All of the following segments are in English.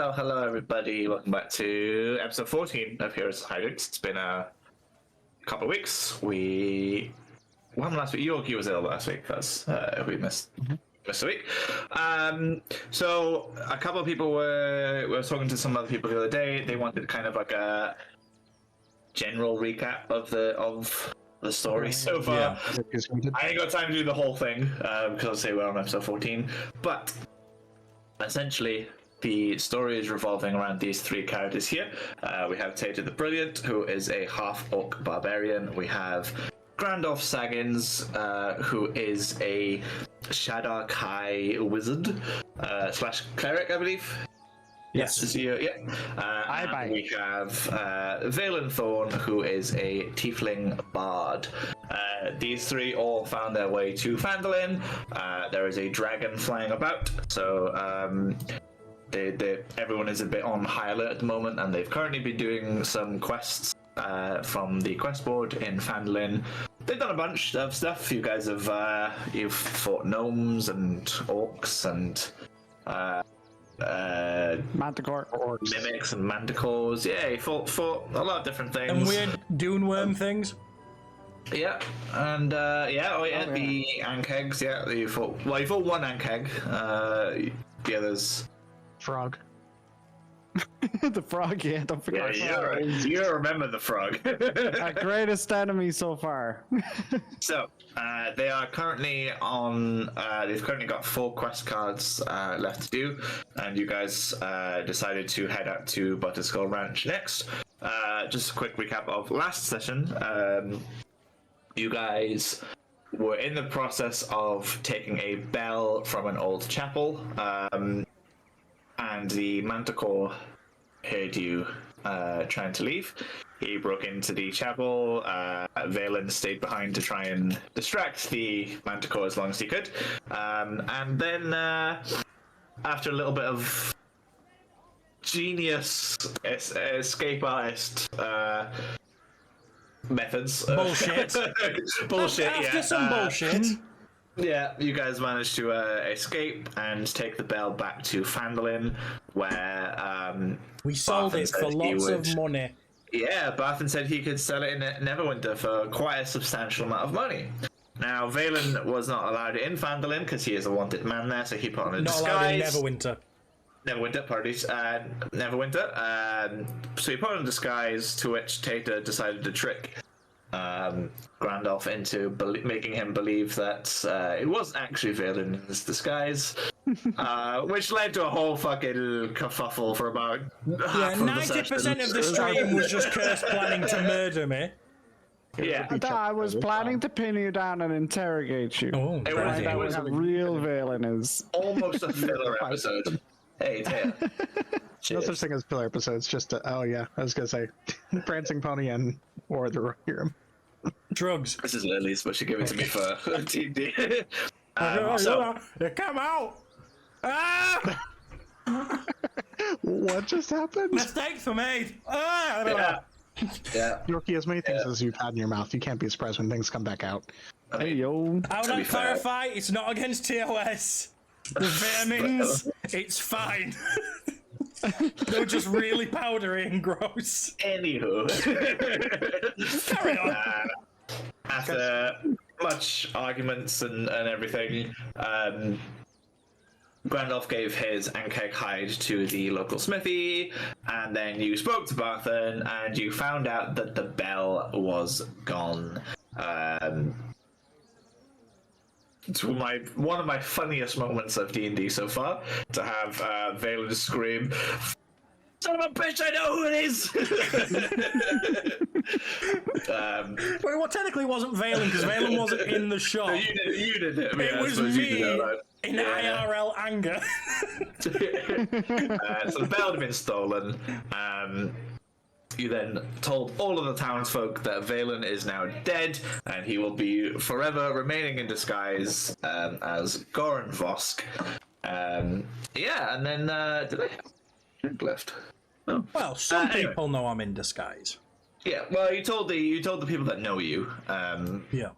So, hello everybody, welcome back to episode 14 of Heroes Hijinks. It's been a couple of weeks. What happened last week? Yorkie was ill last week because we missed a week. So a couple of people were talking to some other people the other day. They wanted kind of like a general recap of the story so far. Yeah. I ain't got time to do the whole thing because I'll say we're on episode 14, but essentially the story is revolving around these three characters here. We have Tater the Brilliant, who is a half-orc barbarian. We have Grandolph Saggins, who is a Shadar Kai wizard slash cleric, I believe. Yes. Is he, yeah. And we have Valen Thorn, who is a tiefling bard. These three all found their way to Phandalin. There is a dragon flying about, so everyone is a bit on high alert at the moment, and they've currently been doing some quests from the quest board in Phandalin. They've done a bunch of stuff. You guys have you've fought gnomes and orcs and Manticore orcs, mimics and manticores. Yeah, you fought a lot of different things. And weird dune worm things. Yeah, and the Ankegs. Yeah, you fought one Ankeg. The others. frog. The frog, yeah, don't forget. Yeah, you remember the frog. Our greatest enemy so far. So they are currently on. They've currently got 4 quest cards left to do, and you guys decided to head out to Butterskull Ranch next. Just a quick recap of last session. You guys were in the process of taking a bell from an old chapel, and the Manticore heard you trying to leave. He broke into the chapel. Valen stayed behind to try and distract the Manticore as long as he could. And then, after a little bit of genius escape artist methods. Bullshit. Bullshit, After some bullshit. Yeah, you guys managed to escape and take the bell back to Phandalin, where We sold Barthen it said for he lots would- of money. Yeah, Barthen said he could sell it in Neverwinter for quite a substantial amount of money. Now, Valen was not allowed in Phandalin because he is a wanted man there, so he put on a Not allowed in disguise. Neverwinter. Neverwinter. So he put on a disguise, to which Tater decided to trick Grandolph into making him believe that it wasn't actually Valen in his disguise, which led to a whole fucking kerfuffle for about half of the 90% of the session. stream was just Curse planning to murder me. Yeah. I was planning to pin you down and interrogate you. Oh, It Find out was what real Valen is. almost a filler episode. Hey, Taylor. No such thing as filler episodes, just oh yeah, I was gonna say Prancing Pony and or the Hero. drugs. This is Lily's, but she gave it to me for TD. You come out! Ah! What just happened? Mistakes were made! Ah! Yeah. Yorkie, as many things as you've had in your mouth, you can't be surprised when things come back out. Hey yo. I To would be fair- clarify, it's not against TOS. The vitamins, it's fine. They're just really powdery and gross. Anywho. Carry on. After much arguments and everything, Grandolph gave his Ankeg hide to the local smithy, and then you spoke to Barthen, and you found out that the bell was gone. It's one of my funniest moments of D&D so far, to have Valen scream, "Son of a bitch, I know who it is!" Well, technically it wasn't Valen, because Valen wasn't in the shop. You did it. I mean, It I was suppose you did me that. in Yeah. IRL anger. So the bell had been stolen. You then told all of the townsfolk that Valen is now dead, and he will be forever remaining in disguise as Goran Vosk. And then did I have a drink left? Oh. Well, some Anyway. people know I'm in disguise. Yeah, well, you told the people that know you. Yeah.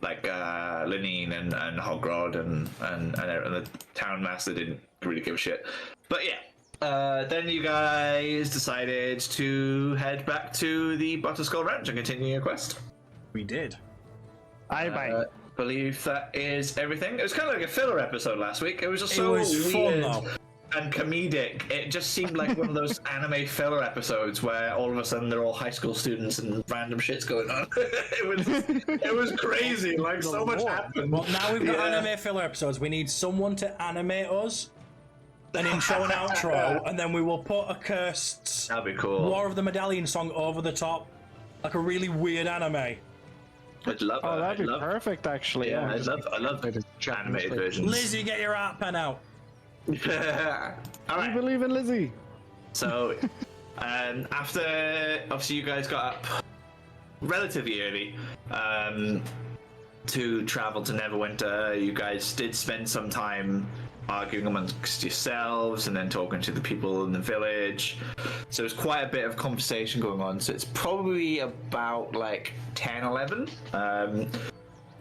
Like Lenine and Hogrod and the town master didn't really give a shit. But yeah, Then you guys decided to head back to the Butterskull Ranch and continue your quest. We did. I Believe that is everything. It was kind of like a filler episode last week. It was just It so was fun, weird though. and comedic. It just seemed like one of those anime filler episodes where all of a sudden they're all high school students and random shit's going on. it was crazy. Like so much happened. Well, now we've got anime filler episodes. We need someone to animate us, an intro and outro, and then we will put a cursed That'd be cool. War of the Medallion song over the top, like a really weird anime. I'd love Oh, that'd be love, perfect, actually. Yeah, I love animated versions. Lizzie, get your art pen out. All I right. believe in Lizzie. So, after obviously you guys got up relatively early to travel to Neverwinter, you guys did spend some time arguing amongst yourselves and then talking to the people in the village. So there's quite a bit of conversation going on. So it's probably about like 10, 11.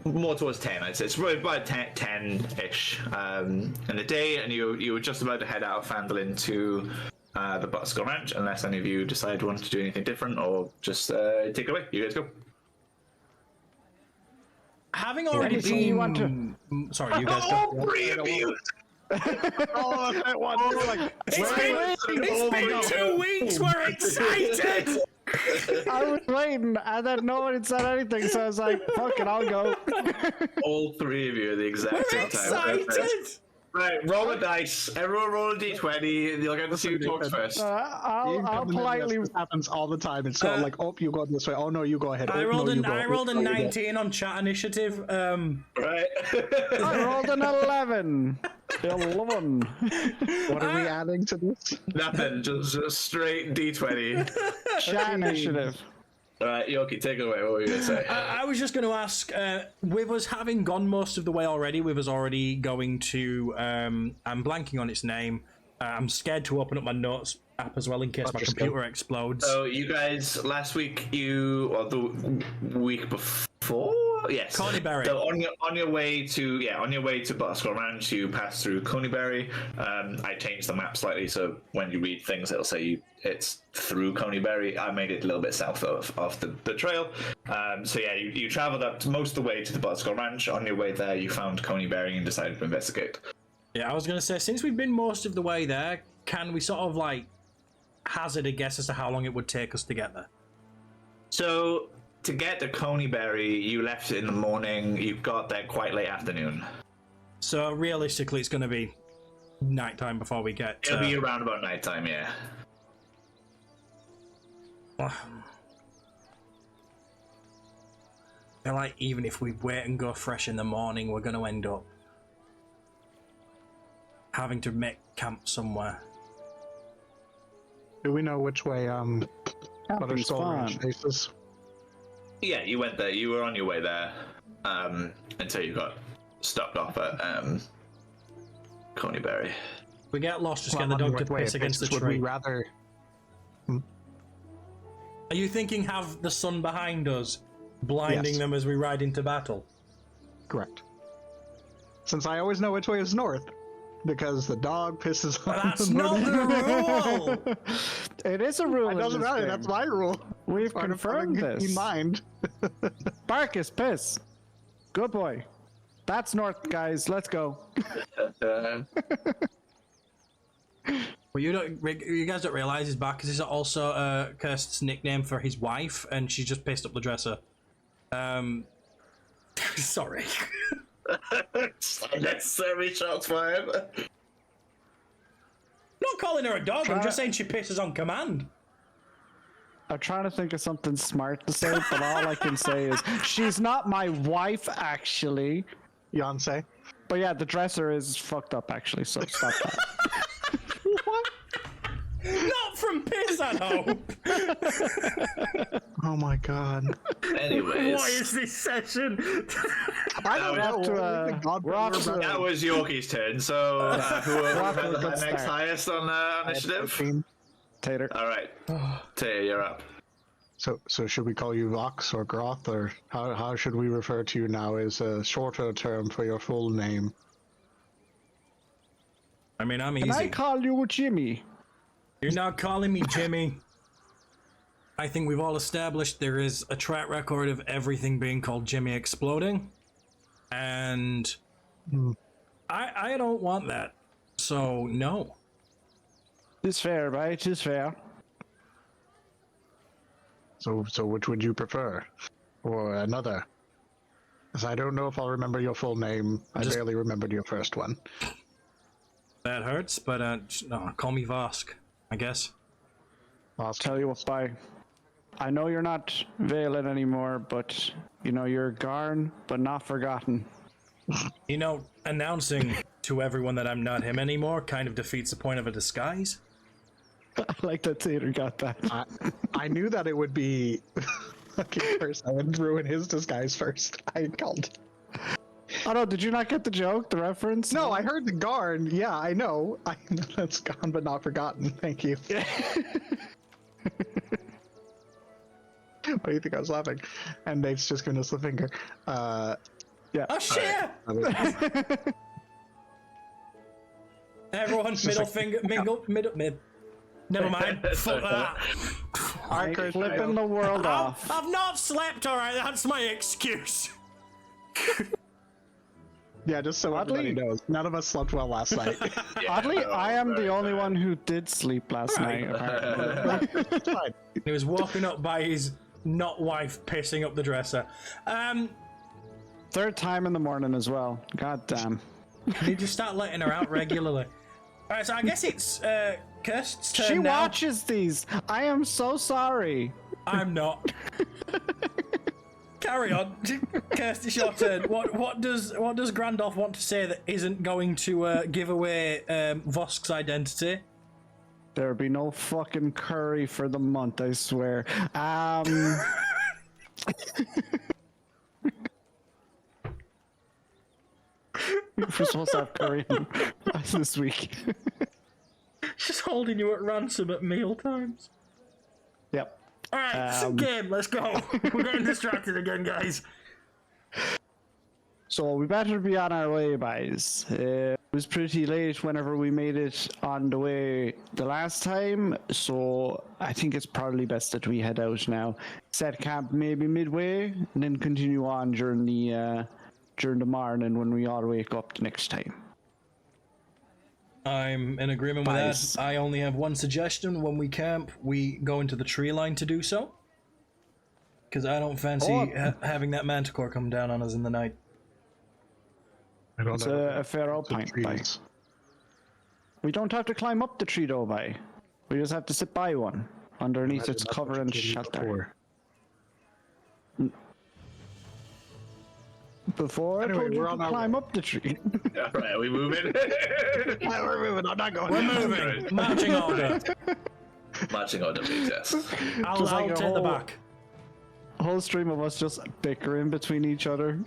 More towards 10, I'd say. It's probably about 10-ish in the day, and you were just about to head out of Phandalin to the Butterskull Ranch, unless any of you decide you want to do anything different, or just take it away. You guys go. Having already Anything been... you want to- Sorry, you guys go. All three of you! All at once. Like, It's been 2 weeks, we're excited! I was waiting, and then no one had said anything, so I was like, fuck it, I'll go. All three of you at the exact We're same time. excited! Right, roll a dice. Everyone roll a d20. You'll get to see who talks first. I'll politely... This happens all the time. It's not like, oh, you go this way. Oh, no, you go ahead. I Oh, rolled no, a you go. I rolled a Oh, you go. 19 on chat initiative. Right. I rolled an 11. 11. What are we adding to this? Nothing. Just straight d20. Chat initiative. All right, Yoki, take it away. What were you going to say? I was just going to ask, with us having gone most of the way already, with us already going to, I'm blanking on its name. I'm scared to open up my notes app as well in case my computer explodes. So you guys, last week, or the week before? Yes. Coneyberry. So on your way to Butterskull Ranch, you pass through Coneyberry. I changed the map slightly, so when you read things, it'll say it's through Coneyberry. I made it a little bit south of the trail. So yeah, you traveled up most of the way to the Butterskull Ranch. On your way there, you found Coneyberry and decided to investigate. Yeah, I was going to say, since we've been most of the way there, can we sort of like hazard a guess as to how long it would take us to get there? So to get to Coneyberry, you left in the morning. You got there quite late afternoon. So realistically, it's going to be nighttime before we get. It'll be around about nighttime, yeah. I feel like even if we wait and go fresh in the morning, we're going to end up having to make camp somewhere. Do we know which way Camping's Butterskull Ranch fun. faces? Yeah, you went there. You were on your way there until you got stopped off at Coneyberry. If we get lost, just Well, get the on dog to what way piss it against the faces, would we tree. rather... Are you thinking have the sun behind us, blinding Yes. them as we ride into battle? Correct. Since I always know which way is north, because the dog pisses on That's the not the rule! It is a rule. It in doesn't this matter, game. that's my rule. We've Part of confirmed having this. in mind. Barkus, piss. Good boy. That's north, guys. Let's go. Well, you guys don't realize his back is also Kirst's nickname for his wife, and she's just pissed up the dresser. Sorry. Unnecessary shots fired. I'm not calling her a dog, I'm just saying she pisses on command. I'm trying to think of something smart to say, but all I can say is she's not my wife, actually. Beyonce. But yeah, the dresser is fucked up, actually, so stop that. Not from piss, I hope. Oh my god. Anyways, What is this session? I don't That know. we're off to that was Yorkie's turn. So who had the Good next start. highest on initiative? Tater. All right, Taya, you're up. So should we call you Vox or Groth, or how should we refer to you now as a shorter term for your full name? I mean, I'm Can I easy. call you Jimmy? You're not calling me Jimmy. I think we've all established there is a track record of everything being called Jimmy exploding. And I don't want that. So, no. It's fair, right? It's fair. So which would you prefer? Or another? Because I don't know if I'll remember your full name. I barely remembered your first one. That hurts, but no, call me Vosk, I guess. I'll tell you what, bye. I know you're not Valen anymore, but you know you're Garn, but not forgotten. You know, announcing to everyone that I'm not him anymore kind of defeats the point of a disguise. I like that Tater got that. I knew that it would be okay first. I would ruin his disguise first. I called. Oh no, did you not get the joke, the reference? No, I heard the Garn. Yeah, I know. I know that's gone but not forgotten. Thank you. Why do you think I was laughing? And Dave's just giving us the finger. Yeah. Oh shit! Everyone, middle finger, middle. Never mind. Fuck that. I'm flipping the world off. I've not slept. All right, that's my excuse. Yeah, just so everybody knows, none of us slept well last night. Oddly, I am the only one who did sleep last night. Apparently. It's fine. He was walking up by his not wife, pissing up the dresser. Third time in the morning as well. God damn. They just start letting her out regularly. All right, so I guess it's Kirst's turn She now. watches these. I am so sorry. I'm not. Carry on. Kirst, it's your turn. What does Grandolph want to say that isn't going to give away Vosk's identity? There'll be no fucking curry for the month, I swear. We're supposed to have curry this week. Just holding you at ransom at meal times. Yep. All right, game. Let's go. We're getting distracted again, guys. So we better be on our way, guys. It was pretty late whenever we made it on the way the last time, so I think it's probably best that we head out now. Set camp maybe midway, and then continue on during the morning when we all wake up the next time. I'm in agreement with that. I only have one suggestion. When we camp, we go into the tree line to do so. Because I don't fancy having that manticore come down on us in the night. I don't It's know. a fair old point, bye. We don't have to climb up the tree though, bye. We just have to sit by one, underneath its cover and shelter. Before Anyway, I told you we're to on our climb way. up the tree. Yeah, right, are we moving? Yeah, we're moving. I'm not going. We're moving. Marching order. Marching order, please, yes. I'll Just like a take the whole- back. A whole stream of us just bickering between each other.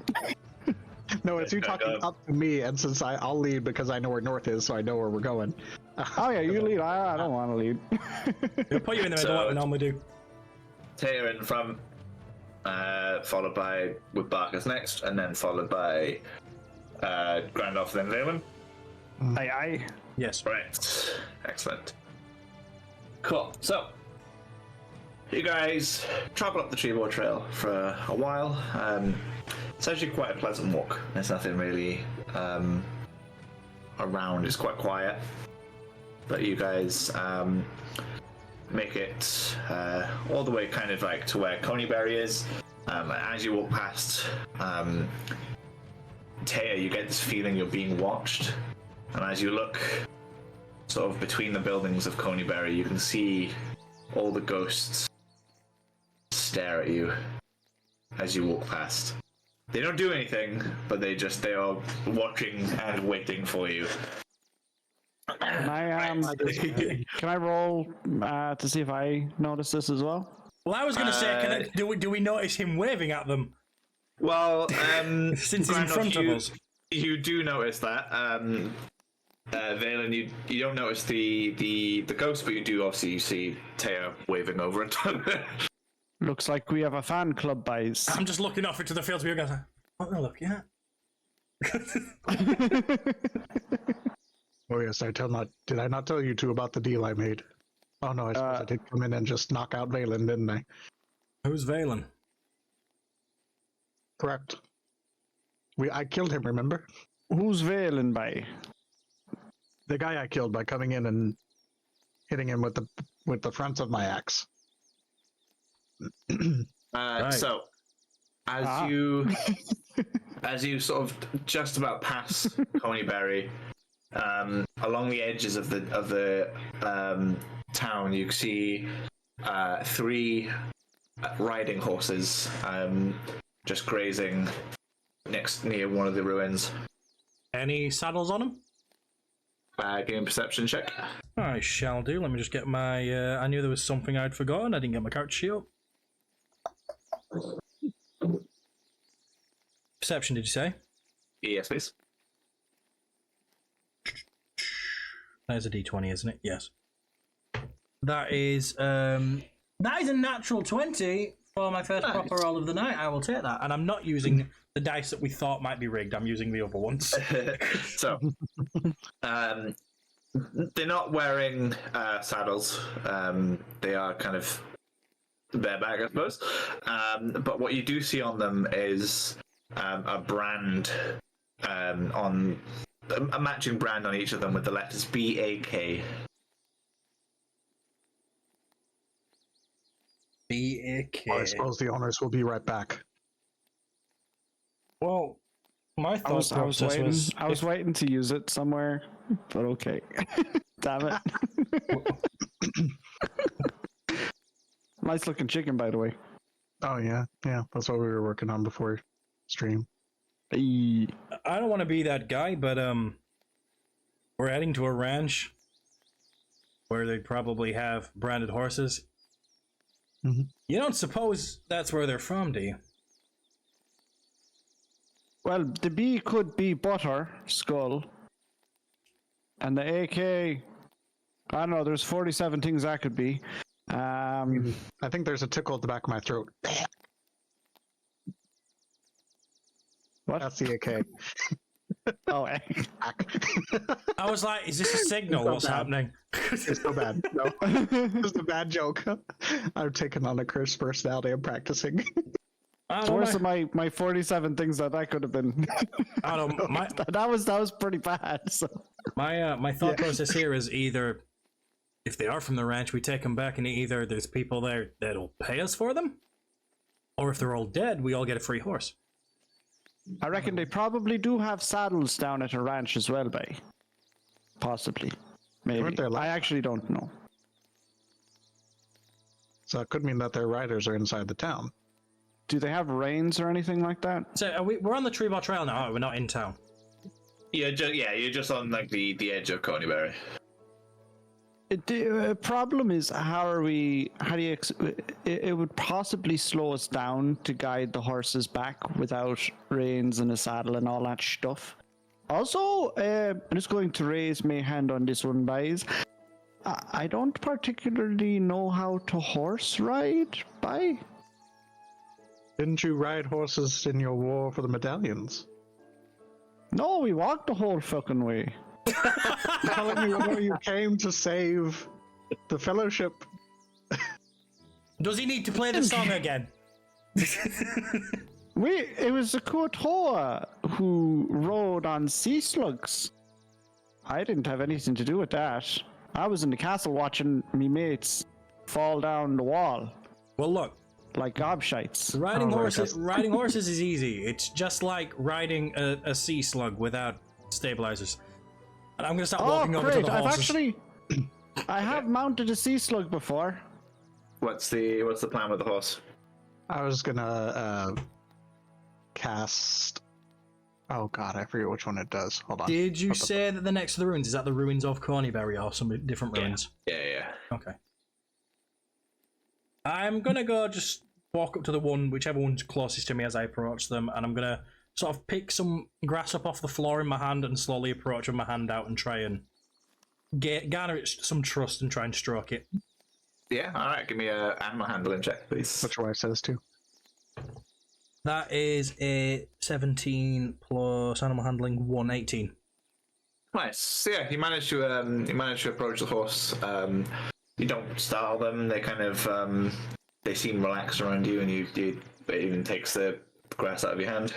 No, it's you talking up to me, and since I'll lead because I know where north is, so I know where we're going. Oh yeah, you lead. I don't want to lead. We'll put you in the middle like we normally do. Taylor in front, followed by with Barkus next, and then followed by Grandolph, then Valen. Aye, aye. Yes. Right, excellent. Cool. So, you guys travel up the Treebor Trail for a while. It's actually quite a pleasant walk. There's nothing really around. It's quite quiet. But you guys make it all the way kind of like to where Coneyberry is. As you walk past Taya, you get this feeling you're being watched. And as you look sort of between the buildings of Coneyberry, you can see all the ghosts stare at you as you walk past. They don't do anything, but they are watching and waiting for you. Can I roll to see if I notice this as well? Well, I was going to say, do we notice him waving at them? Well, Since he's in front of us. You do notice that. Valen, you don't notice the ghost, but you do obviously see Taya waving over and Looks like we have a fan club, guys. I'm just looking off into the fields. We go, what are looking at? Oh yes, did I not tell you two about the deal I made? Oh no, I suppose I did come in and just knock out Valen, didn't I? Who's Valen? Correct. I killed him, remember? Who's Valen by? The guy I killed by coming in and hitting him with the front of my axe. Right. So, as you sort of just about pass Coneyberry, along the edges of the town, you see 3 riding horses just grazing near one of the ruins. Any saddles on them? Give me a perception check. I shall do. Let me just get my. I knew there was something I'd forgotten. I didn't get my character sheet up. Perception, did you say? Yes, please. That is a D20, isn't it? Yes. That is a natural 20 for my first proper roll of the night. I will take that, and I'm not using the dice that we thought might be rigged. I'm using the other ones. So, they're not wearing saddles. They are kind of bareback, I suppose. But what you do see on them is a brand on a matching brand on each of them with the letters BAK. BAK. Well, I suppose the owners will be right back. Well, my thought process was... I was waiting to use it somewhere, but okay. Damn it. Nice looking chicken, by the way. Oh yeah, that's what we were working on before stream. Hey. I don't want to be that guy, but we're heading to a ranch where they probably have branded horses. Mm-hmm. You don't suppose that's where they're from, do you? Well, the B could be butter, skull. And the AK, I don't know, there's 47 things that could be. I think there's a tickle at the back of my throat. What? That's the AK. Oh, I was like, is this a signal? What's happening? It's so bad. No, it's a bad joke. I've taken on a cursed personality. I'm practicing. Worse than my 47 things that could have been. I don't know. that was pretty bad. So. My thought process here is either, if they are from the ranch, we take them back, and either there's people there that'll pay us for them, or if they're all dead, we all get a free horse. I reckon they probably do have saddles down at a ranch as well, by possibly, maybe. I actually don't know. So it could mean that their riders are inside the town. Do they have reins or anything like that? So we're on the Treeball Trail now. We're not in town. Yeah, you're just on like the edge of Coneyberry. The problem is, it would possibly slow us down to guide the horses back without reins and a saddle and all that stuff. Also, I'm just going to raise my hand on this one, guys. I don't particularly know how to horse ride, by. Didn't you ride horses in your war for the medallions? No, we walked the whole fucking way. I'm telling you, where you came to save the Fellowship. Does he need to play the song again? It was the Kotoa who rode on sea slugs. I didn't have anything to do with that. I was in the castle watching me mates fall down the wall. Well, look. Like gobshites. Riding horses is easy. It's just like riding a sea slug without stabilizers. And I'm gonna start walking over to the horses. I have mounted a sea slug before. What's the plan with the horse? I was gonna cast. Oh god, I forget which one it does. Hold on. Did you say that the next to the ruins is that the ruins of Cornyberry or some different ruins? Yeah. Okay. I'm gonna go just walk up to whichever one's closest to me as I approach them, and I'm gonna sort of pick some grass up off the floor in my hand and slowly approach with my hand out and try and garner it some trust and try and stroke it. Yeah, alright, give me a animal handling check, please. Which one says too? That is a 17 plus animal handling 118. Nice. So yeah, you managed to approach the horse you don't startle them. They kind of they seem relaxed around you, and it even takes the grass out of your hand.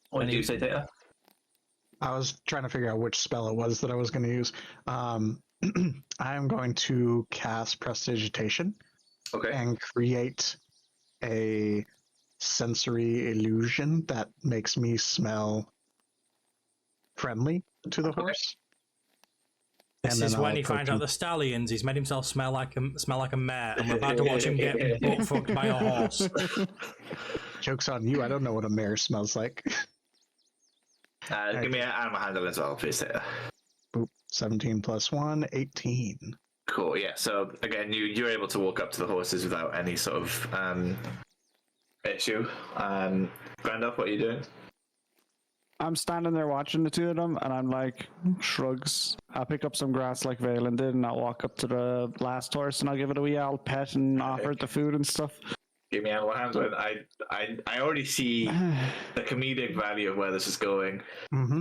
What do you say, Data? I was trying to figure out which spell it was that I was going to use. I am going to cast Prestidigitation. Okay. And create a sensory illusion that makes me smell friendly to the horse. This is when he finds out the stallions. He's made himself smell like a mare, and we're about to watch him get butt fucked by a horse. Joke's on you! I don't know what a mare smells like. Give me an animal handle as well, please. Boop. 17 plus 1, 18. Cool. Yeah. So again, you're able to walk up to the horses without any sort of issue. Grandolph, what are you doing? I'm standing there watching the two of them, and I'm like, shrugs. I'll pick up some grass like Valen did, and I'll walk up to the last horse, and I'll give it a wee old pet and offer it the food and stuff. Give me animal handling. I already see the comedic value of where this is going. Mm-hmm.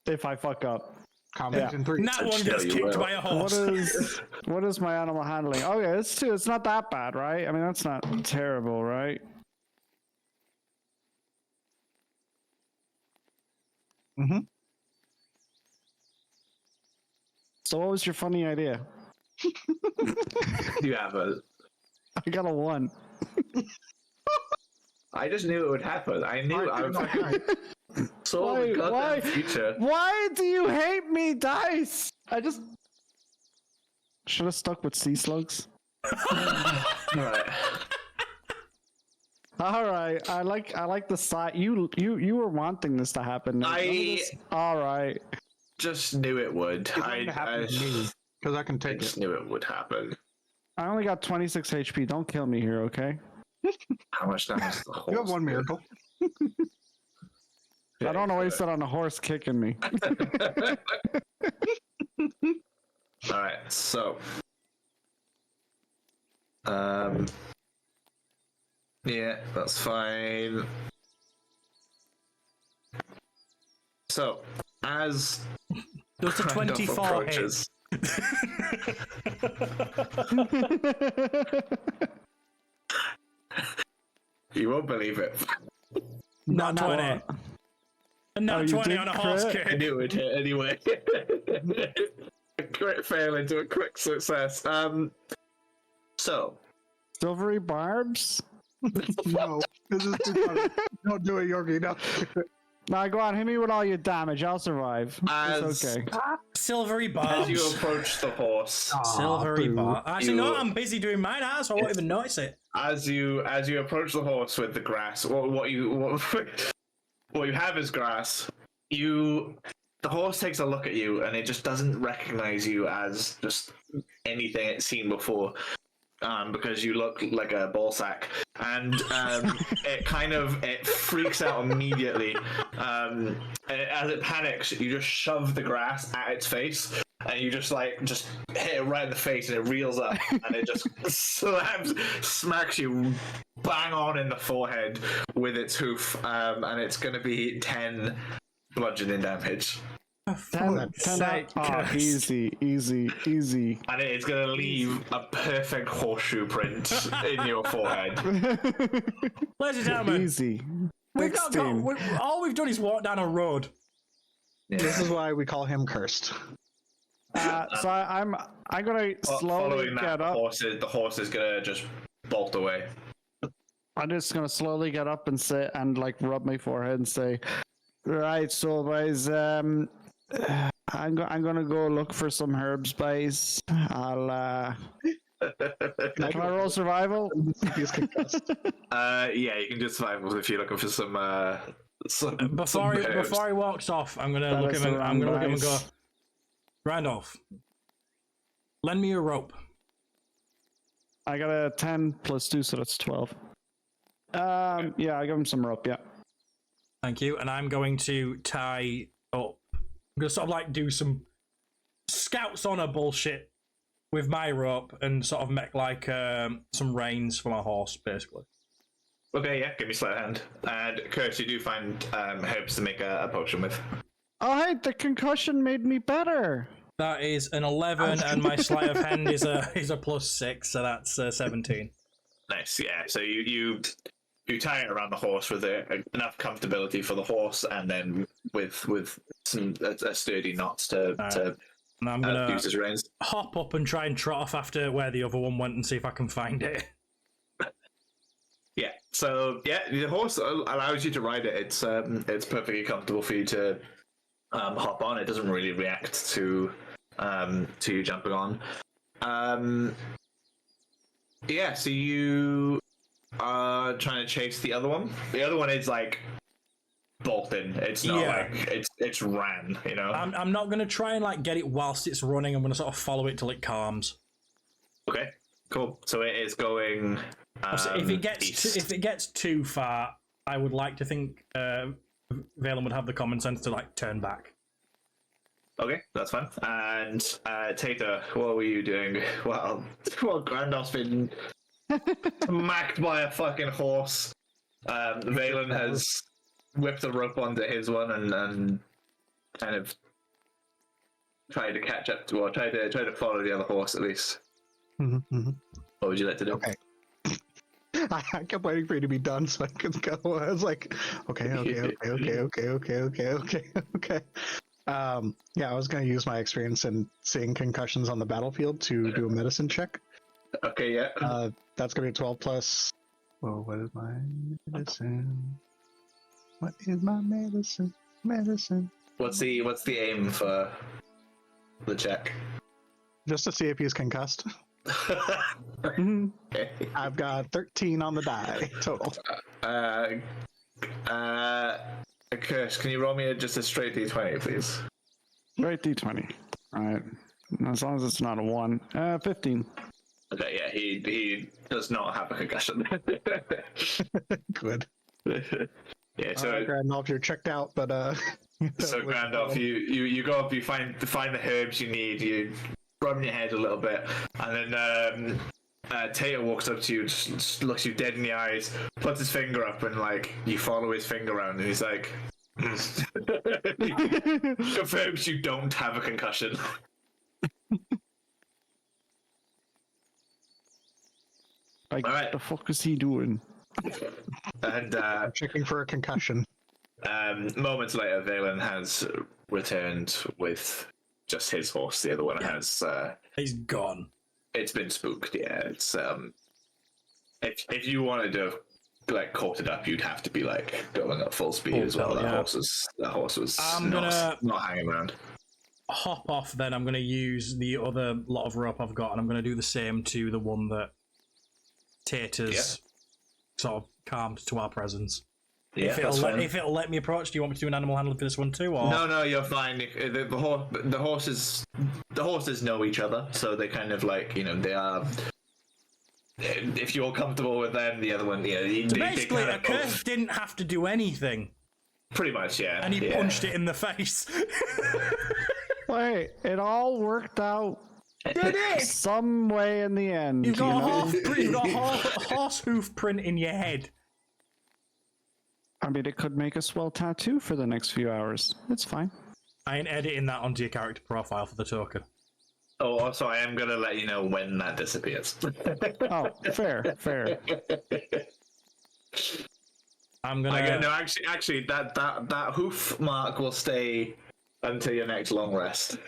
If I fuck up. Comment in 3. That one gets kicked by a horse. What is my animal handling? Okay, it's 2. It's not that bad, right? I mean, that's not terrible, right? Mm-hmm. So what was your funny idea? You have a. I got a 1. I just knew it would happen. I knew I was so the goddamn future. Why do you hate me, Dice? I just should have stuck with sea slugs. Alright. Alright. I like the side. You were wanting this to happen. Alright. Just knew it would. Because I can take just it. knew it would happen. I only got 26 HP. Don't kill me here, okay? How much damage does the horse? You have 1 miracle. I don't want to waste it on a horse kicking me. Alright, so yeah, that's fine. So as Does the 24 approaches, you won't believe it. Not 20. Not 20 on a horse crit? kick. I knew it would hit anyway. A crit fail into a quick success. So Silvery barbs? No, this is too funny. Don't do it, Yorkie. No. Now go on, hit me with all your damage. I'll survive. It's okay. Silvery barbs. as you approach the horse, Silvery boo. barbs. Actually, no, I'm busy doing mine, so I won't even notice it. as you approach the horse with the grass, what you have is grass. The horse takes a look at you and it just doesn't recognize you as just anything it's seen before. Because you look like a ball sack, and it freaks out immediately. And as it panics, you just shove the grass at its face, and you just hit it right in the face, and it reels up, and it just smacks you bang on in the forehead with its hoof, and it's going to be 10 bludgeoning damage. 10 easy. And it's going to leave a perfect horseshoe print in your forehead. Ladies and gentlemen, Easy. we've not all we've done is walk down a road. Yeah. This is why we call him cursed. So I'm gonna slowly Following get that, up. the horse is going to just bolt away. I'm just gonna slowly get up and say and rub my forehead and say, right, so guys, I'm gonna go look for some herbs, guys. I'll can I roll survival? Yeah, you can do survival if you're looking for some Before herbs. he walks off, I'm gonna look at him. I'm gonna look at him and go, Randolph, lend me your rope. I got a 10 plus 2, so that's 12. Yeah, I give him some rope. Yeah. Thank you. And I'm going to tie up. I'm gonna sort of do some scouts honor bullshit with my rope and sort of make some reins for my horse, basically. Okay, yeah, give me sleight of hand. And Kurt, you do find herbs to make a potion with. Oh, hey, the concussion made me better. That is an 11, and my sleight of hand is a +6, so that's 17. Nice, yeah. So you tie it around the horse with enough comfortability for the horse, and then with some a sturdy knots to And I'm gonna use his reins. hop up and try and trot off after where the other one went and see if I can find it. Yeah. So yeah, the horse allows you to ride it. It's perfectly comfortable for you to hop on. It doesn't really react to you jumping on. Yeah. So you are trying to chase the other one. The other one is like bolting. It's not like it's ran. You know. I'm not gonna try and like get it whilst it's running. I'm gonna sort of follow it till it calms. Okay. Cool. So it is going. If it gets too far, I would like to think Valen would have the common sense to like turn back. Okay, that's fine. And Tater, what were you doing? Well, Grandolph's been smacked by a fucking horse. Valen has whipped the rope onto his one and kind of tried to catch up to, or try to follow the other horse at least. Mm-hmm. What would you like to do? Okay. I kept waiting for you to be done so I could go. I was like, okay. Yeah, I was going to use my experience in seeing concussions on the battlefield to do a medicine check. Okay, yeah. That's going to be 12 plus. Well, what is my medicine? What is my medicine? What's the aim for the check? Just to see if he's concussed. Okay. I've got 13 on the die total. Kirsch, can you roll me just a straight d20, please? Right, D20. Alright. As long as it's not a 1. 15. Okay, yeah, he does not have a concussion. Good. Yeah, so Randolph, you're checked out, but so Randolph, you go up, you find the herbs you need, you rub your head a little bit, and then Tater walks up to you, just looks you dead in the eyes, puts his finger up, and like you follow his finger around, and he's like, confirms you don't have a concussion. Like, All right. what the fuck is he doing? And I'm checking for a concussion. moments later, Valen has returned with just his horse. The other one has He's gone. it's been spooked. Yeah, it's if you wanted to like caught it up, you'd have to be like going at full speed as well. That horse was not hanging around. Hop off. Then I'm gonna use the other lot of rope I've got, and I'm gonna do the same to the one that Tater's sort of calmed to our presence. Yeah, if it'll let me approach, do you want me to do an animal handling for this one too? Or? No, you're fine. The horses know each other, so they kind of like they are. If you're comfortable with them, the other one, So basically, a curse didn't have to do anything. Pretty much, yeah. And he punched it in the face. Wait, it all worked out Did it? some way in the end. You've got a horse hoof print in your head. I mean, it could make a swell tattoo for the next few hours. It's fine. I ain't editing that onto your character profile for the token. Oh, also, I am gonna let you know when that disappears. Oh, fair. I'm gonna. No, actually, that hoof mark will stay until your next long rest.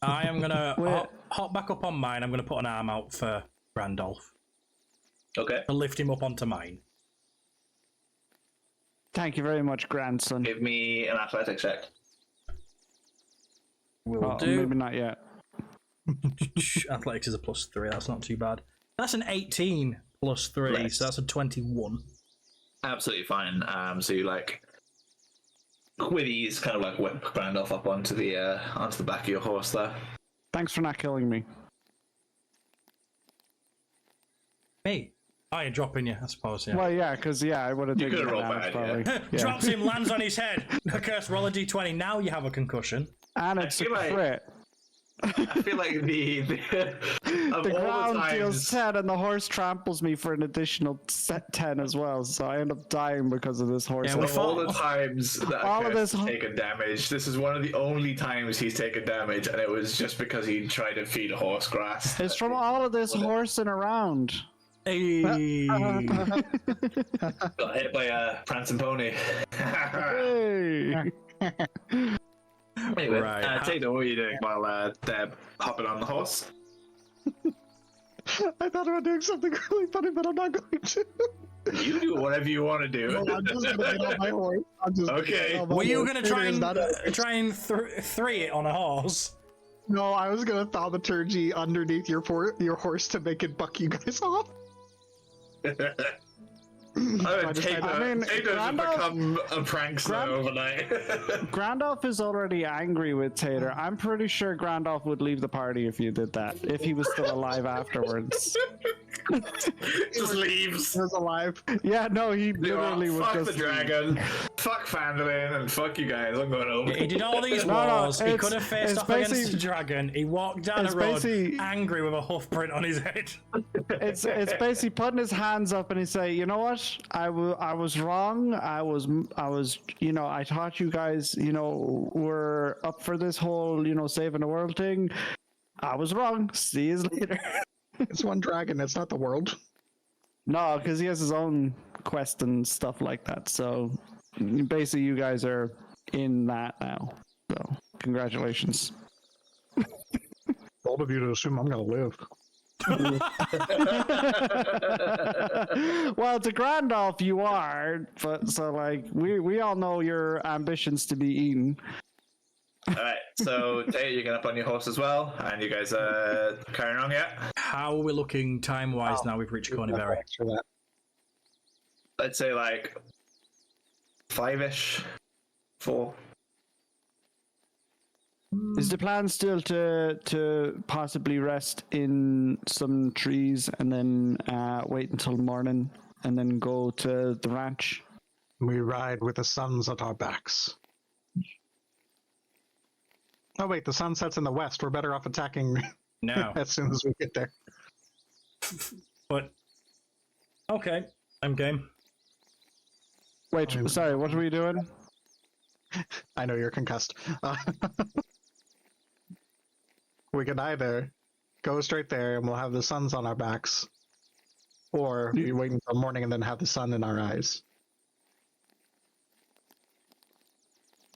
I am gonna hop back up on mine. I'm gonna put an arm out for Randolph Okay. to lift him up onto mine. Thank you very much, grandson. Give me an athletics check. Will do. Maybe not yet. Athletics is a +3. That's not too bad. That's an 18 +3, Right. so that's a 21. Absolutely fine. So you like with ease, kind of like whip Randolph up onto the back of your horse there. Thanks for not killing me. Me? Oh, you're dropping you, I suppose. Yeah. Well, yeah, because I would have You taken could've that rolled damage bad, probably. Drops him, lands on his head. Curse, roll a d20. Now you have a concussion. And it's a feel like- crit. I feel like the of The all ground the deals times, 10 and the horse tramples me for an additional 10 as well, so I end up dying because of this horse. Yeah, we of all fought- the times that all of Curse this- has taken damage, this is one of the only times he's taken damage, and it was just because he tried to feed a horse grass. It's from all of this horsing around. Hey. Got hit by a prancing pony. Hey! Anyway, Right. Tato, what are you doing while Deb hopping on the horse? I thought about doing something really funny, but I'm not going to. You do whatever you want to do. I'm just gonna get on my horse. Okay. Were you going to try and Try three it on a horse? No, I was gonna thaumaturgy underneath your horse to make it buck you guys off. Tato's Randolph- become a prankster overnight. Grandolph is already angry with Tater. I'm pretty sure Grandolph would leave the party if you did that, if he was still alive afterwards. Just leaves. He was alive. Yeah, no, he You know what? literally would Fuck just the dragon, fuck Fandolin, and fuck you guys. I'm going home. He did all these No, wars. He it's- could have faced it's off against basically- the dragon. He walked down it's the road basically- angry with a hoof print on his head. It's basically putting his hands up and he say, you know what? I was wrong. I was I thought you guys were up for this whole saving the world thing. I was wrong. See you later. It's one dragon. It's not the world. No, because he has his own quest and stuff like that. So basically, you guys are in that now. So congratulations. Bold of you to assume I'm gonna live. Well, to Grandolph, you are, but so we all know your ambitions to be eaten. Alright, so Tato, you're getting up on your horse as well, and you guys are carrying on yet? How are we looking time-wise now we've reached Cornyberry? For that. I'd say like 5-ish, 4. Is the plan still to possibly rest in some trees and then wait until morning and then go to the ranch? We ride with the suns at our backs. Oh wait, the sun sets in the west. We're better off attacking No. as soon as we get there. But okay, I'm game. Wait, sorry, what are we doing? I know you're concussed. We can either go straight there and we'll have the suns on our backs, or we wait until morning and then have the sun in our eyes.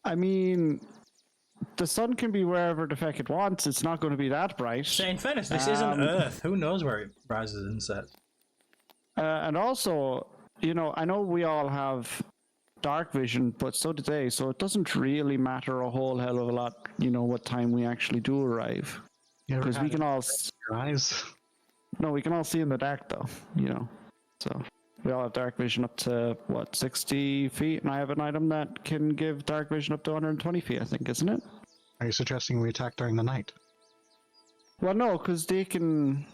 I mean, the sun can be wherever the feck it wants. It's not going to be that bright. So in fairness, this isn't Earth. Who knows where it rises and sets? And also, I know we all have dark vision, but so do they. So it doesn't really matter a whole hell of a lot, what time we actually do arrive. You ever Because we had can all, your eyes? no, we can all see in the dark though, So we all have dark vision up to 60 feet, and I have an item that can give dark vision up to 120 feet, I think, isn't it? Are you suggesting we attack during the night? Well, no, because they can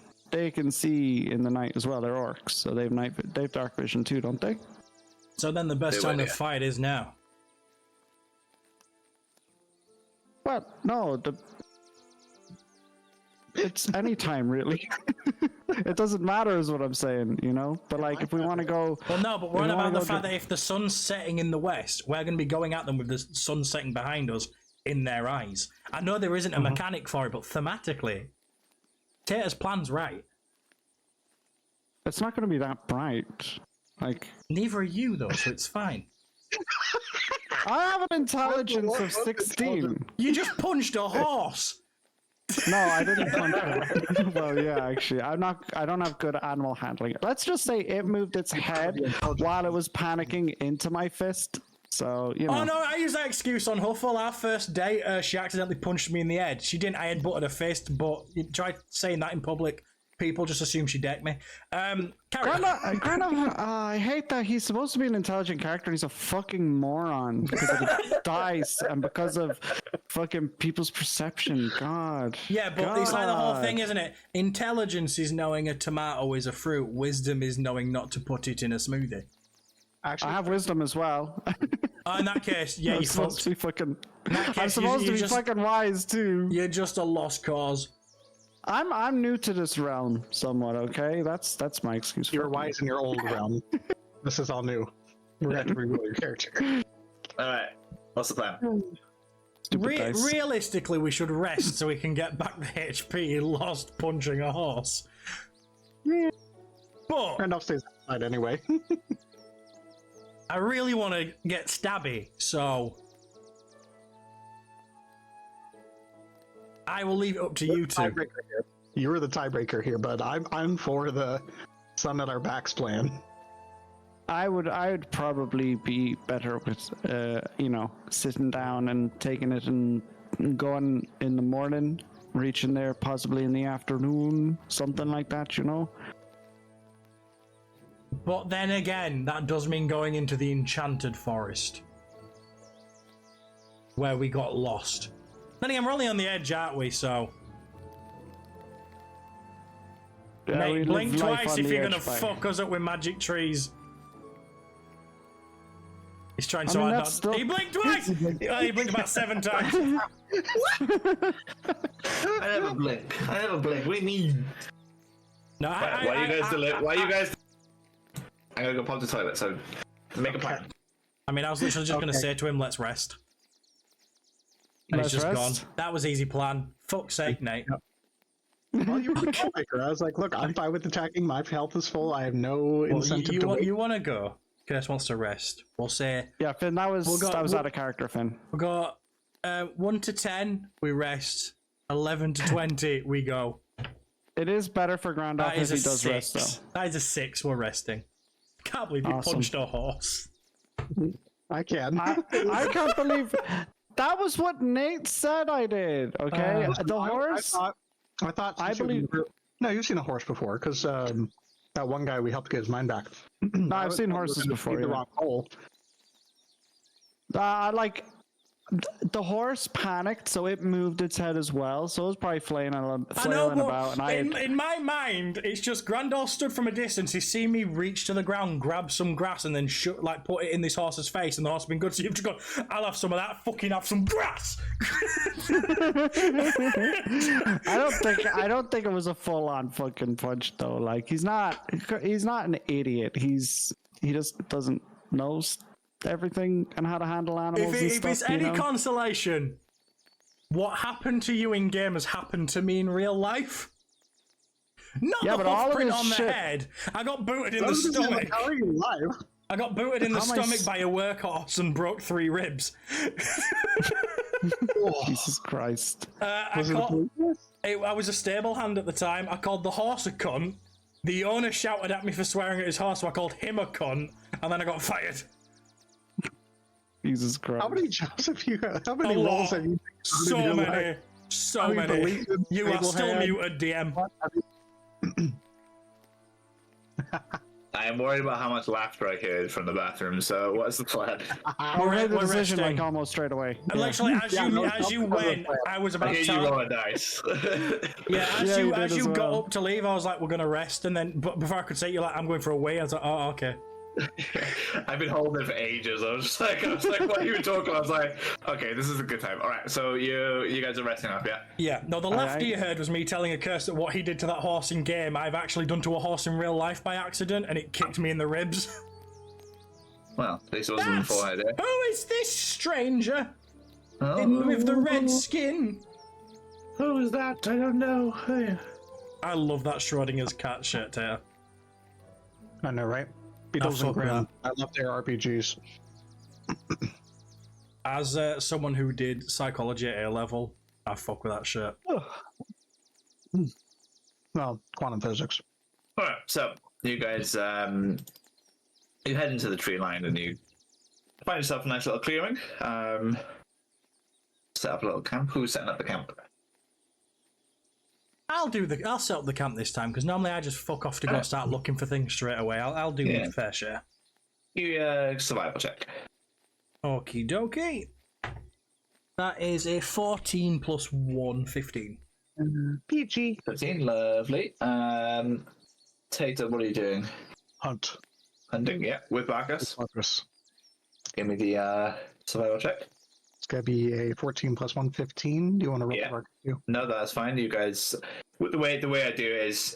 see in the night as well. They're orcs, so they have dark vision too, don't they? So then the best time to yeah. fight is now. Well, no, it's any time really. It doesn't matter, is what I'm saying, But like, if we want to go, Well, no, but we're If on you wanna about the go fact to- that if the sun's setting in the west, we're going to be going at them with the sun setting behind us in their eyes. I know there isn't a mechanic for it, but thematically, Tater's plan's right. it's not going to be that bright. Like, Neither are you, though, so it's fine. I have an intelligence of 16. You just punched a horse. No, I didn't punch it. Well, yeah, actually, I don't have good animal handling. Let's just say it moved its head while it was panicking into my fist. So, Oh no, I use that excuse on Huffle. Our first date, she accidentally punched me in the head. She didn't, I headbutted her fist, but you try saying that in public, people just assume she decked me. Carry on. Grandma, I hate that he's supposed to be an intelligent character and he's a fucking moron because of the dice and because of fucking people's perception. God. Yeah, but it's like the whole God. thing, isn't it? Intelligence is knowing a tomato is a fruit. Wisdom is knowing not to put it in a smoothie. Actually, I have wisdom as well. In that case, yeah, I'm you supposed fucked. to be fucking. that I'm case, supposed to you be just- fucking wise too. You're just a lost cause. I'm new to this realm somewhat. Okay, that's my excuse. You're Fuck you. wise in your old realm. This is all new. We're going to reveal your character. All right. What's the plan? Stupid dice. Realistically, we should rest so we can get back the HP lost punching a horse. But Randolph stays outside anyway. I really want to get stabby, so I will leave it up to you two. Tiebreaker here. You were the tiebreaker here, but I'm for the sun at our backs plan. I would probably be better with sitting down and taking it and going in the morning, reaching there possibly in the afternoon, something like that, you know. But then again, that does mean going into the enchanted forest where we got lost. Then again, we're only on the edge, aren't we? So Yeah, we mate, live blink life twice on if the you're gonna edge, bye. fuck us up with magic trees. He's trying I so mean, hard that's not. still- He blinked twice. Oh, he blinked about 7 times. I never blink. What do you mean? No, Why you guys delay? Why you guys? I'm gonna go pop the toilet. So make a plan. I mean, I was literally just gonna Okay. say to him, "Let's rest." And Let's he's just rest? gone. That was easy plan. Fuck's sake, Nate. Well, you were the tiebreaker. I was like, look, I'm fine with attacking. My health is full. I have no Well, incentive to wait. you want to go? Curse wants to rest. We'll say Yeah, Finn, that was We'll go- that was we'll- out of character, Finn. we got 1 to 10. We rest. 11 to 20. We go. It is better for Grandolph That if is he a does 6. rest, though. That is a 6. We're resting. Can't believe you Awesome. punched a horse. I can. I can't believe that was what Nate said I did. Okay, the horse. I thought. I believe- No, you've seen a horse before, because that one guy we helped get his mind back. No, I've seen horses before. The Yeah. wrong hole. The horse panicked, so it moved its head as well. So it was probably flailing I know, about, but and in my mind, it's just Grandor stood from a distance. He's seen me reach to the ground, grab some grass, and then put it in this horse's face. And the horse has been good, so you've just gone, I'll have some of that. Fucking have some grass. I don't think it was a full on fucking punch though. Like he's not an idiot. He just doesn't know everything and how to handle animals. If and it's stuff, you any know? consolation, what happened to you in game has happened to me in real life. Not Yeah, the but all hoof of print this on the shit- head. I got booted in the Those are stomach. How are you alive? I got booted in the How am I stomach by a workhorse and broke 3 ribs. Jesus Christ. I was a stable hand at the time. I called the horse a cunt. The owner shouted at me for swearing at his horse, so I called him a cunt, and then I got fired. Jesus Christ. How many jobs have you? How many A roles lot. have you? So in your many. life? So Have you many. deleted You are stable still hand? muted, DM. I am worried about how much laughter I heard from the bathroom. So what's the plan? We made the we're decision resting. like almost straight away. And literally, as Yeah, no, as you no, went, no, I was I about hear to you tell. roll a dice. Yeah, Yeah, you did as as you got well. up to leave, I was like, "We're gonna rest," and then, but before I could say, "You're like, I'm going for a wee," I was like, "Oh, okay." I've been holding it for ages. I was like, while you were talking, I was like, okay, this is a good time. All right, so you guys are resting up, yeah? Yeah. No, the laughter Alright. you heard was me telling a curse that what he did to that horse in game, I've actually done to a horse in real life by accident, and it kicked me in the ribs. Well, at least it wasn't in the That's- forehead, eh? Who is this stranger Oh, with the red skin? who is that? I don't know. I love that Schrodinger's cat shit here. I know, right? Beatles and fuck with Grimm. I love their RPGs. As someone who did psychology at A level, I fuck with that shit. Well, quantum physics. All right, so you guys, you head into the tree line and you find yourself a nice little clearing. Set up a little camp. Who's setting up the camp? I'll set up the camp this time because normally I just fuck off to go start looking for things straight away. I'll do Yeah. my fair share. You survival check. Okie dokie. That is a 14 plus 1, 15. PG. 15, lovely. Tater, what are you doing? Hunt. Hunting, yeah, with Bacchus. Focus. give me the survival check. It's gonna be a 14 plus 1, 15. Do you want to roll Yeah. for you? No, that's fine. You guys, the way I do it is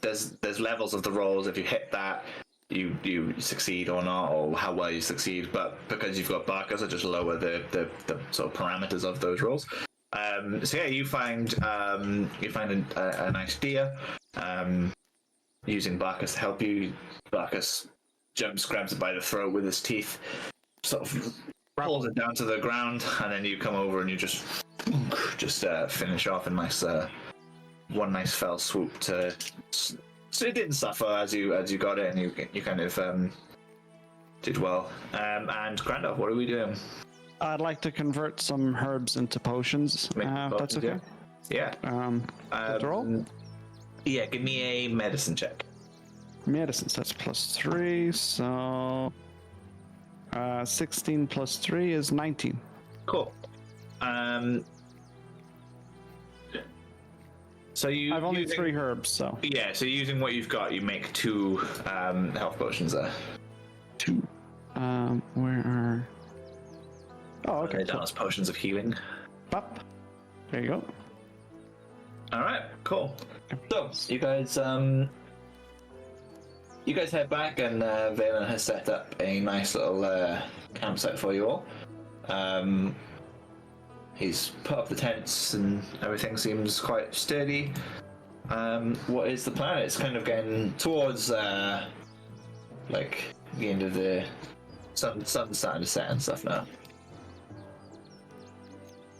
there's levels of the rolls. If you hit that, you succeed or not, or how well you succeed. But because you've got Barkers, I just lower the sort of parameters of those rolls. So yeah, you find a nice deer. Using Barkus to help you, Barkus jumps, grabs it by the throat with his teeth, sort of pulls it down to the ground, and then you come over and you just finish off in one nice fell swoop. So it didn't suffer as you got it, and you kind of did well. And Grandov, what are we doing? I'd like to convert some herbs into potions. That's okay. Yeah. Roll? Yeah, give me a medicine check. Medicines, that's +3, so 16 plus 3 is 19. Cool. So I've only 3 herbs, so yeah. So using what you've got, you make 2 health potions there. 2. Where are? Oh, okay. They're down as potions of healing. Up. There you go. All right, cool. So you guys head back, and Valen has set up a nice little campsite for you all. He's put up the tents, and everything seems quite sturdy. What is the plan? It's kind of getting towards like the end of the sun's starting to set and stuff now.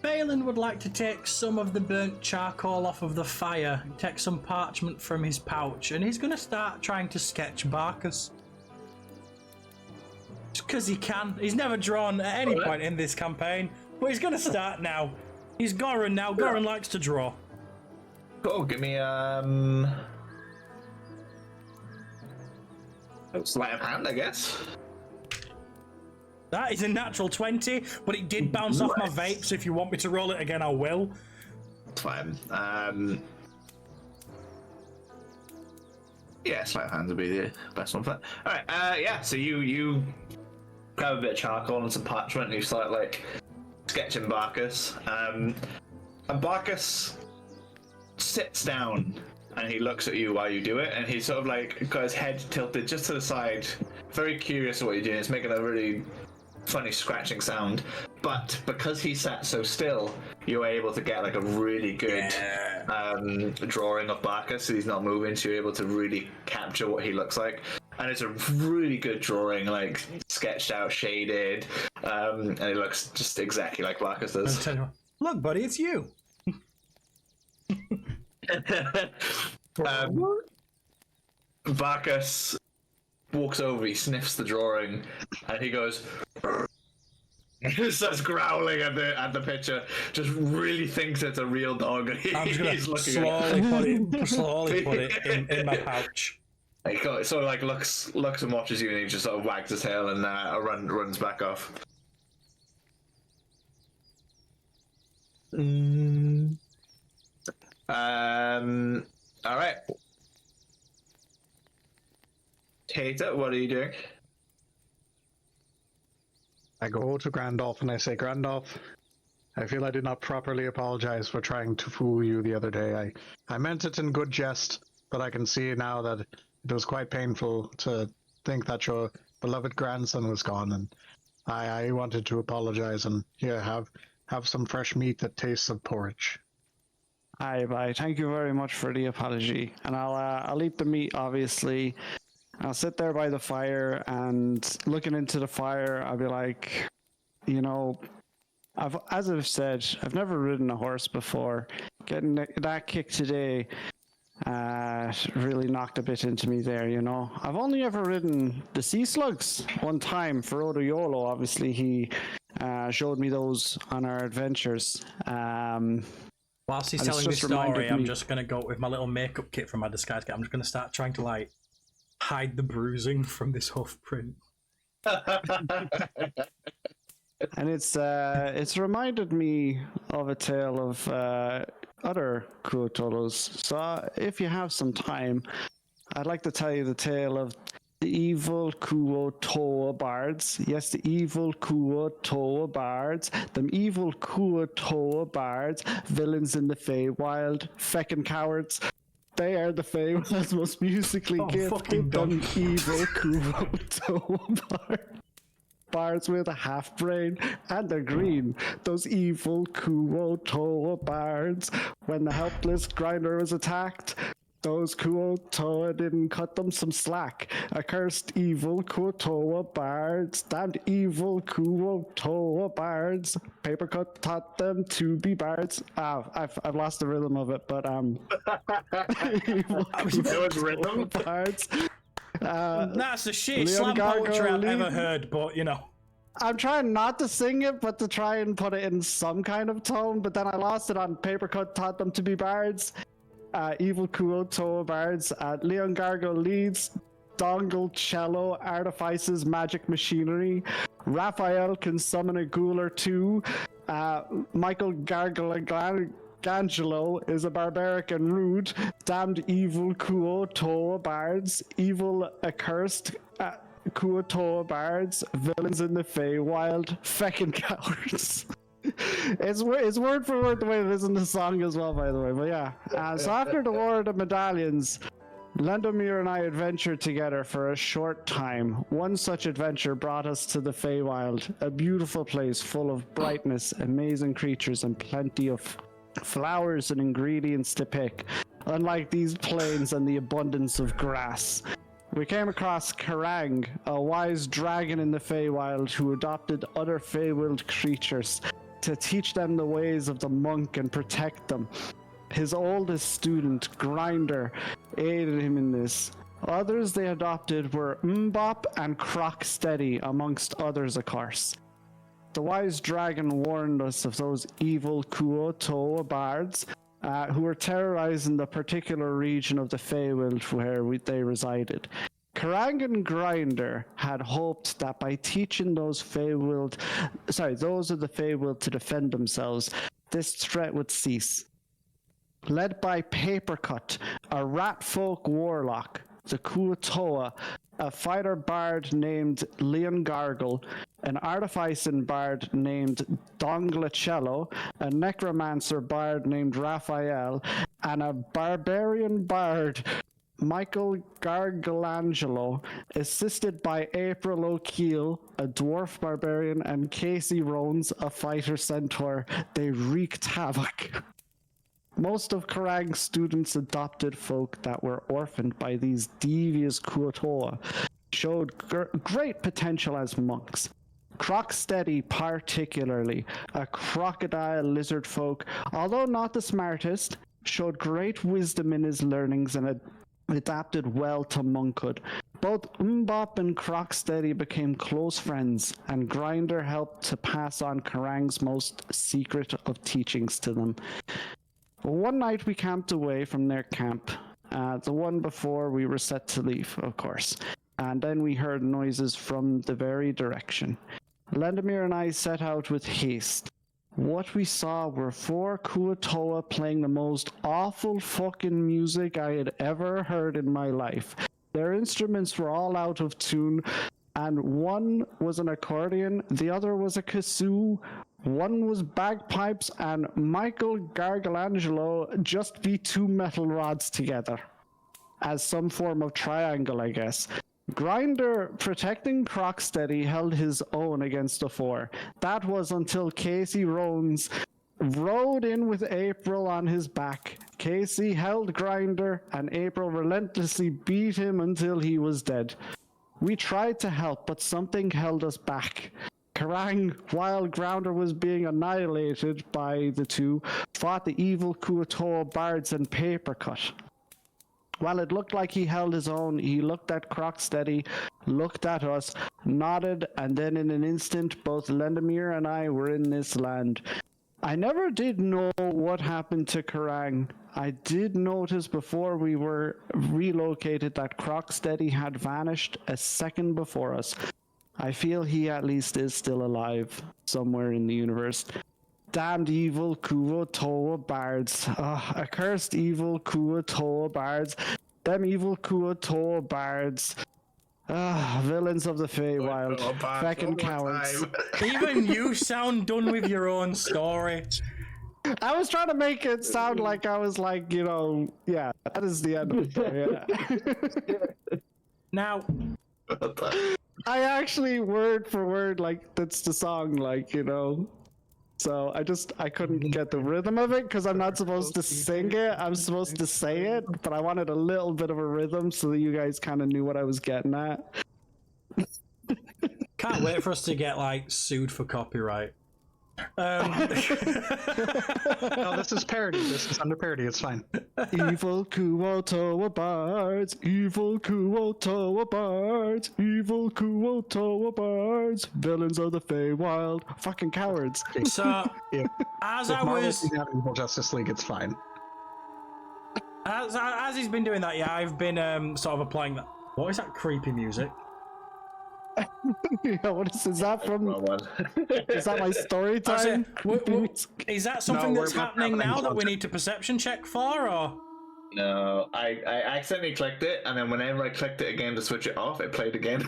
Balin would like to take some of the burnt charcoal off of the fire, take some parchment from his pouch, and he's going to start trying to sketch Barkus. Just because he can. He's never drawn at any point in this campaign, but he's going to start now. He's Goran now. Goran likes to draw. Cool, give me sleight of hand, I guess. That is a natural 20, but it did bounce off my vape, so if you want me to roll it again, I will. It's fine. Yeah, sleight of hand would be the best one for that. Alright, yeah, so you grab a bit of charcoal and some parchment, and you start, like, sketching Barkus. And Barkus sits down, and he looks at you while you do it, and he's sort of, like, got his head tilted just to the side, very curious what you're doing. It's making a really funny scratching sound, but because he sat so still, you were able to get like a really good drawing of Barkus, so he's not moving, so you're able to really capture what he looks like. And it's a really good drawing, like sketched out, shaded, and it looks just exactly like Barkus does. Look, buddy, it's you. Barkus walks over, he sniffs the drawing, and he goes, he starts growling at the picture, just really thinks it's a real dog. I'm just gonna slowly put it in my pouch. He sort of like looks and watches you, and he just sort of wags his tail and runs back off. All right. Tater, what are you doing? I go to Grandolph and I say, Grandolph, I feel I did not properly apologize for trying to fool you the other day. I meant it in good jest, but I can see now that it was quite painful to think that your beloved grandson was gone, and I wanted to apologize, and here, have some fresh meat that tastes of porridge. Aye, thank you very much for the apology, and I'll eat the meat, obviously. I'll sit there by the fire, and looking into the fire, I'll be like, you know, as I've said, I've never ridden a horse before. Getting that kick today really knocked a bit into me there, you know. I've only ever ridden the sea slugs one time for Odayolo. Obviously, he showed me those on our adventures. Whilst he's telling the story, I'm just going to go with my little makeup kit from my disguise kit. I'm just going to start trying to, like, hide the bruising from this hoof print. And it's reminded me of a tale of other Kuotolos. So if you have some time, I'd like to tell you the tale of The evil Kuo Toa bards. Yes, the evil Kuo Toa bards. Them evil Kuo Toa bards. Villains in the Feywild. Feckin' cowards. They are the Feywild's most musically fucking gifted. Them evil Kuo Toa bards. Bards with a half brain, and they're green. Those evil Kuo Toa bards. When the helpless grinder was attacked, those Kuo Toa didn't cut them some slack. Accursed evil Kuo Toa bards. Damned evil Kuo Toa bards. Papercut taught them to be bards. I've lost the rhythm of it, but evil Kuo rhythm. Toa bards. That's the shit Leon slam poetry I've Gargoyle ever heard, but you know. I'm trying not to sing it, but to try and put it in some kind of tone, but then I lost it on Papercut taught them to be bards. Evil Kuo Toa bards. Leon Gargoyle leads. Dongle cello artifices magic machinery. Raphael can summon a ghoul or two. Michael Gargangelo is a barbaric and rude. Damned evil Kuo Toa bards. Evil accursed Kuo Toa bards. Villains in the Feywild. Feckin' cowards. It's word for word the way it is in the song as well, by the way. But yeah. So after the War of the Medallions, Lendomir and I adventured together for a short time. One such adventure brought us to the Feywild, a beautiful place full of brightness, amazing creatures, and plenty of flowers and ingredients to pick, unlike these plains and the abundance of grass. We came across Karang, a wise dragon in the Feywild who adopted other Feywild creatures to teach them the ways of the monk and protect them. His oldest student, Grinder, aided him in this. Others they adopted were Mbop and Crocsteady, amongst others, of course. The wise dragon warned us of those evil Kuo Toa bards who were terrorizing the particular region of the Feywild where they resided. Karang and Grinder had hoped that by teaching those of the Feywild to defend themselves, this threat would cease. Led by Papercut, a rat folk warlock, the Kuo Toa, a fighter bard named Leon Gargle, an artificing bard named Donglacello, a necromancer bard named Raphael, and a barbarian bard, Michael Gargalangelo, assisted by April O'Keel, a dwarf barbarian, and Casey Rones, a fighter centaur. They wreaked havoc. Most of Karang's students adopted folk that were orphaned by these devious Kuo Toa, showed great potential as monks. Crocsteady particularly, a crocodile lizard folk, although not the smartest, showed great wisdom in his learnings and adapted well to monkhood. Both Mbop and Crocsteady became close friends, and Grinder helped to pass on Karang's most secret of teachings to them. One night we camped away from their camp, the one before we were set to leave, of course, and then we heard noises from the very direction. Lendomir and I set out with haste. What we saw were 4 Kuo Toa playing the most awful fucking music I had ever heard in my life. Their instruments were all out of tune, and one was an accordion, the other was a kazoo, one was bagpipes, and Michael Gargalangelo just beat 2 metal rods together as some form of triangle, I guess. Grinder, protecting Crocsteady, held his own against the 4. That was until Casey Rones rode in with April on his back. Casey held Grinder, and April relentlessly beat him until he was dead. We tried to help, but something held us back. Karang, while Grounder was being annihilated by the 2, fought the evil Kuo Toa bards and Papercut. While it looked like he held his own, he looked at Crocsteady, looked at us, nodded, and then in an instant, both Lendomir and I were in this land. I never did know what happened to Karang. I did notice before we were relocated that Crocsteady had vanished a second before us. I feel he at least is still alive, somewhere in the universe. Damned evil Kuo Toa bards. Accursed evil Kuo Toa bards. Them evil Kuo Toa bards. Villains of the Feywild. Oh, Bart, Fucking one more cowards. time. Even you sound done with your own story. I was trying to make it sound like I was like, yeah, that is the end of the story. Yeah. Now, I actually, word for word, like, that's the song, like, So I couldn't get the rhythm of it because I'm not supposed to sing it. I'm supposed to say it, but I wanted a little bit of a rhythm so that you guys kind of knew what I was getting at. can't wait for us to get like sued for copyright. No, this is parody. This is under parody. It's fine. Evil Kuotoa bards, evil Kuotoa bards, evil Kuotoa bards, villains of the Feywild, fucking cowards. So, If, as if I Marvel was, can have Evil Justice League, it's fine. as he's been doing that, yeah, I've been sort of applying that. What is that creepy music? Yeah, what is that from? Wrong one. Is that my story time? Is that something No, that's we're not happening now happening that we content. need to perception check for, or? No, I accidentally clicked it, and then whenever I clicked it again to switch it off, it played again.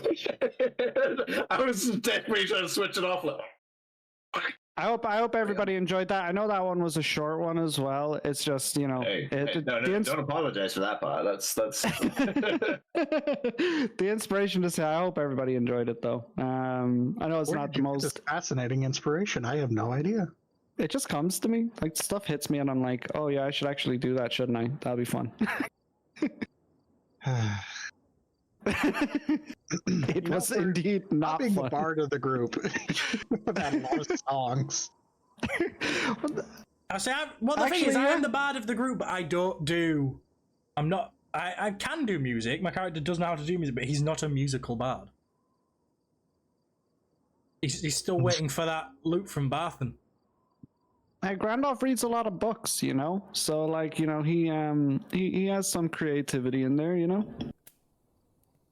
I was definitely trying to switch it off. Like, I hope everybody enjoyed that. I know that one was a short one as well. It's just no, don't apologize for that part. That's the inspiration to say. I hope everybody enjoyed it though. I know it's Where not did the you get this most. fascinating inspiration. I have no idea. It just comes to me. Like stuff hits me, and I'm like, oh yeah, I should actually do that, shouldn't I? That'll be fun. It was indeed not Being the fun. bard of the group with a lot of songs. I say, well, the thing Actually, is, I yeah. am the bard of the group, but I don't do. I'm not. I can do music. My character does know how to do music, but he's not a musical bard. He's still waiting for that loot from Barthen. Grandolph reads a lot of books, so like, he has some creativity in there,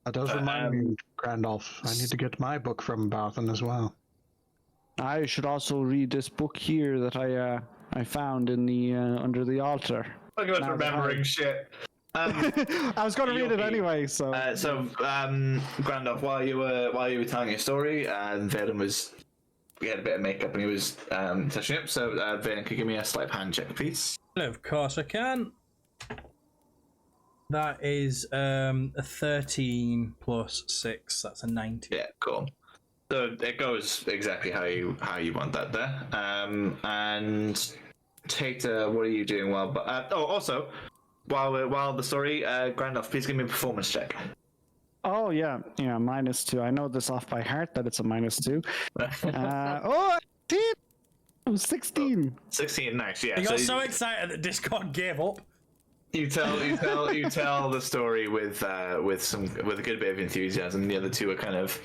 That does remind me, Grandolph. I need to get my book from Bathan as well. I should also read this book here that I found in the under the altar. look at us remembering shit. I was going to read it anyway, so. Grandolph, while you were telling your story, Valen he had a bit of makeup and he was touching up. So Valen, could you give me a sleight of hand check, please? Of course I can. That is a 13 plus 6. That's a 19. Yeah, cool. So it goes exactly how you want that there. And Tata, what are you doing while? Also, while the story, Grandolph, please give me a performance check. Oh, yeah, -2. I know this off by heart that it's a -2. 16. 16, nice. Yeah. He got so excited that Discord gave up. You tell the story with a good bit of enthusiasm. The other two are kind of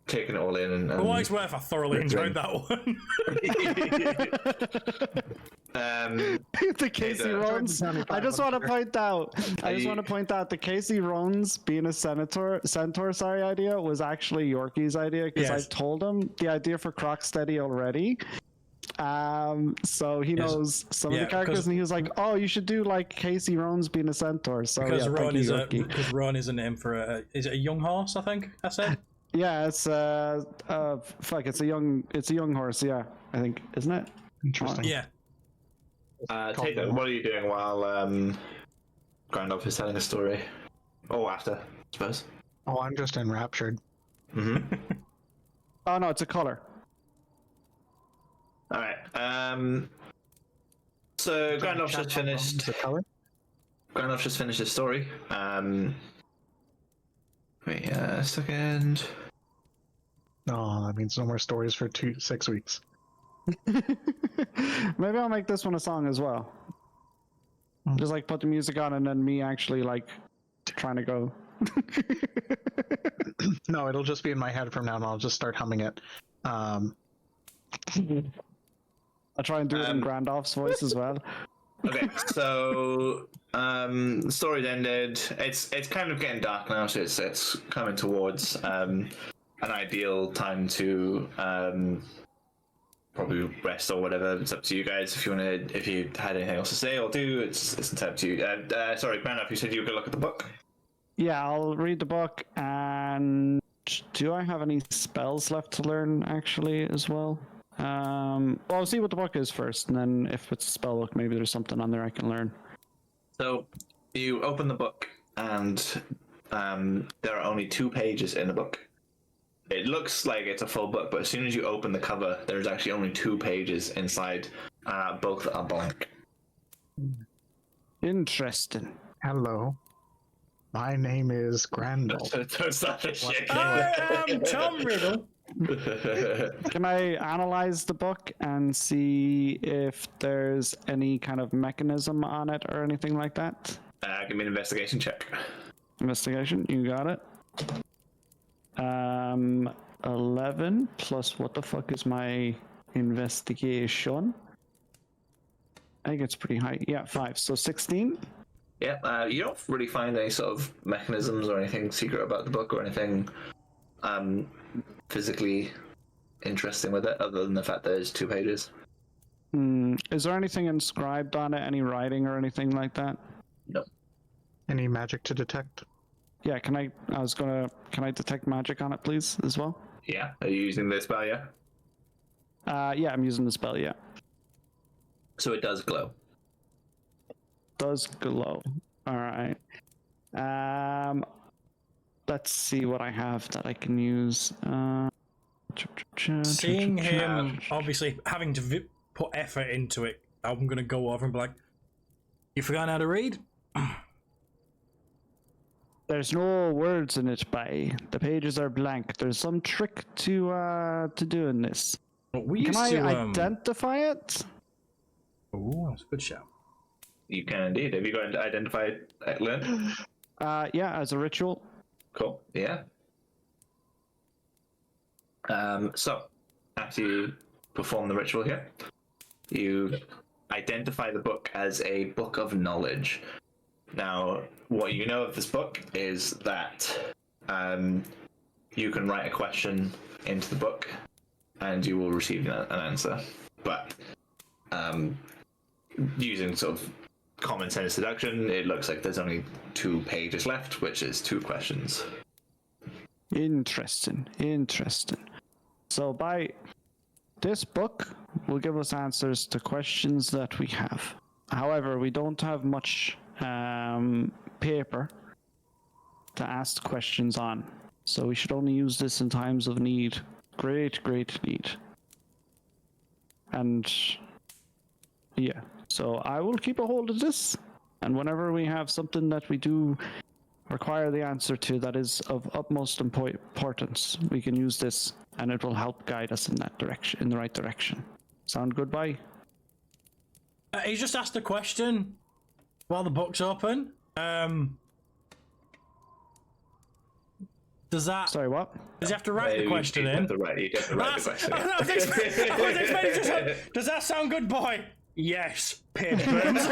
taking it all in. And For what it's worth, I thoroughly enjoyed that one. The Casey Rones. I just want to point out. The Casey Rones being a centaur idea was actually Yorkie's idea because Yes. I told him the idea for Crocsteady already. So he knows some of the characters, and he was like, "Oh, you should do like Casey Rones being a centaur." So Because yeah, Ron thank you, Yorkie. because Ron is a name for is it a young horse? I think I said. Yeah, it's it's a young horse. Yeah, I think, isn't it? Interesting. Yeah. Tata, what are you doing while Grandolph is telling a story? Or after, I suppose. Oh, I'm just enraptured. Mm-hmm. Oh no, it's a color. All right. So Grandolph just finished. The color? Grandolph just finished his story. Wait a second. Oh, that means no more stories for 6 weeks. Maybe I'll make this one a song as well. Just like put the music on and then me actually like trying to go. No, it'll just be in my head from now on. I'll just start humming it. I'll try and do it in Grandolph's voice as well. Okay, so the story's ended. It's kind of getting dark now, so it's coming towards an ideal time to probably rest or whatever. It's up to you guys if you had anything else to say or do. It's entirely up to you. Sorry, Grandolph, you said you were gonna look at the book. yeah, I'll read the book. And do I have any spells left to learn actually as well? Well, I'll see what the book is first, and then if it's a spell book, maybe there's something on there I can learn. So you open the book, and there are only 2 pages in the book. It looks like it's a full book, but as soon as you open the cover, there's actually only 2 pages inside. Both are blank. Interesting. Hello. My name is Grandal. Don't start this shit. I am Tom Riddle. Can I analyze the book and see if there's any kind of mechanism on it or anything like that? Give me an investigation check. Investigation, you got it. 11 plus what the fuck is my investigation? I think it's pretty high. Yeah, 5. So 16. Yeah, you don't really find any sort of mechanisms or anything secret about the book or anything physically interesting with it, other than the fact that there's 2 pages. Is there anything inscribed on it? Any writing or anything like that? No. Any magic to detect? Yeah, can I detect magic on it, please, as well? Yeah, are you using the spell, yeah? Yeah, I'm using the spell, yeah. So it does glow. Does glow. Alright. Let's see what I have that I can use. Seeing him obviously having to put effort into it, I'm gonna go over and be like, "You forgot how to read?" There's no words in it, by the pages are blank. There's some trick to doing this. But we Can used I to identify it? Oh, that's a good shout. You can indeed. Have you got to identify it, Lynn? Yeah, as a ritual. Cool. Yeah. So, after you perform the ritual here, you identify the book as a book of knowledge. Now, what you know of this book is that you can write a question into the book, and you will receive an answer. But using sort of common sense deduction, it looks like there's only 2 pages left, which is 2 questions. Interesting. So by this book will give us answers to questions that we have. However, we don't have much paper to ask questions on. So we should only use this in times of need. Great need. And yeah, so I will keep a hold of this. And whenever we have something that we do require the answer to that is of utmost importance, we can use this, and it will help guide us in that direction, in the right direction. Sound good, bye? He just asked a question while the book's open. Does that? Sorry, what? Does he have to write the question in? You have to write the question. I was expecting just does that sound good, boy? Yes, Pimpins.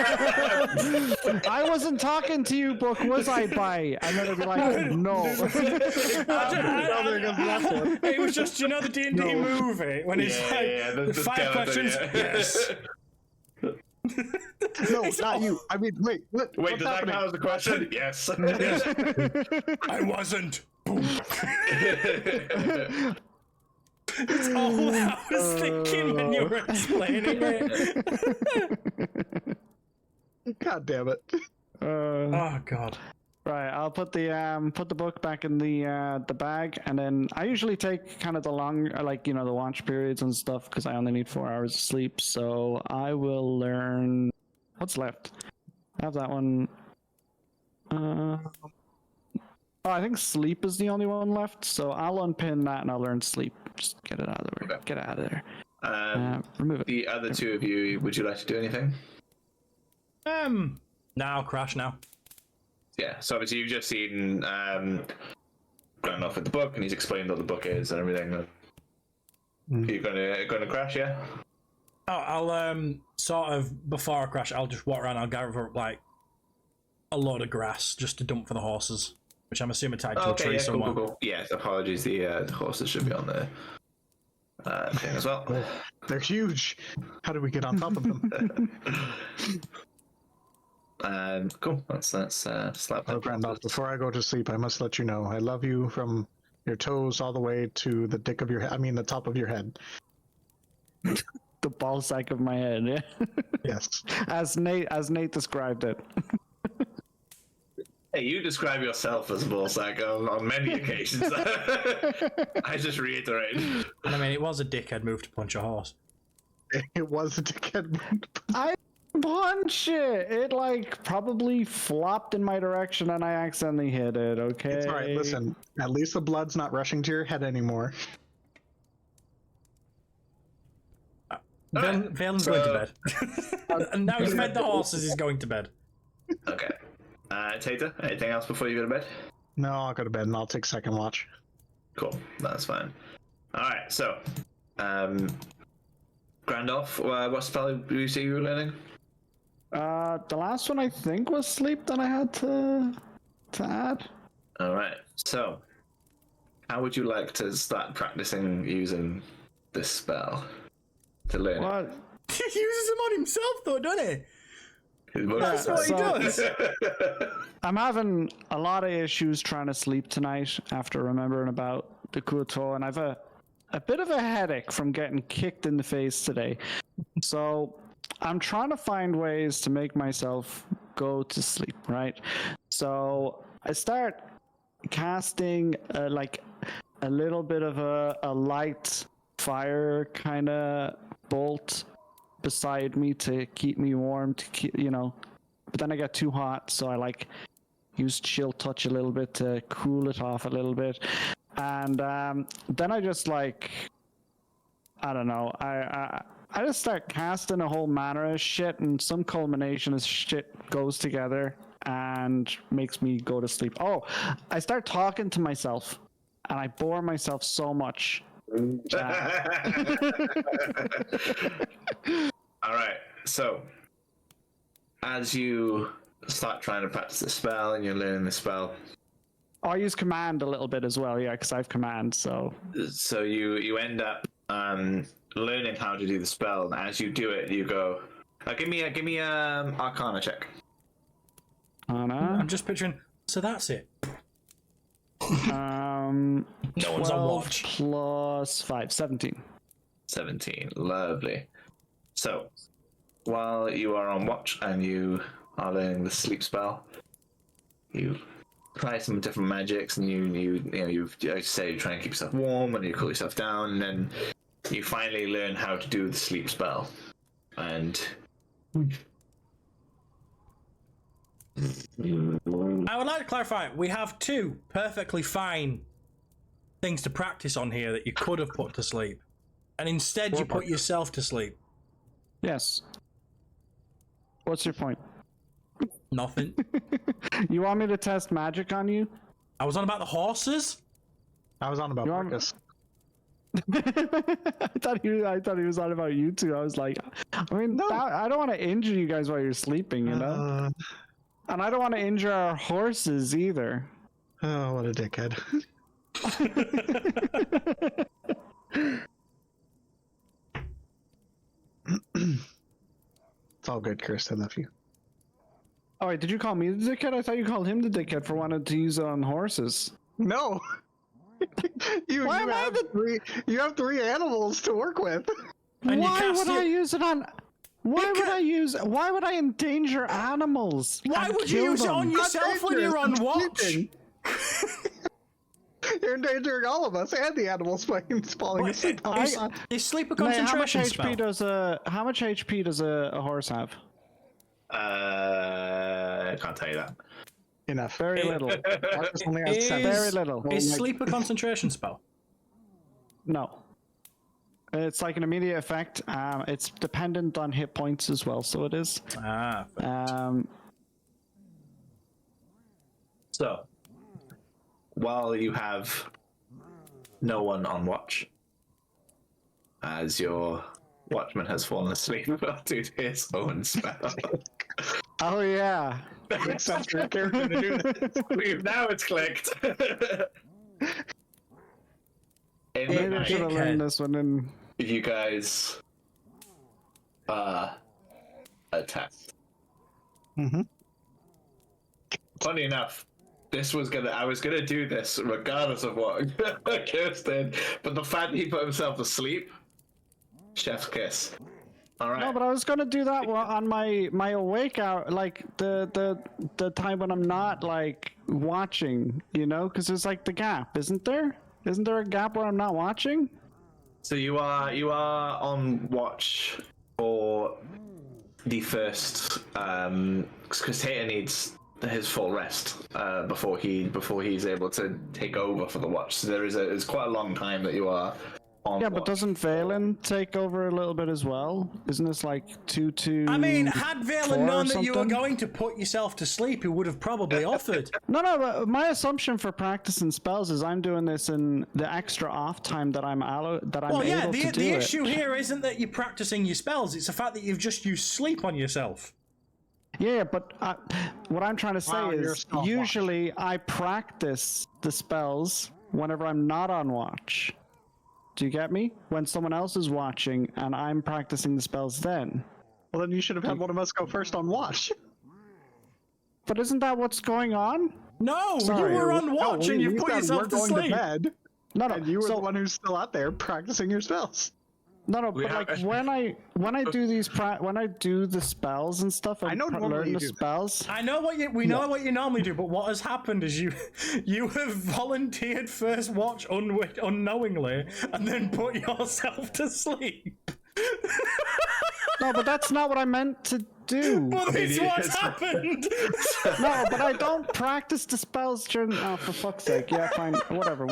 I wasn't talking to you, book, was I, bye? And then it'd be like, no. It was just, you know, the D&D movie when it's the 5 questions. Yes. No, not you. I mean, wait. Wait, does that count as the question? Yes. I wasn't. It's all I was thinking when you were explaining it. God damn it. Oh god. Right, I'll put the book back in the bag, and then I usually take kind of the long, like, you know, the watch periods and stuff, because I only need 4 hours of sleep. So I will learn what's left. I have that one. Oh, I think sleep is the only one left, so I'll unpin that and I'll learn sleep. Just get it out of the way. Okay. Get it out of there. Remove it. The other 2 of you, would you like to do anything? Now crash now. Yeah, so obviously you've just seen going off with the book, and he's explained what the book is and everything. Are you gonna crash, yeah? Oh, I'll sort of before I crash, I'll just walk around. I'll gather up like a load of grass just to dump for the horses, which I'm assuming tied to a tree somewhere. Cool. Yes, apologies. The horses should be on the thing as well. They're huge. How do we get on top of them? Cool. Let's slap Oh, that. Grandolph, before I go to sleep, I must let you know I love you from your toes all the way to the dick of your head. I mean, the top of your head. The ball sack of my head, yeah. Yes. As Nate described it. Hey, you describe yourself as a ballsack on many occasions. I just reiterate. And I mean, it was a dickhead move to punch a horse. It was a dickhead. I punch it. It like probably flopped in my direction and I accidentally hit it. Okay. It's all right. Listen, at least the blood's not rushing to your head anymore. Valen's going to bed. And now he's fed the horses, he's going to bed. Okay. Tater, anything else before you go to bed? No, I'll go to bed and I'll take second watch. Cool, that's fine. Alright, so, Grandolph, what spell do you see you were learning? The last one I think was sleep that I had to add. Alright, so, how would you like to start practicing using this spell to learn it? What? He uses them on himself, though, doesn't he? That's what he so- does. I'm having a lot of issues trying to sleep tonight after remembering about the Kuto, and I've a bit of a headache from getting kicked in the face today. So I'm trying to find ways to make myself go to sleep, right? So I start casting like a little bit of a light fire kind of bolt beside me to keep me warm, to keep, but then I get too hot, so I like use chill touch a little bit to cool it off a little bit. And then I just like, I don't know, I just start casting a whole manner of shit, and some culmination of shit goes together and makes me go to sleep. Oh, I start talking to myself and I bore myself so much. Alright, so as you start trying to practice the spell and you're learning the spell, I use command a little bit as well, yeah, because I have command, so you end up learning how to do the spell, and as you do it, you go, give me a Arcana check. I'm just picturing. So that's it. No one's on watch. Plus 5, 17. 17, lovely. So, while you are on watch and you are learning the sleep spell, you try some different magics, and you like I say, you try and keep yourself warm, and you cool yourself down, and then you finally learn how to do the sleep spell. And I would like to clarify, we have two perfectly fine things to practice on here that you could have put to sleep. And instead you put yourself to sleep. Yes. What's your point? Nothing. You want me to test magic on you? I was on about the horses. I was on about You want- Marcus. I thought he was on about you two. I was like, I don't want to injure you guys while you're sleeping, you know? And I don't want to injure our horses either. Oh, what a dickhead. It's all good, Chris. I love you. Oh, wait, did you call me the dickhead? I thought you called him the dickhead for wanting to use it on horses. No. you have three animals to work with. And Why would I use it on? Why would I endanger animals? Why and would you kill use it on them? yourself when you're on watch? You're endangering all of us and the animals by falling asleep. Is sleep a Mate, how much concentration HP spell? how much HP does a horse have? I can't tell you that. Enough. Very little. Marcus only has 7. Very little. Is sleep a concentration spell? No. It's like an immediate effect. It's dependent on hit points as well, so it is. So, while you have no one on watch, as your watchman has fallen asleep to his own spell. Oh yeah. Makes sense for your character to do this. Now it's clicked. In the Maybe I should have night, learned this one in. you guys attacked. Mm-hmm. Funny enough, I was gonna do this regardless of what Kirsten, but the fact he put himself to sleep, chef's kiss. All right. No, but I was gonna do that on my awake hour, like the time when I'm not like watching, you know, because there's like the gap, isn't there? Isn't there a gap where I'm not watching? So you are on watch for the first, because Tater needs his full rest before he's able to take over for the watch. So it's quite a long time that you are on. Yeah, watch. but doesn't Valen take over a little bit as well? Isn't this like 2 to? I mean, had Valen known that you were something? going to put yourself to sleep, he would have probably offered. No, but my assumption for practicing spells is I'm doing this in the extra off time that I'm able to do the it. issue here isn't that you're practicing your spells, it's the fact that you've just used sleep on yourself. Yeah, but what I'm trying to say you're is still on usually I practice the spells whenever I'm not on watch. Do you get me? When someone else is watching and I'm practicing the spells then. Well, then you should have had one of us go first on watch. But isn't that what's going on? No, Sorry. you were on watch and you we put said yourself we're to going sleep. to bed, No, and you were so, the one who's still out there practicing your spells. No, but like when I do when I do the spells and stuff, I know normally learn you the do that. spells. I know what you know what you normally do, but what has happened is you have volunteered first watch unknowingly and then put yourself to sleep. No, but that's not what I meant to do. But it's what's happened. No, but I don't practice the spells during. Oh, for fuck's sake! Yeah, fine, whatever.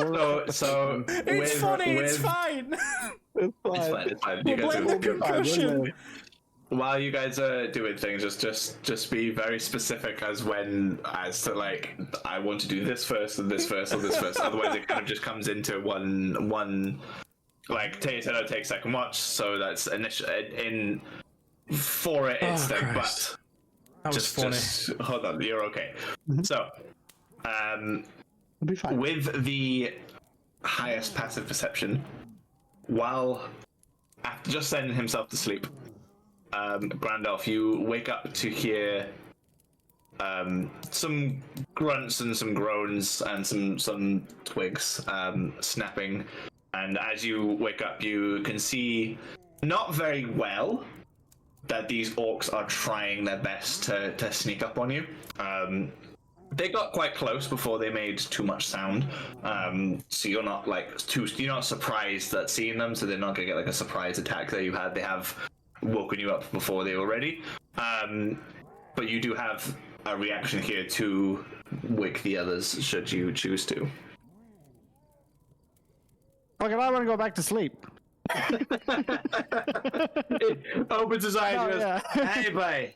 So It's funny. It's fine. It's It's fine. You We'll guys blame are the concussion. While you guys are doing things, just be very specific as to like I want to do this first and this first and this first. Otherwise, it kind of just comes into one. Like Tay said, I'll take second watch, so that's initial in for it. It's then, Christ. but That was funny. just hold on, you're okay. So, It'll be fine. with the highest passive perception, while after just sending himself to sleep, Grandolph, you wake up to hear some grunts and some groans and some twigs snapping. And as you wake up, you can see not very well that these orcs are trying their best to sneak up on you. They got quite close before they made too much sound, so you're not you're not surprised at seeing them. So they're not gonna get like a surprise attack that you had. They have woken you up before they were ready, but you do have a reaction here to wake the others should you choose to. Fuck it, I want to go back to sleep. Opens his eyes and goes, yeah. "Hey, bye."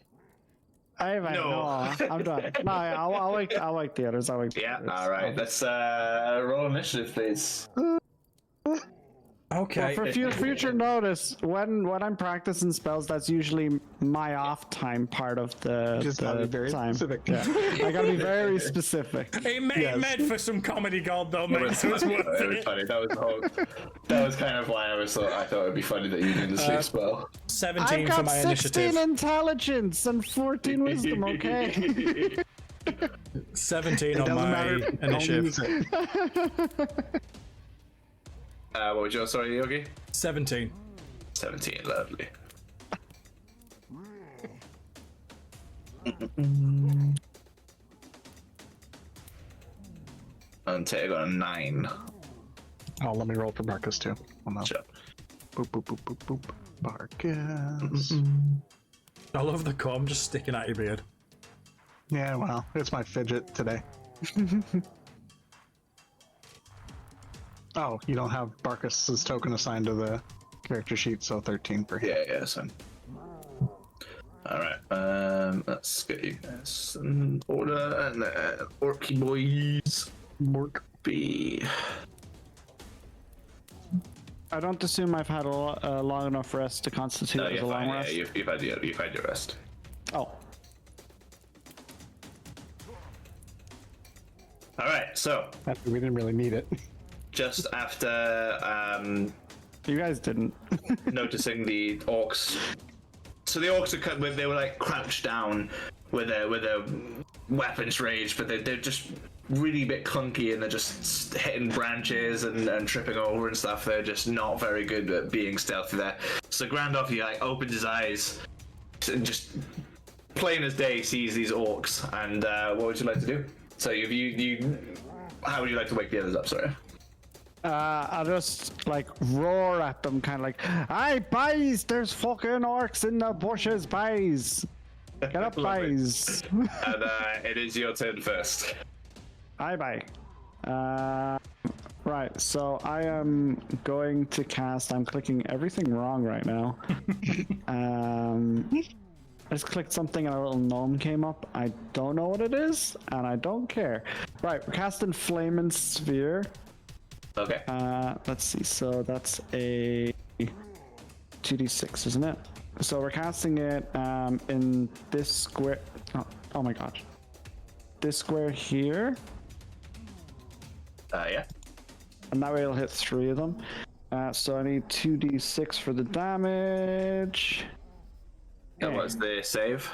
No. I'm done. No, I'll wake the others. I'll wake the Yeah, others. all right. Let's roll initiative, please. Okay. For future notice, when I'm practicing spells, that's usually my off time part of the Just gotta be very time. specific. Yeah. I gotta be very specific. It made for some comedy gold though, mate. So it's worth It was it. funny. That was kind of why I thought it'd be funny that you did the sleep spell. 17 I've for got my 16 initiative. intelligence and 14 wisdom. Okay. 17 on Doesn't my matter. Don't initiative. use it. What was your sorry, Yogi? 17. 17. Lovely. And Tay got a 9. Oh, let me roll for Marcus too. Hold on. Sure. Boop, boop, boop, boop, boop. Marcus. I love the comb just sticking out your beard. Yeah, well, it's my fidget today. Oh, you don't have Barkus's token assigned to the character sheet, so 13 for him. Yeah, son. Alright, let's get you guys in order, and Orky boys. Mork. B. I don't assume I've had a long enough rest to constitute No, as a you're long fine. Yeah, rest. you've had your rest. Oh, Alright, so We didn't really need it. just after you guys didn't. noticing the orcs. So the orcs they were like crouched down with a weapons range, but they're just really a bit clunky, and they're just hitting branches and tripping over and stuff. They're just not very good at being stealthy there. So Grandolph, he like opens his eyes and just plain as day sees these orcs. And what would you like to do? So you how would you like to wake the others up? Sorry. I'll just like roar at them, kind of like, "Hey, boys! There's fucking orcs in the bushes, boys! Get up, boys!" And it is your turn first. Bye. Right, so I am going to cast. I'm clicking everything wrong right now. I just clicked something and a little gnome came up. I don't know what it is, and I don't care. Right, we're casting Flaming Sphere. Okay. Let's see. So that's a 2d6, isn't it? So we're casting it in this square. Oh my god. This square here. Yeah. And that way it'll hit 3 of them. So I need 2d6 for the damage. And what's the save?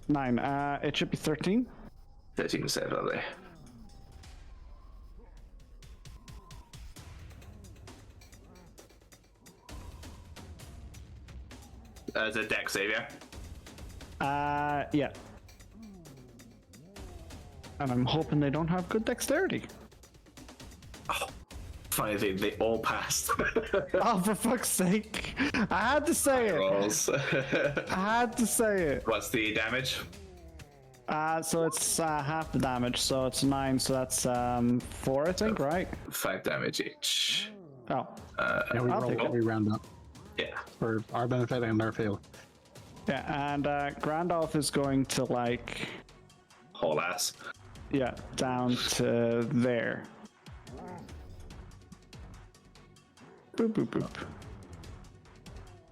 9. It should be 13. 13 save, lovely. It's a dex save, yeah? Yeah. And I'm hoping they don't have good dexterity. Oh, funny, they all passed. Oh, for fuck's sake. I had to say it. Rolls. I had to say it. What's the damage? So it's half the damage, so it's 9, so that's 4, I think, right? 5 damage each. Oh. Yeah, we I'll roll take it. every round up Yeah. for our benefit and our fail. Yeah, and Grandolph is going to, like, Whole ass. yeah, down to there. Boop, boop, boop.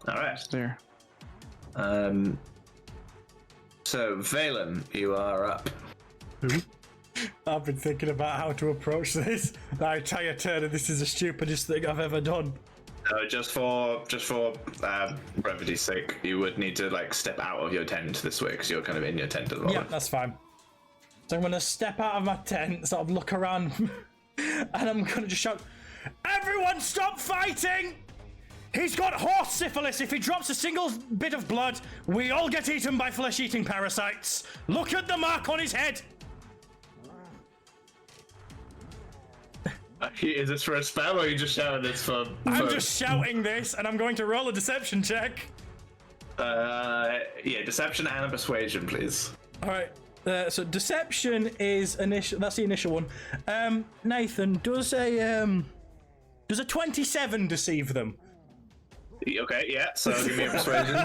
Alright. There. So, Valen, you are up. I've been thinking about how to approach this the entire turn, and this is the stupidest thing I've ever done. Just for brevity's sake, you would need to like step out of your tent this way because you're kind of in your tent as well. Yeah, that's fine. So I'm gonna step out of my tent, sort of look around, and I'm gonna just shout, "Everyone stop fighting! He's got horse syphilis. If he drops a single bit of blood, we all get eaten by flesh-eating parasites. Look at the mark on his head." Is this for a spell, or are you just shouting this for? I'm just shouting this, and I'm going to roll a deception check. Yeah, deception and a persuasion, please. All right. So deception is initial. That's the initial one. Nathan, does a 27 deceive them? Okay, yeah. So give me a persuasion.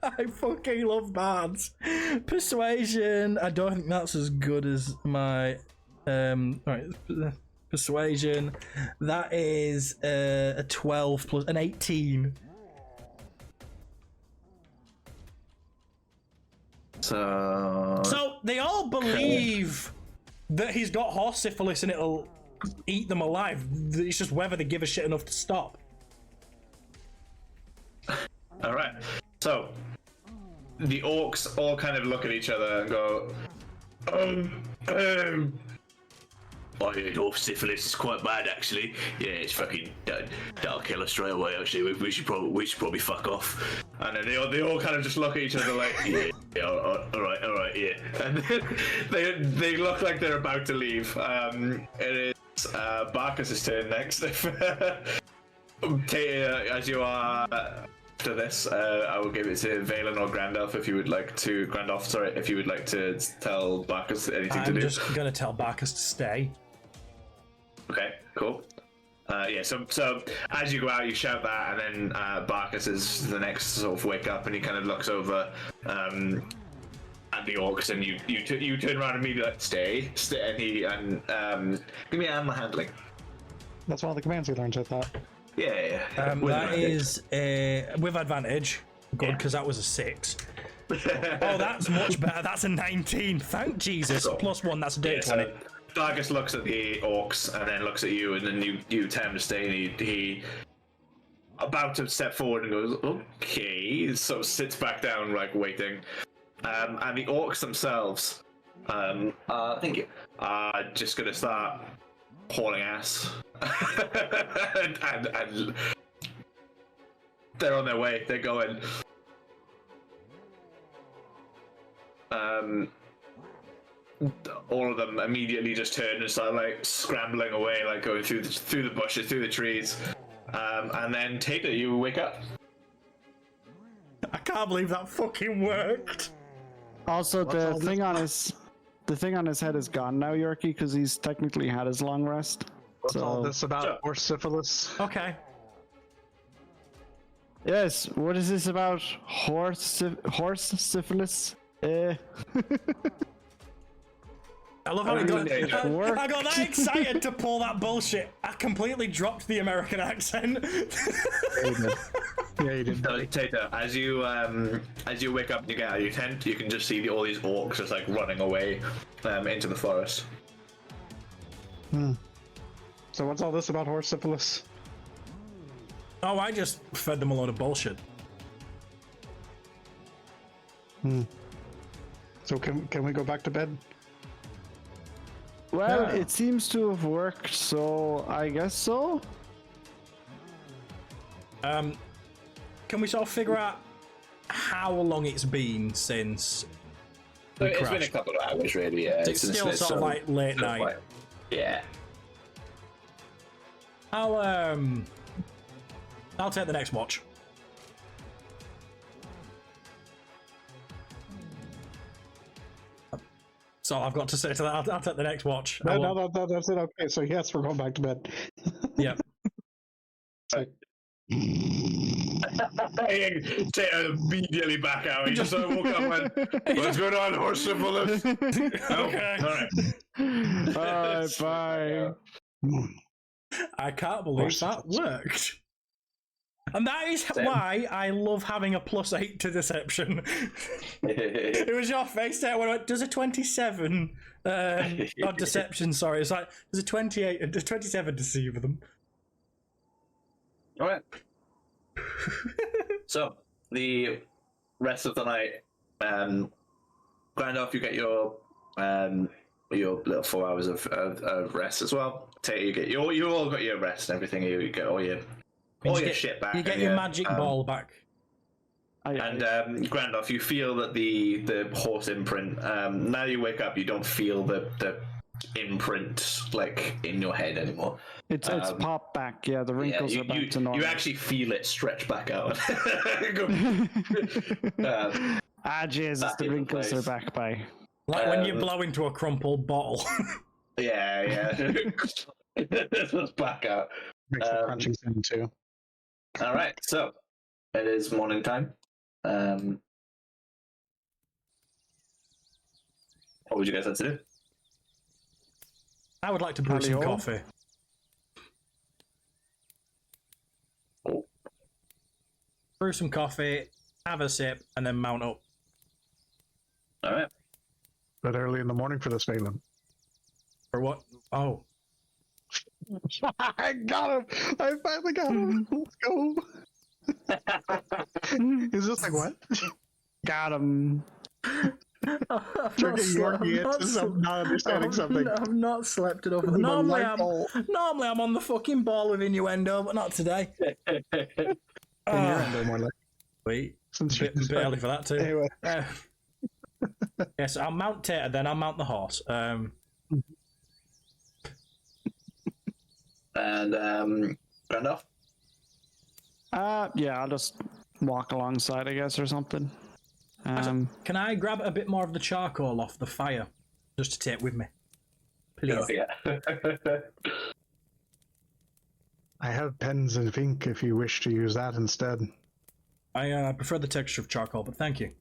I fucking love bards. Persuasion. I don't think that's as good as my. Right. Persuasion. That is a 12 plus an 18. So they all believe that he's got horse syphilis and it'll eat them alive. It's just whether they give a shit enough to stop. All right. So the orcs all kind of look at each other and go, I heard horse syphilis is quite bad, actually. Yeah, it's fucking that'll kill us straight away. Actually, we should probably fuck off. And then they all kind of just look at each other like, yeah, all right, yeah. And then they look like they're about to leave. It is Barcus's turn next. As you are after this, I will give it to Valen or Grandolph if you would like to. Grandolph, sorry, if you would like to tell Barcus anything to do. I'm just gonna tell Barcus to stay. Okay, cool. Yeah, so as you go out, you shout that, and then Barcus is the next to sort of wake up, and he kind of looks over at the orcs, and you turn around and immediately like, stay, and give me animal handling. That's one of the commands we learned, I thought. Yeah. That is with advantage. Good, because that was a 6. Oh, that's much better. That's a 19. Thank Jesus. Cool. Plus 1, that's a Yeah, D20. so Dargus looks at the orcs and then looks at you, and then you tell him to stay, and he about to step forward and goes, okay, sort of sits back down, like waiting. And the orcs themselves, thank you, are just gonna start hauling ass, and they're on their way. They're going. All of them immediately just turn and start like scrambling away, like going through the bushes, through the trees, and then Tater, you wake up. I can't believe that fucking worked. Also, the thing on his head is gone now, Yorkie, because he's technically had his long rest. What's all this about horse syphilis? Okay. Yes, what is this about? Horse syphilis? I love how I got that excited to pull that bullshit. I completely dropped the American accent. Yeah, you did. So, Tater, as you wake up and you get out of your tent, you can just see all these orcs just like running away into the forest. So what's all this about horse syphilis? Oh, I just fed them a load of bullshit. So can we go back to bed? Well, it seems to have worked, so I guess so. Can we sort of figure out how long it's been since we It's been a crashed? couple of hours, really. Yeah, It's still sort of like late night. Yeah. I'll take the next watch. So I've got to say to that. I'll take the next watch. No, that's it. Okay, so yes, we're going back to bed. Yeah. Tater immediately back out. He just woke up and went, "What's going on, horse syphilis?" Okay. All right. Bye. I can't believe that worked. And that is why I love having a +8 to deception. It was your face there when I went, does a 27 on deception, sorry. It's like, does a 28 and 27 deceive them? All right. So the rest of the night, Grandolph, you get your little 4 hours of rest as well. Tater, you all got your rest and everything. You get all your shit back. You get your magic ball back. And Grandolph, you feel that the horse imprint. Now you wake up, you don't feel the imprint like in your head anymore. It's popped back. Yeah, the wrinkles are back to normal. You actually feel it stretch back out. Jesus, the wrinkles are back by. Like when you blow into a crumpled bottle. Yeah. This was back out. Makes a crunching sound too. All right, so it is morning time. What would you guys like to do? I would like to brew some coffee. Oh. Brew some coffee, have a sip, and then mount up. All right. But early in the morning for this, Phelan. For what? Oh. I got him! I finally got him! Let's go! He's just like, what? Got him. I'm not understanding something. I've not slept enough. Normally I'm on the fucking ball with innuendo, but not today. Innuendo, more like. Wait, Since bit early for that too. Anyway. Yes, I'll mount Tater, then I'll mount the horse. And Grandolph? Yeah, I'll just walk alongside, I guess, or something. Can I grab a bit more of the charcoal off the fire just to take with me? Please. Oh, yeah. I have pens and ink if you wish to use that instead. I prefer the texture of charcoal, but thank you.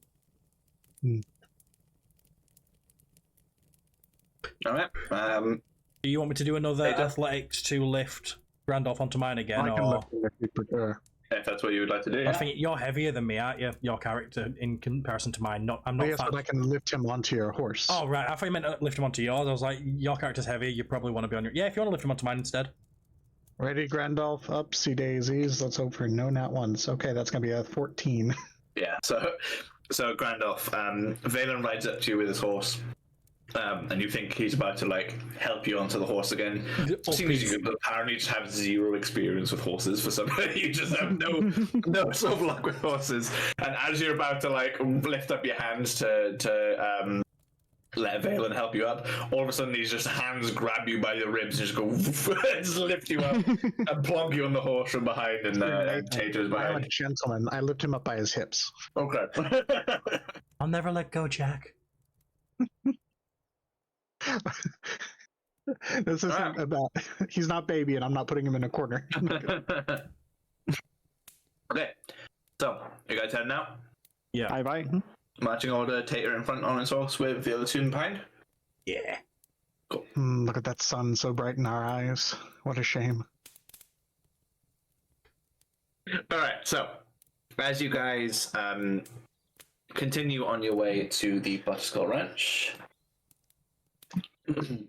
All right. Do you want me to do another athletics to lift Randolph onto mine again? I can Or... lift him if you prefer. If that's what you would like to do. I think you're heavier than me, aren't you? Your character in comparison to mine. I'm not. Yes, but I can lift him onto your horse. Oh right, I thought you meant to lift him onto yours. I was like, your character's heavy. You probably want to be on your. Yeah, if you want to lift him onto mine instead. Ready, Grandolph? Upsy daisies. Let's hope for no nat ones. Okay, that's gonna be a 14. Yeah. So So Grandolph, Valen rides up to you with his horse. And you think he's about to like help you onto the horse again. Seems you apparently just have zero experience with horses for some reason. You just have no sort of luck with horses. And as you're about to like lift up your hands to let Valen help you up, all of a sudden these just hands grab you by the ribs and just go just lift you up and plonk you on the horse from behind and Tater's behind. I'm a gentleman. I lift him up by his hips. Okay. I'll never let go, Jack. This isn't about. He's not baby, and I'm not putting him in a corner. Okay, so you guys heading out? Yeah. Bye. Marching order, Tater in front on his horse with the other two behind. Yeah. Cool. Look at that sun so bright in our eyes. What a shame. All right, so as you guys continue on your way to the Butterskull Ranch.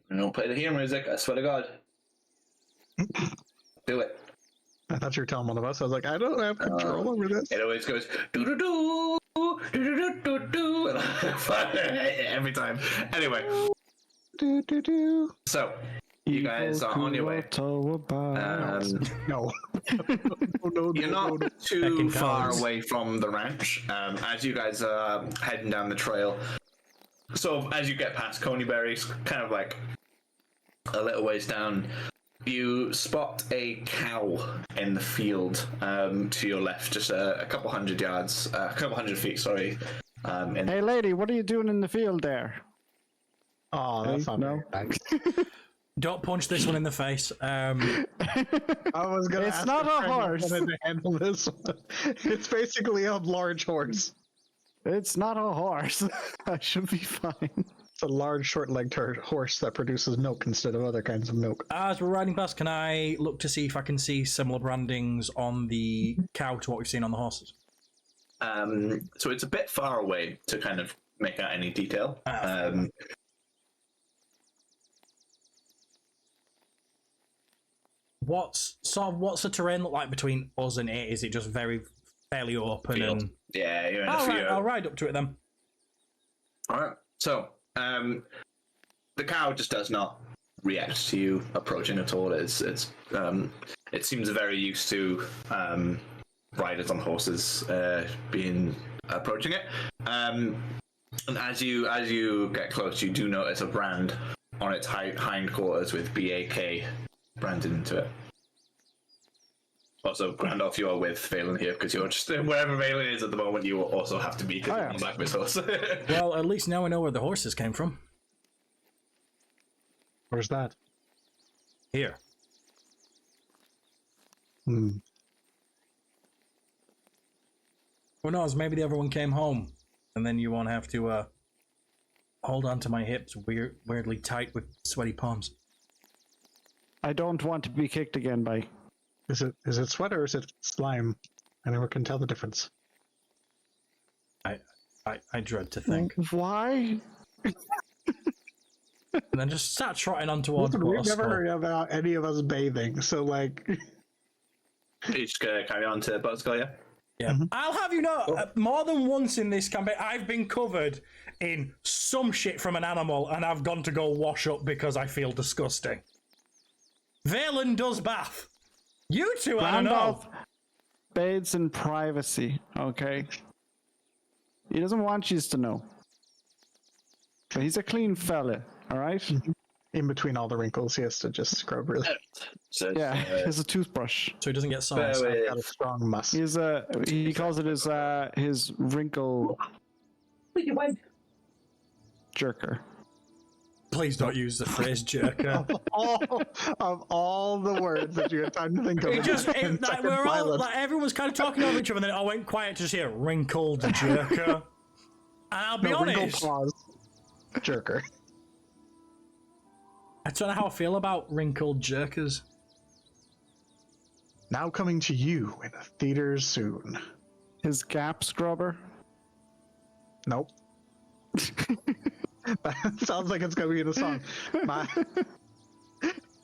Don't play the hero music, I swear to God. Do it. I thought you were telling one of us. I was like, I don't have control over this. It always goes do-do-do, do-do-do-do-do, every time. Anyway. So, you guys are on your way. No. You're not too far away from the ranch. As you guys are heading down the trail, so as you get past Coneyberries, kind of like a little ways down, you spot a cow in the field to your left, just a couple hundred feet, sorry. Hey lady, what are you doing in the field there? Oh, that's not no. Don't punch this one in the face. I was gonna. It's ask not if a horse. wanted to handle this one. It's basically a large horse. It's not a horse. I should be fine. It's a large, short-legged horse that produces milk instead of other kinds of milk. As we're riding past, can I look to see if I can see similar brandings on the cow to what we've seen on the horses? So it's a bit far away to kind of make out any detail. What's the terrain look like between us and it? Is it just fairly open? Field. And Yeah, you're in a all right, field. I'll ride up to it then. All right. So, the cow just does not react to you approaching at all. It seems very used to riders on horses approaching it. And as you get close, you do notice a brand on its hindquarters with BAK branded into it. Also, Grandolph, you are with Valen here because you're just wherever Valen is at the moment. You will also have to be because you're on the back of his horse. Well, at least now I know where the horses came from. Where's that? Here. Hmm. Who knows? Maybe the other one came home, and then you won't have to hold on to my hips weirdly tight with sweaty palms. I don't want to be kicked again by. Is it sweat or is it slime? I never can tell the difference. I dread to think. Why? And then just start trotting on towards Listen, we've never Butterskull. heard about any of us bathing, so like. You just gonna carry on to Butterskull, yeah? Yeah. I'll have you know, more than once in this campaign, I've been covered in some shit from an animal, and I've gone to go wash up because I feel disgusting. Valen does bath. You two, I don't know. Randolph bathes in privacy, okay? He doesn't want you to know. But he's a clean fella, alright? In between all the wrinkles, he has to just scrub really. So, Yeah, he has a toothbrush. So he doesn't get bear sauce. with- Got a strong must. He calls it his wrinkle jerker. Please don't use the phrase jerker. Of all the words that you had time to think of. It just, in like, second we're all, silence. like, everyone's kind of talking over each other, and then it all went quiet to just hear wrinkled jerker. And I'll be No, wrinkle honest, claws. Jerker. I don't know how I feel about wrinkled jerkers. Now coming to you in theaters soon. His gap scrubber. Nope. That sounds like it's gonna be in a song.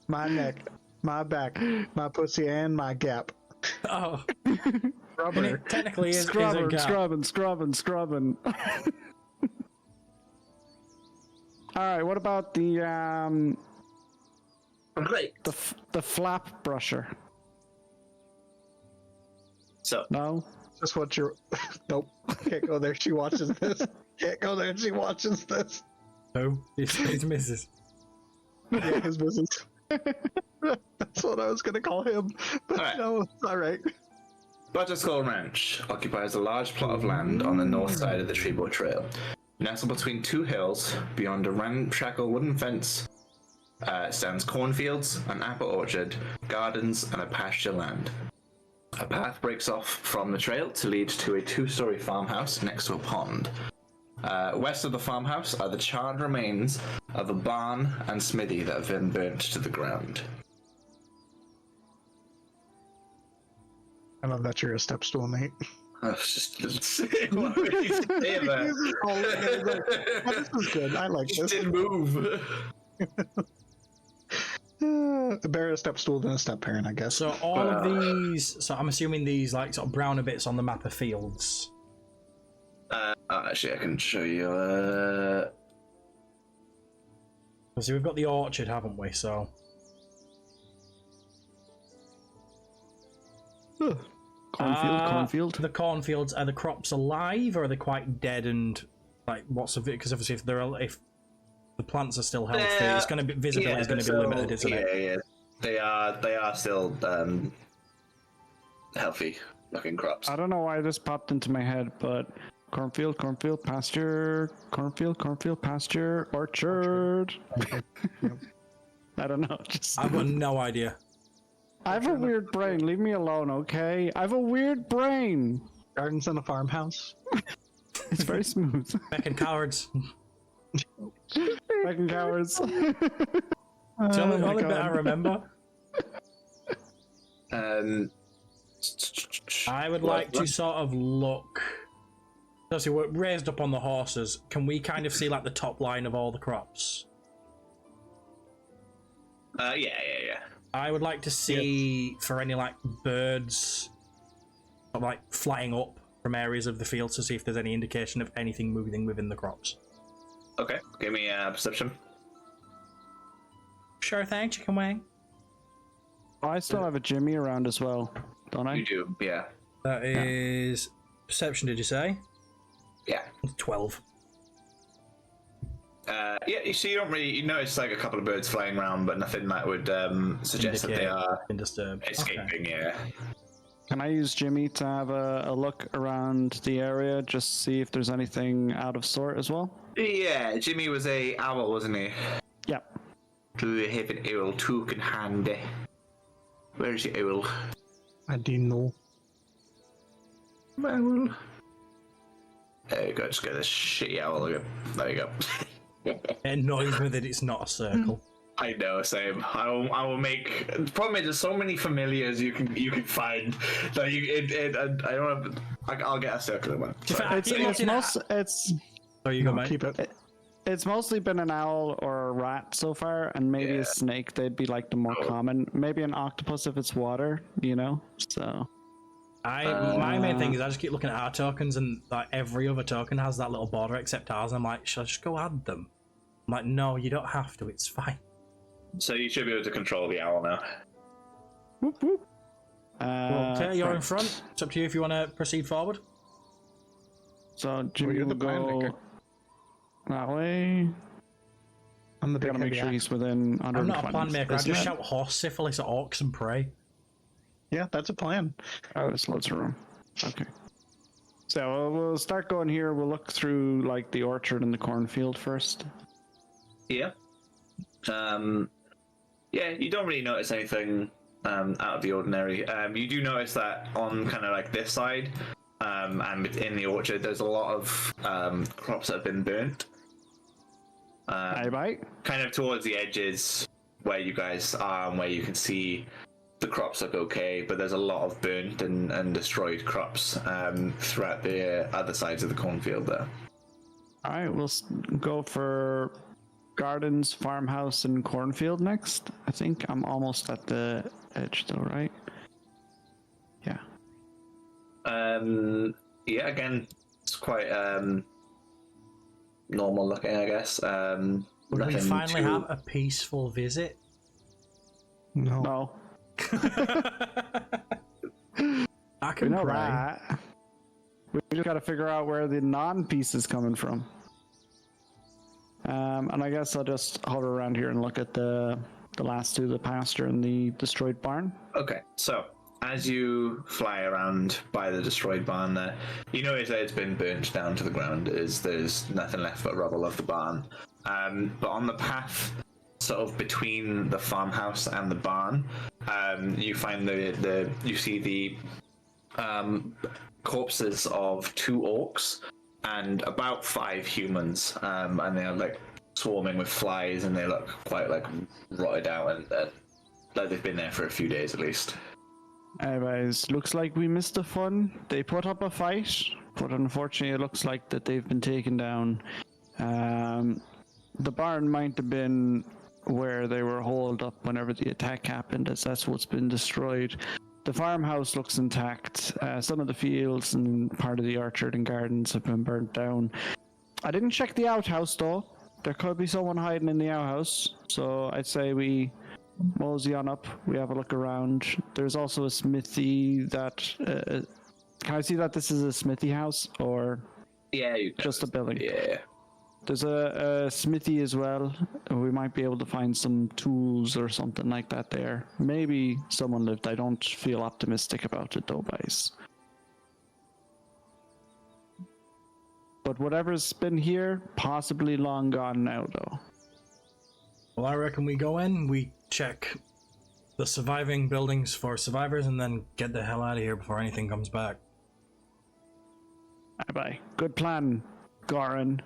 My neck, my back, my pussy, and my gap. Oh, And it technically is a Scrubbing, gap. scrubbing. All right. What about the Great. the flap brusher? So No. Just what you're. Nope. Can't go there. She watches this. Can't go there. She watches this. No, it's misses. Yeah, his business. That's what I was gonna call him. But All right. no, it's all right. Butterskull Ranch occupies a large plot of land on the north side of the Treeboard Trail. Nestled between two hills, beyond a ramshackle wooden fence, stands cornfields, an apple orchard, gardens, and a pasture land. A path breaks off from the trail to lead to a two-story farmhouse next to a pond. West of the farmhouse are the charred remains of a barn and smithy that have been burnt to the ground. I love that you're a step stool, mate. I was just what were you saying there? This is good. I like Just this. didn't move. Better a step stool than a step parent, I guess. So all of these, so I'm assuming these like sort of browner bits on the map are fields. Actually, I can show you. So we've got the orchard, haven't we? So Cornfield. The cornfields, are the crops alive or are they quite dead and like what's of it? Because obviously if the plants are still healthy, it's going to be visibility is going to be limited, isn't it? Yeah. They are still healthy looking crops. I don't know why this popped into my head, but cornfield, pasture, cornfield, pasture, orchard. I don't know. Just I've got no idea. I have a weird brain. Leave me alone, okay? I have a weird brain. Gardens in a farmhouse. It's very smooth. Becking cowards. Fucking cowards. It's the only bit I remember. I would like to sort of look. Obviously, we're raised up on the horses. Can we kind of see like the top line of all the crops? Yeah. I would like to see for any like birds, sort of, like flying up from areas of the field to see if there's any indication of anything moving within the crops. Okay, give me a perception. Sure thing, chicken wing. I still have a Jimmy around as well, don't I? You do, yeah. That is perception. Did you say? Yeah. 12. Yeah, you see, you notice like a couple of birds flying around, but nothing that would suggest that they are been disturbed. escaping. Okay. Yeah. Can I use Jimmy to have a look around the area, just to see if there's anything out of sort as well? Yeah, Jimmy was a owl, wasn't he? Yep. Do you have an owl too in handy? Where's your owl? I didn't know. Owl. There you go, just get this shitty owl again. There you go. It annoys me that it's not a circle. I know, same. I will make. The problem is, there's so many familiars you can find that I don't have. I'll get a circular one. There you go, mate. Keep it. It's mostly been an owl or a rat so far, and maybe a snake. They'd be like the more common. Maybe an octopus if it's water, you know. So. My main thing is I just keep looking at our tokens, and like every other token has that little border except ours. And I'm like, should I just go add them? I'm like, no, you don't have to. It's fine. So you should be able to control the owl now. Whoop, whoop. Okay, you're in right. front. It's up to you if you want to proceed forward. So Jimmy you're will the plan go maker. that way. I'm the big Gotta make heavy sure axe. he's within 120. I'm not a plan maker. I isn't just it? shout horse syphilis at orcs and prey. Yeah, that's a plan. Oh, there's loads of room. Okay. So we'll start going here. We'll look through like the orchard and the cornfield first. Yeah. Yeah, you don't really notice anything out of the ordinary. You do notice that on kind of like this side, and in the orchard, there's a lot of crops that have been burnt. Bye. Kind of towards the edges where you guys are, and where you can see the crops look okay, but there's a lot of burnt and destroyed crops throughout the other sides of the cornfield there. All right, we'll go for gardens, farmhouse, and cornfield next. I think I'm almost at the edge though, right? Yeah. Yeah, again, it's quite normal looking, I guess. Would we Nothing finally too- have a peaceful visit? No. No. I We can know cry. that. We just got to figure out where the non-piece is coming from. And I guess I'll just hover around here and look at the last two, the pasture and the destroyed barn. Okay, so as you fly around by the destroyed barn there, you notice that it's been burnt down to the ground. There's nothing left but rubble of the barn. But on the path sort of between the farmhouse and the barn, you find you see the corpses of 2 orcs and about 5 humans, and they're like swarming with flies, and they look quite like rotted out and like they've been there for a few days at least. Anyways, looks like we missed the fun. They put up a fight, but unfortunately it looks like that they've been taken down. The barn might have been where they were holed up whenever the attack happened, as that's what's been destroyed. The farmhouse looks intact. Some of the fields and part of the orchard and gardens have been burnt down. I didn't check the outhouse though. There could be someone hiding in the outhouse, so I'd say we mosey on up. We have a look around. There's also a smithy that... can I see that this is a smithy house, or Yeah, you just a building? Yeah. There's a smithy as well. We might be able to find some tools or something like that there. Maybe someone lived. I don't feel optimistic about it though, guys. But whatever's been here, possibly long gone now though. Well, I reckon we go in, we check the surviving buildings for survivors, and then get the hell out of here before anything comes back. Bye. Good plan, Goran.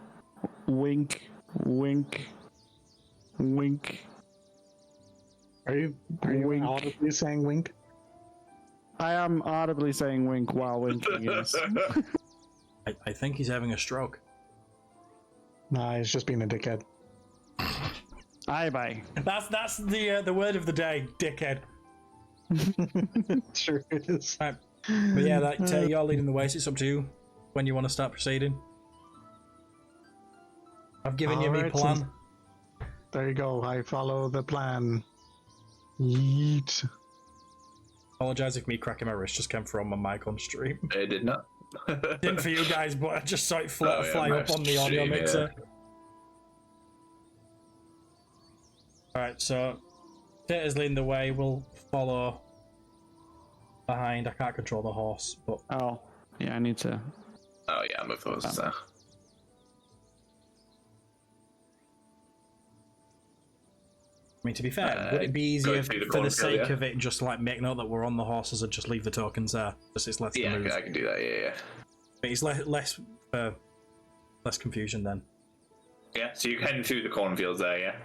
Wink, wink, wink. Are you Wink. audibly saying wink? I am audibly saying wink while winking, yes. I think he's having a stroke. Nah, he's just being a dickhead. Bye. That's the word of the day, dickhead. Sure it is. Right. But yeah, you're leading the way, so it's up to you when you want to start proceeding. I've given you my Alright, plan. so there you go. I follow the plan. Yeet. Apologise if me cracking my wrist just came from my mic on stream. It did not. Didn't for you guys, but I just saw it fly yeah, up on the audio stream, mixer. Alright, so Tater's leading the way, we'll follow behind. I can't control the horse, but Oh, yeah, I need to... Oh yeah, move those. I mean, to be fair, would it be easier through the for the cornfield, sake yeah? of it, just like make note that we're on the horses and just leave the tokens there? Just it's less Yeah, move. I can do that. Yeah. But it's less confusion then. Yeah. So you're heading through the cornfields there, yeah.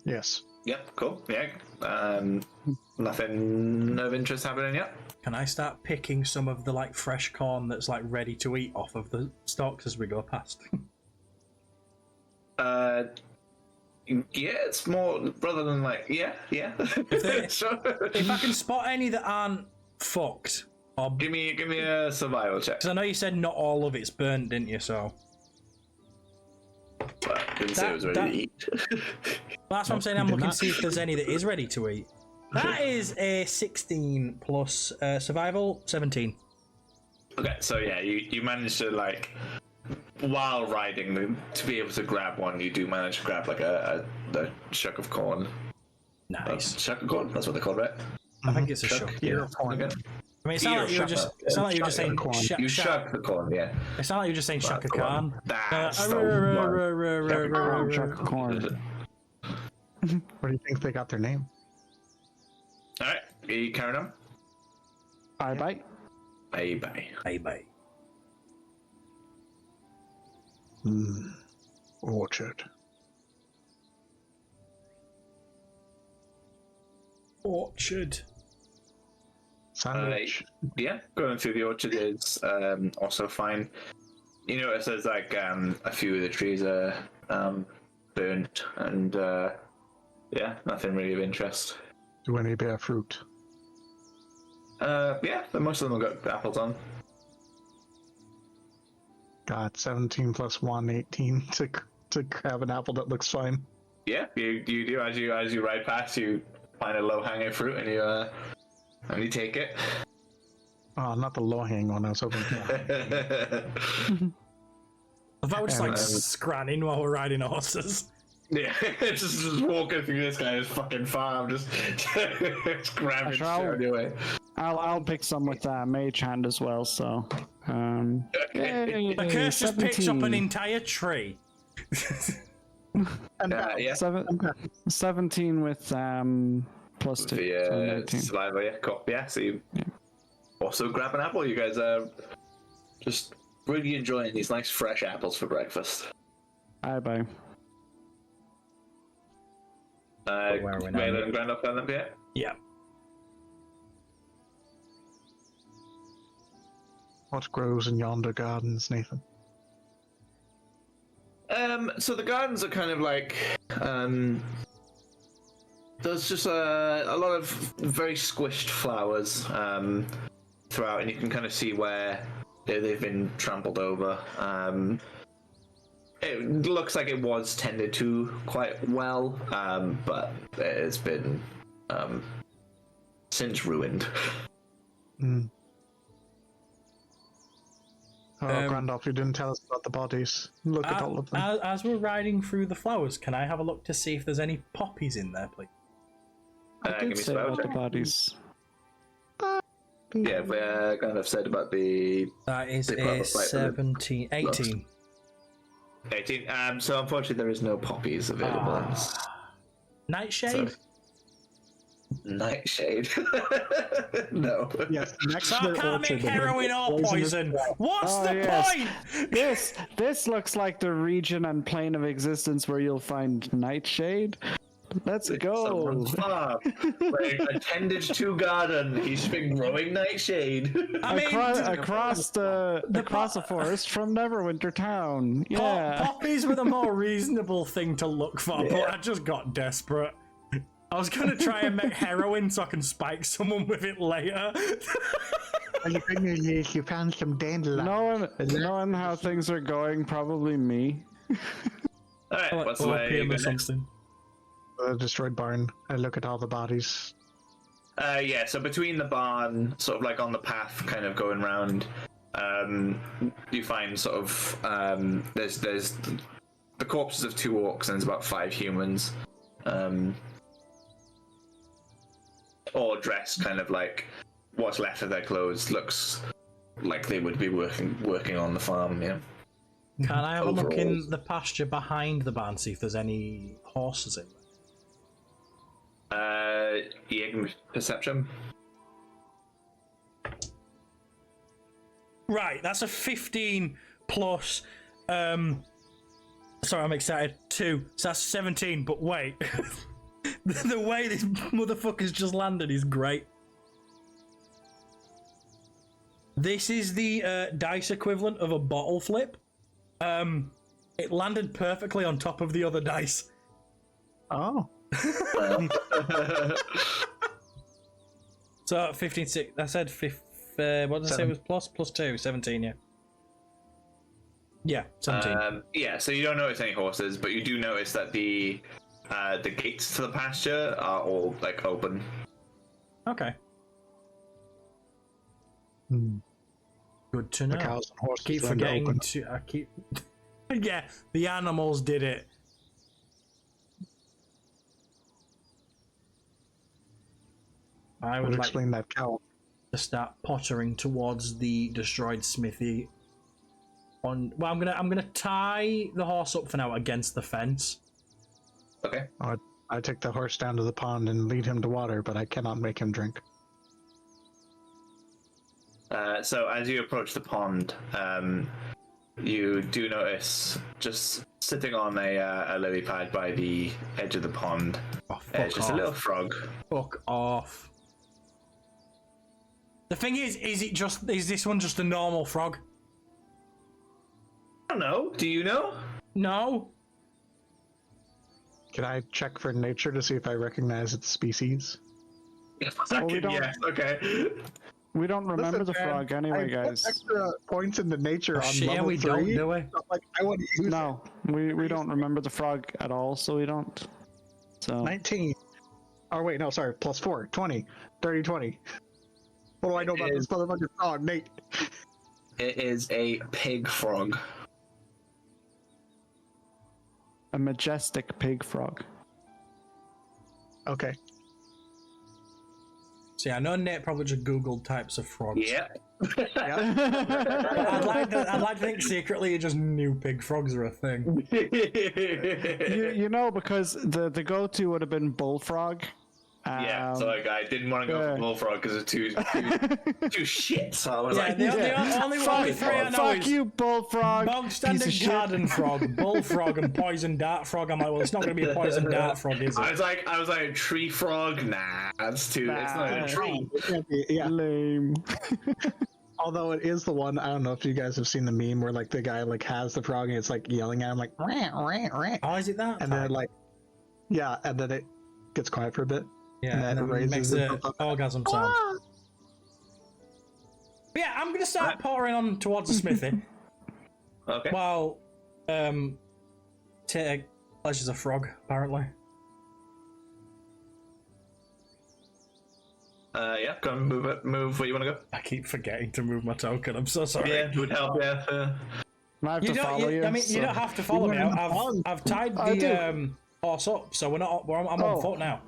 Yes. Yep. Cool. Yeah. Nothing of interest happening yet. Can I start picking some of the like fresh corn that's like ready to eat off of the stalks as we go past? Yeah, it's more rather than like yeah. Sure. If I can spot any that aren't fucked, or Give me a survival check. because I know you said not all of it's burnt, didn't you? So Well, didn't say it was ready to eat. that's what I'm saying. I'm looking to see if there's any that is ready to eat. That is a 16 plus survival 17. Okay, so yeah, you managed to like while riding to be able to grab one. You do manage to grab like a shuck of corn. Nice. Shuck of corn. That's what they call it. I think it's a shuck. Yeah. corn. Okay. I mean, it sounded like you were just. It sounded like you were just saying. corn. You shuck the corn. Yeah. It sounded like you were just saying Shaka Khan. That's the one. Chuck corn. Where do you think they got their name? All right, are you carrying on? Bye. Bye bye. Bye bye. Orchard. Orchard. Sandwich. Yeah, going through the orchard is also fine. You notice there's like a few of the trees are burnt, and yeah, nothing really of interest. Do any bear fruit? Yeah, most of them have got apples on. Got 17 plus 1, 18 to grab an apple that looks fine. Yeah, you do as you ride past, you find a low hanging fruit and you take it. Oh, not the low-hanging one I was hoping for. I thought we're just like scranning while we're riding horses. Yeah, just walking through this guy's fucking farm, just grabbing shit anyway. I'll pick some with Mage Hand as well. So, Okay. The curse just picks up an entire tree. Yeah. 17 with plus 2. The so survivor, yeah, cool. Yeah, so you also grab an apple. You guys are just really enjoying these nice fresh apples for breakfast. Bye. Where are we now? Valen and Grandop found them yet? Yeah. What grows in yonder gardens, Nathan? So the gardens are kind of like, there's just a lot of very squished flowers throughout, and you can kind of see where they've been trampled over. It looks like it was tended to quite well, but it's been since ruined. Mm. Oh, Grandolph, you didn't tell us about the bodies. Look at all of them. As we're riding through the flowers, can I have a look to see if there's any poppies in there, please? I did say about the bodies. Yeah, we kind of said about the... That is a 17, 18. 18. So unfortunately there is no poppies available. Nightshade? So, Nightshade? No. Yes, next So to I the can't make orchard, heroin or poison. What's the point? This looks like the region and plane of existence where you'll find Nightshade. Let's go. Someone's farm. Where he attended to garden. He's been growing nightshade. I mean, across the forest from Neverwinter Town. Yeah. Poppies were the more reasonable thing to look for, but I just got desperate. I was gonna try and make heroin so I can spike someone with it later. Well, the good news is you found some dandelion. Knowing how things are going, probably me. Alright, what's the way you or go next? something. The destroyed barn. I look at all the bodies. Yeah, so between the barn, sort of like on the path, kind of going round, you find sort of there's the corpses of 2 orcs and there's about 5 humans, all dressed kind of like what's left of their clothes looks like they would be working on the farm. Yeah. Can I have a look in Overalls. the pasture behind the barn, see if there's any horses in there? Yeah, give me perception. Right, that's a 15 plus. Sorry, I'm excited. 2, so that's 17. But wait, the way this motherfucker's just landed is great. This is the dice equivalent of a bottle flip. It landed perfectly on top of the other dice. Oh. So 15, 6. I said what did I say it was plus 2, 17. Yeah. Yeah, 17. Yeah, so you don't notice any horses, but you do notice that the gates to the pasture are all like open. Okay. Hmm. Good to know. The cows and horses Keep then forgetting open. to. I keep. Yeah, the animals did it. I Would would like explain that cow. to start pottering towards the destroyed smithy. Well, I'm gonna tie the horse up for now against the fence. Okay. I take the horse down to the pond and lead him to water, but I cannot make him drink. So as you approach the pond, you do notice just sitting on a lily pad by the edge of the pond. Oh, It's just a little frog. Fuck off. The thing is this one just a normal frog? I don't know. Do you know? No. Can I check for nature to see if I recognize its species? we don't- Yes. Okay. We don't remember Listen, the man, frog anyway, I put guys. extra points into nature on Shit, level we 3. don't, do we? So, like, I want to use No, we don't remember the frog at all, so we don't. So 19. Oh, wait, no, sorry. Plus 4. 20. 30, 20. What do I know about this motherfucking frog, Nate? It is a pig frog. a majestic pig frog. Okay. See, I know Nate probably just Googled types of frogs. Yeah. I'd like to think secretly he just knew pig frogs are a thing. you know, because the go-to would have been bullfrog. Yeah, so like I didn't want to go for bullfrog because it's too shit. So I was like, the only three I know fuck is you, bullfrog. bog standard garden frog, bullfrog, and poison dart frog. I'm like, well, it's not going to be a poison dart frog, is it? I was like tree frog. Nah, that's too. It's not even a tree. It can't be, yeah. Lame. Although it is the one, I don't know if you guys have seen the meme where like the guy like has the frog and it's like yelling at him like rah, rah, rah. Oh, is it that? And then like and then it gets quiet for a bit. Yeah, and then it makes the orgasm sound. But yeah, I'm gonna start pouring on towards the smithy. Okay. While Tate pleasures a frog, apparently. Yeah, go and move where you want to go. I keep forgetting to move my token. I'm so sorry. Yeah, it would help. Yeah. I have You to don't. follow you. I mean, you don't have to follow me. I've tied I the horse up, so I'm on foot now.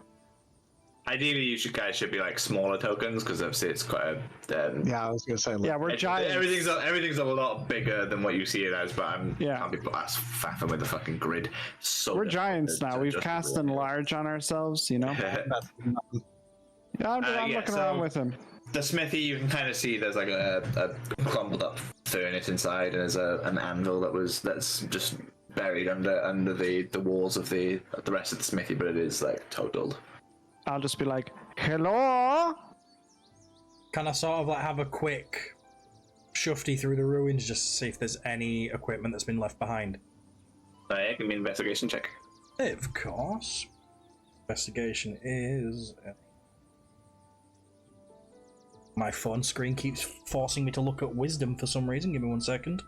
Ideally, you guys should be like smaller tokens because obviously it's quite a. Yeah, I was gonna say. Like, Yeah, we're giants. Everything's a lot bigger than what you see it as, but Yeah. can't be that's faffing with the fucking grid. So We're difficult giants to now. We've just cast really- enlarge on ourselves, you know? Yeah, I'm yeah, looking so- around with him. The smithy, you can kind of see there's like a crumbled up furnace inside, and there's an anvil that's just buried under the walls of the rest of the smithy, but it is like totaled. I'll just be like, hello? Can I sort of like have a quick shufty through the ruins just to see if there's any equipment that's been left behind? Yeah, give me an investigation check. Of course. Investigation is. My phone screen keeps forcing me to look at wisdom for some reason. Give me 1 second.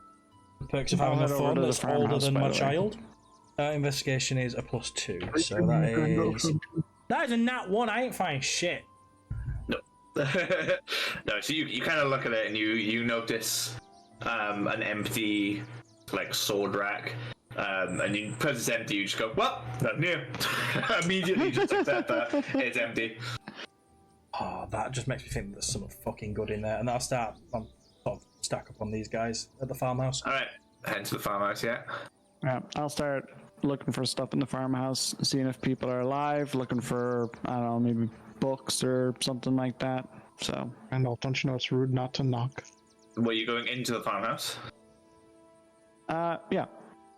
The perks of having a head over phone to the that's older farmhouse, than by my the way. child. Investigation is a +2, so that is a nat 1. I ain't finding shit. No. No, so you kind of look at it and you notice an empty like sword rack, and because it's empty, you just go, well, nothing here. Immediately just accept that it's empty. Oh, that just makes me think there's something fucking good in there, and I'll sort of stack up on these guys at the farmhouse. All right, head to the farmhouse. Yeah. Yeah, I'll start looking for stuff in the farmhouse, seeing if people are alive, looking for, I don't know, maybe books or something like that. So. Randolph, don't you know it's rude not to knock? Were you going into the farmhouse? Yeah.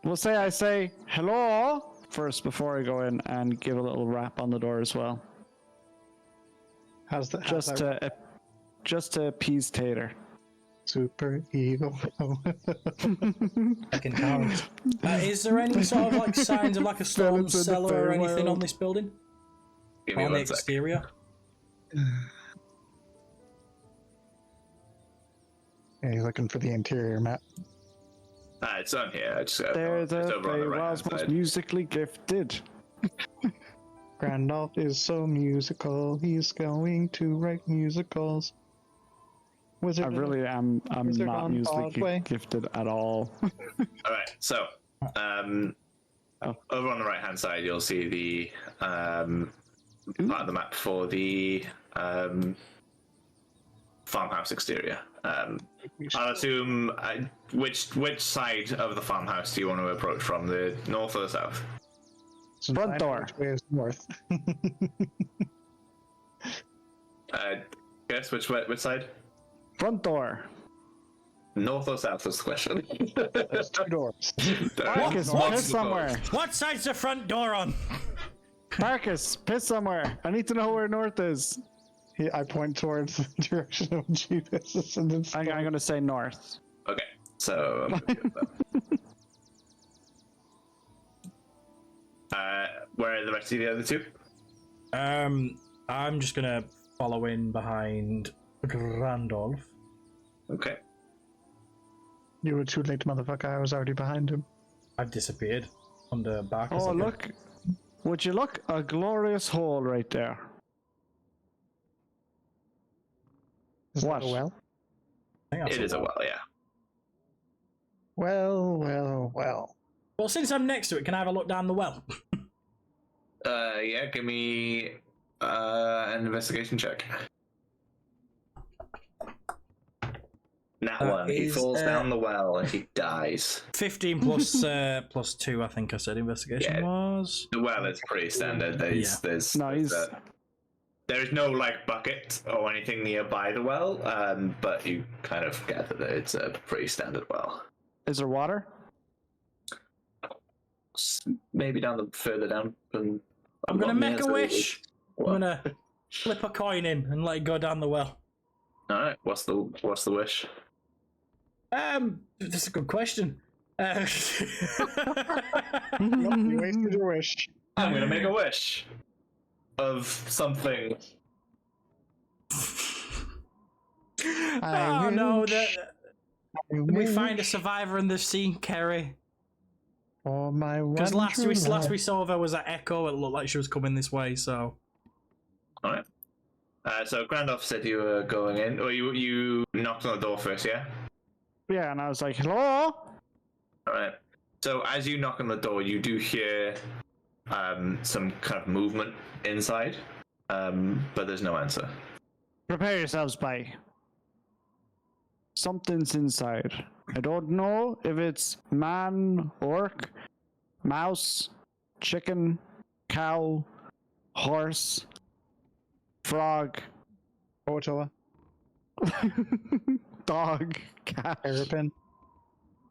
We'll say I say hello first before I go in and give a little rap on the door as well. How's that? Just to appease Tater. Super evil. Fucking count. Is there any sort of like signs of like a storm Villains in the cellar or anything Feywild. on this building? Give me On the 1 sec. exterior? Yeah, he's looking for the interior map. It's on here. It's They're it's the over on the right Feywild's most side. musically gifted. Randolph is so musical. He's going to write musicals. Wizard I really am. I'm Wizard not on musically Broadway. gifted at all. All right, so over on the right hand side, you'll see the part of the map for the farmhouse exterior. I'll assume which side of the farmhouse do you want to approach from, the north or the south? Front door. Which way is north? Guess which side? Front door. North or south is the question. There's 2 doors. Marcus, piss somewhere. What side's the front door on? Marcus, piss somewhere. I need to know where north is. I point towards the direction of Jesus, and then I'm going to say north. Okay, so where are the rest of the other two? I'm just gonna follow in behind Randolph. Okay. You were too late, motherfucker. I was already behind him. I've disappeared under back. Oh, look. Would you look? A glorious hole right there. Is What? that a well? It is a well, yeah. Well. Well, since I'm next to it, can I have a look down the well? Yeah, give me an investigation check. That one. He falls down the well and he dies. 15 plus plus 2, I think I said investigation was. The well is pretty standard. There's no like bucket or anything nearby the well, but you kind of gather that it's a pretty standard well. Is there water? Maybe further down. Than I'm gonna make a wish. I'm What? gonna flip a coin in and let it go down the well. All right. What's the wish? That's a good question. You wasted your wish. I'm gonna make a wish of something. Oh no! We find a survivor in the sea, Kerry. Oh my! Because last we saw there was an echo. It looked like she was coming this way. So. All right. So Grandolph said you were going in, or you knocked on the door first, yeah? Yeah, and I was like, hello? All right. So as you knock on the door, you do hear some kind of movement inside, but there's no answer. Prepare yourselves, bye. Something's inside. I don't know if it's man, orc, mouse, chicken, cow, horse, frog, Ottawa. dog, cat,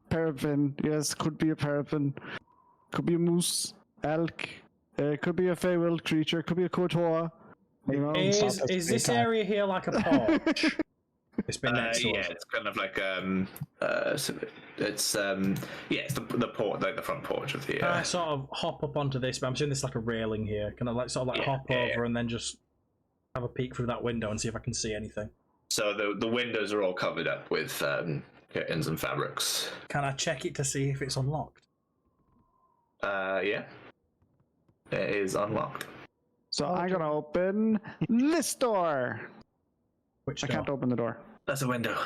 parrot. Yes, could be a parrot. Could be a moose, elk. Could be a fey-willed creature. Could be a kotoa. You know, is this area here like a porch? It's been next to us. It's kind of like it's the port, like the front porch of the. Can I sort of hop up onto this? But I'm assuming there's like a railing here. Can I hop over and then just have a peek through that window and see if I can see anything? So the windows are all covered up with curtains and fabrics. Can I check it to see if it's unlocked? Yeah. It is unlocked. So I'm gonna open this door. Which I door? can't open the door. That's a window.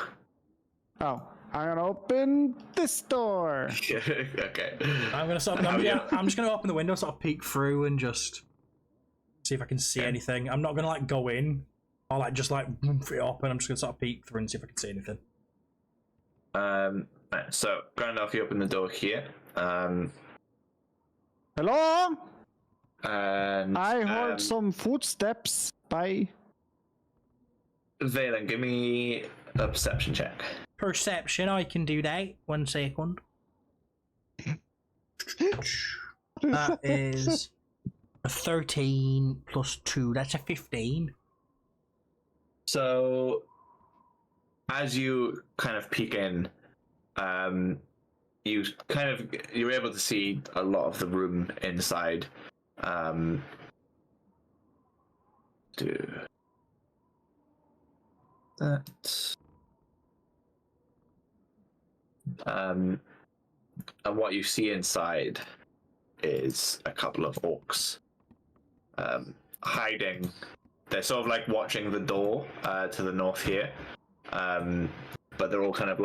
Oh, I'm gonna open this door. Okay. I'm just gonna open the window, sort of peek through, and just see if I can see anything. I'm not gonna go in or just boom it up, and I'm just gonna sort of peek through and see if I can see anything. So Grandolph, you open the door here. Hello? And I heard some footsteps. Bye. Valen, give me a perception check. Perception, I can do that. 1 second. That is a 13 plus 2. That's a 15. So, as you kind of peek in, you're able to see a lot of the room inside. And what you see inside is a couple of orcs hiding. They're sort of watching the door to the north here, but they're all kind of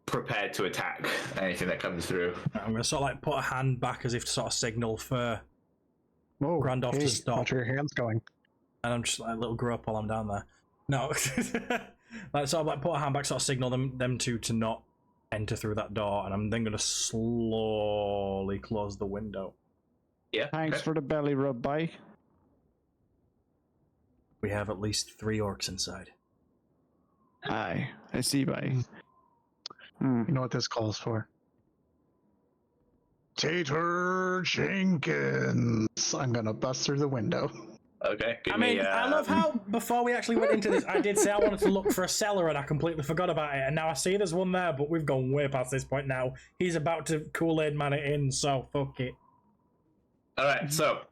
prepared to attack anything that comes through. I'm gonna sort of put a hand back as if to sort of signal for Randolph to stop. Watch your hands going. And I'm just a little grope while I'm down there. No, sort of put a hand back, sort of signal them two to not enter through that door, and I'm then gonna slowly close the window. Yeah. Thanks for the belly rub, bye. We have at least 3 orcs inside. Aye, I see, bye. You know what this calls for? Tater Jenkins. I'm gonna bust through the window. Okay. I love how before we actually went into this, I did say I wanted to look for a cellar, and I completely forgot about it. And now I see there's one there, but we've gone way past this point now. He's about to Kool-Aid man it in, so fuck it. All right. So.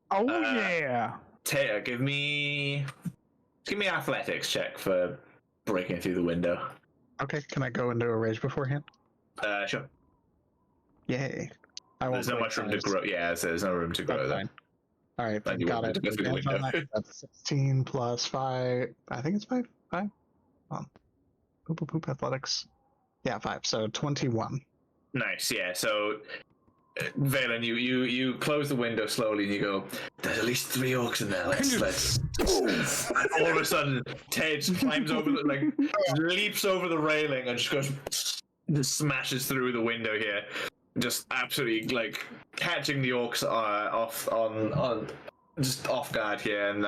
Oh yeah. Tater, give me Give me an athletics check for breaking through the window. Okay, can I go into a rage beforehand? Sure. Yay. I won't There's no break much room to size. grow. Yeah, so there's no room to grow That's there. fine. All right, And you got want it. me to go through the Advance on window. that. That's 16 plus 5. I think it's 5. 5? Poop, poop, poop, athletics. Yeah, 5. So 21. Nice, yeah. So, Valen, you close the window slowly and you go, there's at least 3 orcs in there. Let's. And all of a sudden, Ted climbs over, leaps over the railing and just smashes through the window here. Just absolutely, catching the orcs off guard here. And,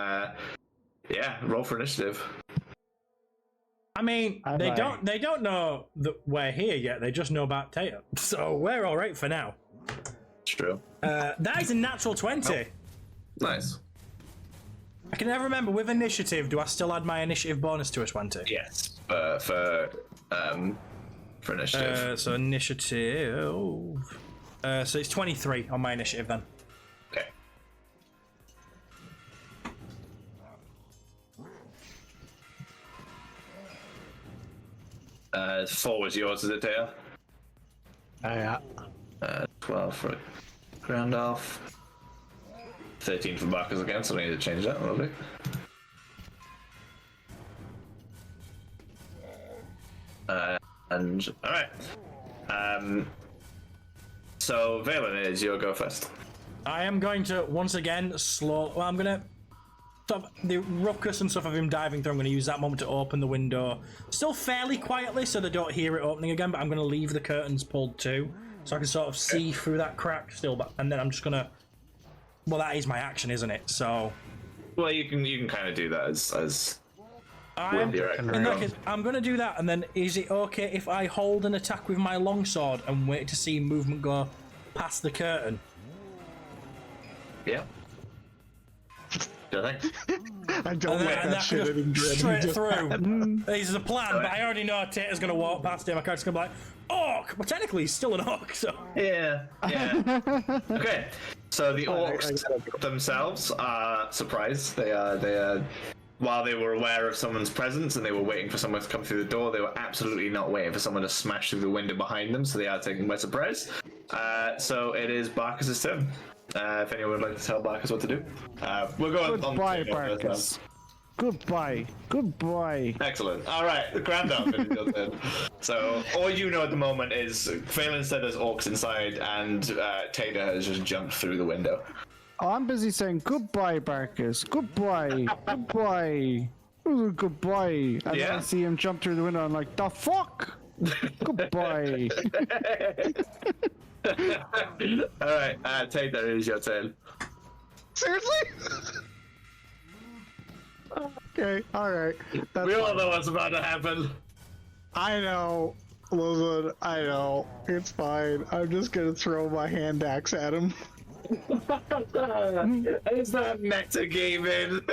yeah, roll for initiative. I mean, they don't know that we're here yet. They just know about Tater, so we're all right for now. It's true. That is a natural 20. Oh. Nice. I can never remember with initiative. Do I still add my initiative bonus to a 20? Yes. For initiative. So initiative. So it's 23 on my initiative then. Okay. 4 was yours, is it, Taylor? Yeah. 12 for ground off. 13 for Marcus again, so we need to change that a little bit. And alright. So Valen, it is your go first. I am going to once again I'm gonna stop the ruckus and stuff of him diving through. I'm going to use that moment to open the window, still fairly quietly, so they don't hear it opening again. But I'm going to leave the curtains pulled too, so I can sort of see through that crack still. But and then I'm just gonna. Well, that is my action, isn't it? So. Well, you can kind of do that as. In that case, I'm going to do that, and then is it okay if I hold an attack with my longsword and wait to see movement go past the curtain? Yeah. I think. I don't like that shit in Dread. Straight through. This is a plan, but I already know Tater's going to walk past him. My character's going to be like, orc! Well, technically, he's still an orc, so. Yeah. Okay. So the orcs themselves are surprised. They are. While they were aware of someone's presence and they were waiting for someone to come through the door, they were absolutely not waiting for someone to smash through the window behind them, so they are taken by surprise. So it is Barkus' turn. If anyone would like to tell Barkus what to do. We'll go on. Goodbye, Barkus. Goodbye. Goodbye. Excellent. Alright, the grand open. So all you know at the moment is Phelan said there's orcs inside and Tater has just jumped through the window. Oh, I'm busy saying goodbye, Barkus. Goodbye. Goodbye. Ooh, goodbye. And then I see him jump through the window. I'm like, the fuck? Goodbye. Alright, Tater, it is your turn. Seriously? Okay, alright. We all know what's about to happen. I know. Listen, I know. It's fine. I'm just gonna throw my hand axe at him. Is that metagaming?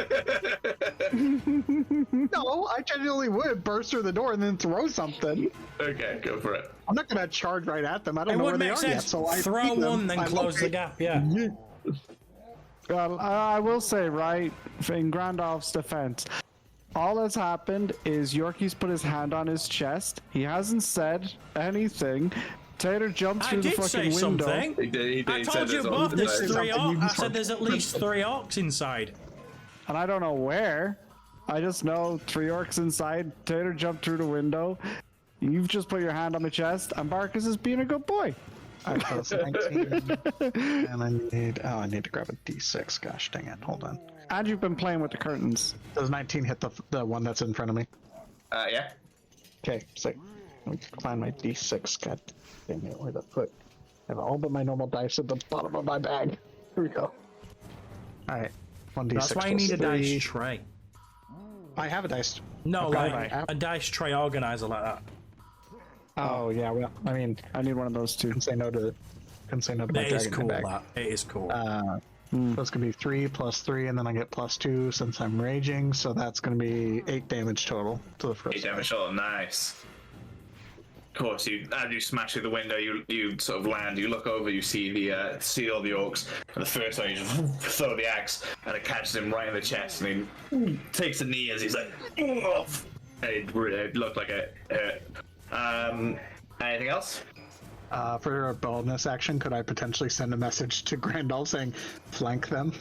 No, I genuinely would burst through the door and then throw something. Okay, go for it. I'm not gonna charge right at them. I don't It know would where they make are yet. sense. So I Throw see them. one, then I'm close okay. the gap, yeah. Well, I will say, right, in Grandolph's defense, all that's happened is Yorkie's put his hand on his chest. He hasn't said anything. Tater jumped I through the did fucking say window. something. He did, I told you both there's 3 orcs. I said there's at least 3 orcs inside. And I don't know where. I just know 3 orcs inside. Tater jumped through the window. You've just put your hand on my chest, and Barkus is being a good boy. I plus 19, and I need to grab a d6. Gosh dang it! Hold on. And you've been playing with the curtains. Does 19 hit the one that's in front of me? Yeah. Okay, so let me find my d6. God dang it! Where the foot? I have all but my normal dice at the bottom of my bag. Here we go. All right, 1d6. That's why you need a plus dice tray. I have a dice. No, Okay. like a dice tray organizer like that. Oh yeah, well, I mean, I need one of those too. can say no to my It is dragon cool, bag. that. It is cool. So it's gonna be 3 plus 3, and then I get plus 2 since I'm raging. So that's gonna be 8 damage total to the first. 8 damage total, nice. Of course, as you smash through the window, you sort of land. You look over, you see all the orcs, and the first one you just throw the axe, and it catches him right in the chest, and he takes a knee as he's like, "Ugh," and it looked like it hurt. Anything else? For a bonus action, could I potentially send a message to Grandolph saying, "Flank them"?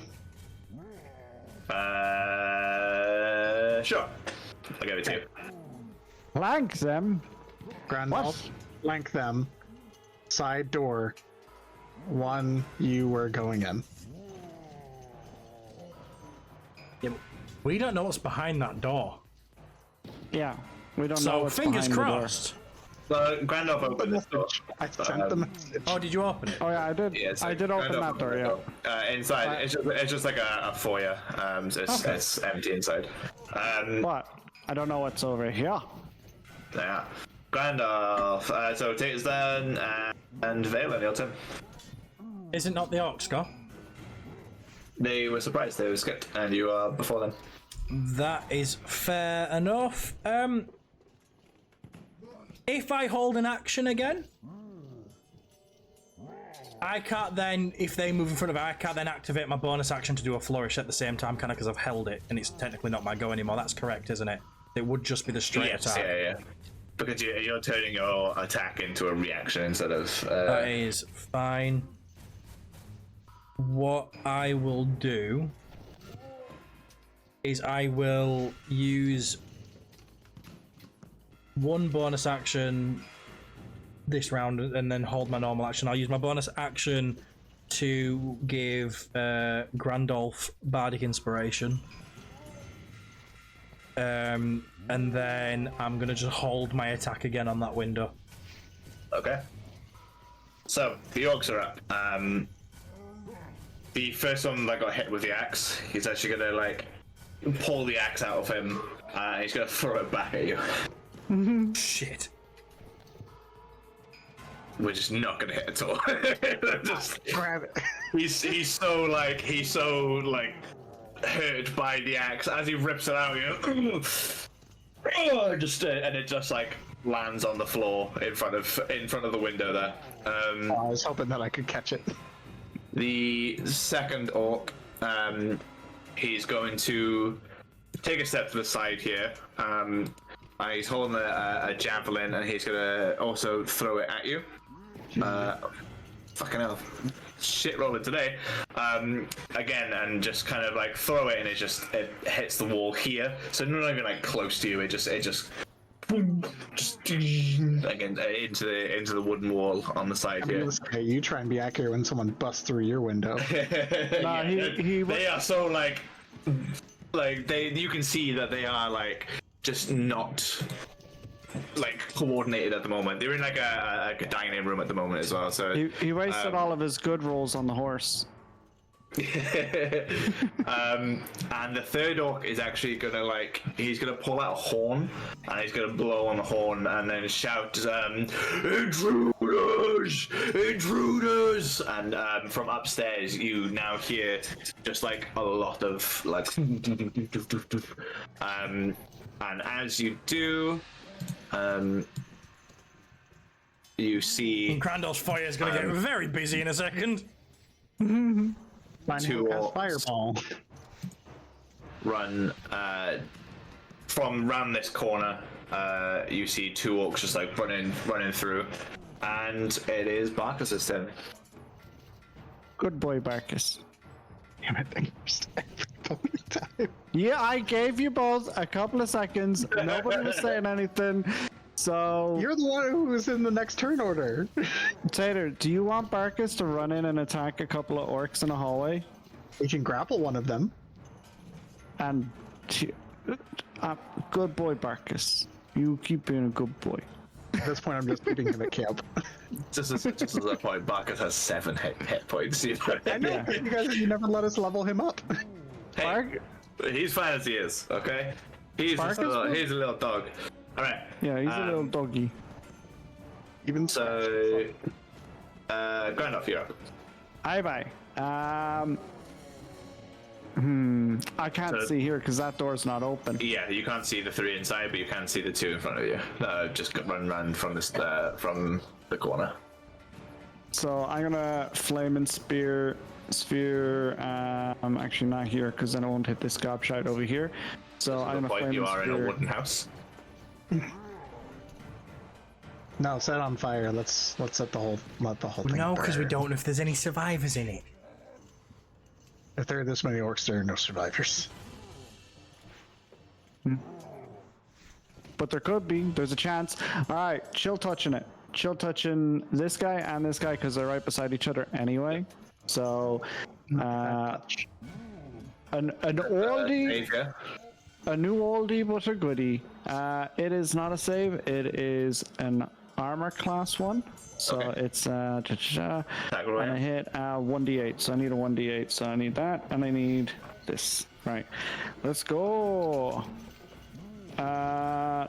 Sure. I'll give it to you. Flank them. Grandolph, flank them. Side door. One you were going in. Yeah, we don't know what's behind that door. Yeah, we don't know So what's fingers behind the door. crossed. Well, Grandolph opened this door. I sent the message. Oh, did you open it? Oh yeah, I did. Yeah, it's I like did open Grandolph that door. opened Yeah. the door. Inside, it's just like a foyer. So it's empty inside. But I don't know what's over here. Yeah. Grandolph. So Tate's then, and Valen, your turn. Is it not the orcs, go? They were surprised. They were skipped, and you are before them. That is fair enough. If I hold an action again, I can't then, if they move in front of it, I can't then activate my bonus action to do a flourish at the same time, can I? Because I've held it, and it's technically not my go anymore. That's correct, isn't it? It would just be the straight attack. Yeah. Because you're turning your attack into a reaction instead of. That is fine. What I will do is I will use one bonus action this round and then hold my normal action. I'll use my bonus action to give Grandolph Bardic Inspiration. And then I'm gonna just hold my attack again on that window. Okay. So the orcs are up. The first one that got hit with the axe, he's actually gonna like pull the axe out of him, and he's gonna throw it back at you. Shit. Which is not gonna hit at all. Just, Grab it. he's so hurt by the axe as he rips it out. You know, just and it just like lands on the floor in front of the window there. I was hoping that I could catch it. The second orc, he's going to take a step to the side here. He's holding a javelin, and he's gonna also throw it at you. Fucking hell. Shit rolling today. Again, and just kind of like throw it, and it hits the wall here. So not even like close to you. It just again into the wooden wall on the side here. Hey, you try and be accurate when someone busts through your window. Nah, They are so like you can see that they are like just not like coordinated at the moment. They're in like a dining room at the moment as well. So he wasted all of his good rolls on the horse. and the third orc is actually gonna he's gonna pull out a horn, and he's gonna blow on the horn and then shout, intruders, and from upstairs you now hear just like a lot of like and as you do, you see Grandolph's fire is going to get very busy in a second. Two orcs fireball. run from round this corner. You see two orcs just like running through, and it is Barcus's turn. Good boy, Barcus. Damn it, thank you every time. Yeah, I gave you both a couple of seconds. Nobody was saying anything. So You're the one who was in the next turn order. Tater, do you want Barcus to run in and attack a couple of orcs in a hallway? We can grapple one of them. And good boy, Barcus. You keep being a good boy. At this point, I'm just putting him at camp. Just as a point, Barcus has 7 hit points. You know? I know, but you never let us level him up. Hey, he's fine as he is. Okay, he's a little dog. All right. Yeah, he's a little doggy. Even So, Grandolph, you're up. Bye. I can't So- see here because that door's not open. Yeah, you can't see the 3 inside, but you can see the 2 in front of you. Just run around from from the corner. So I'm gonna flame and sphere. I'm actually not here because then I won't hit this gobshite over here. So I'm At the gonna point flame you and are in a sphere. wooden house. No, set on fire. Let's set the whole thing. No, because we burn. don't know if there's any survivors in it. If there are this many orcs, there are no survivors. But there could be. There's a chance. All right, chill touching it. Chill touching this guy and this guy because they're right beside each other anyway. So, an oldie, Save, yeah? a new oldie but a goodie. It is not a save. It is an armor class 1. So Okay. it's Attack roll, and I yeah. hit 1d8. So I need a 1d8. So I need that and I need this. Right. Let's go.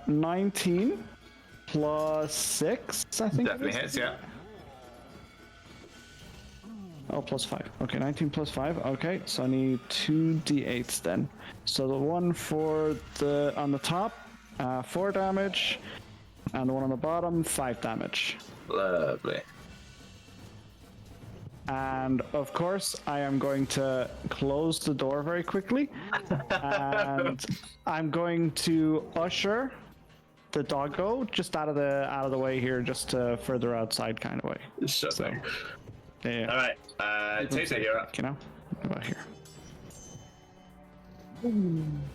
19 plus 6, I think. it Definitely is. hits, yeah. Oh, plus 5. Okay, 19 plus 5. Okay, so I need 2 d8s then. So the one for the on the top, 4 damage, and the one on the bottom, 5 damage. Lovely. And of course, I am going to close the door very quickly, and I'm going to usher the doggo just out of the way here, just further outside kind of way. Shut So, up. yeah. All right, Taser, you're up. You know, about here.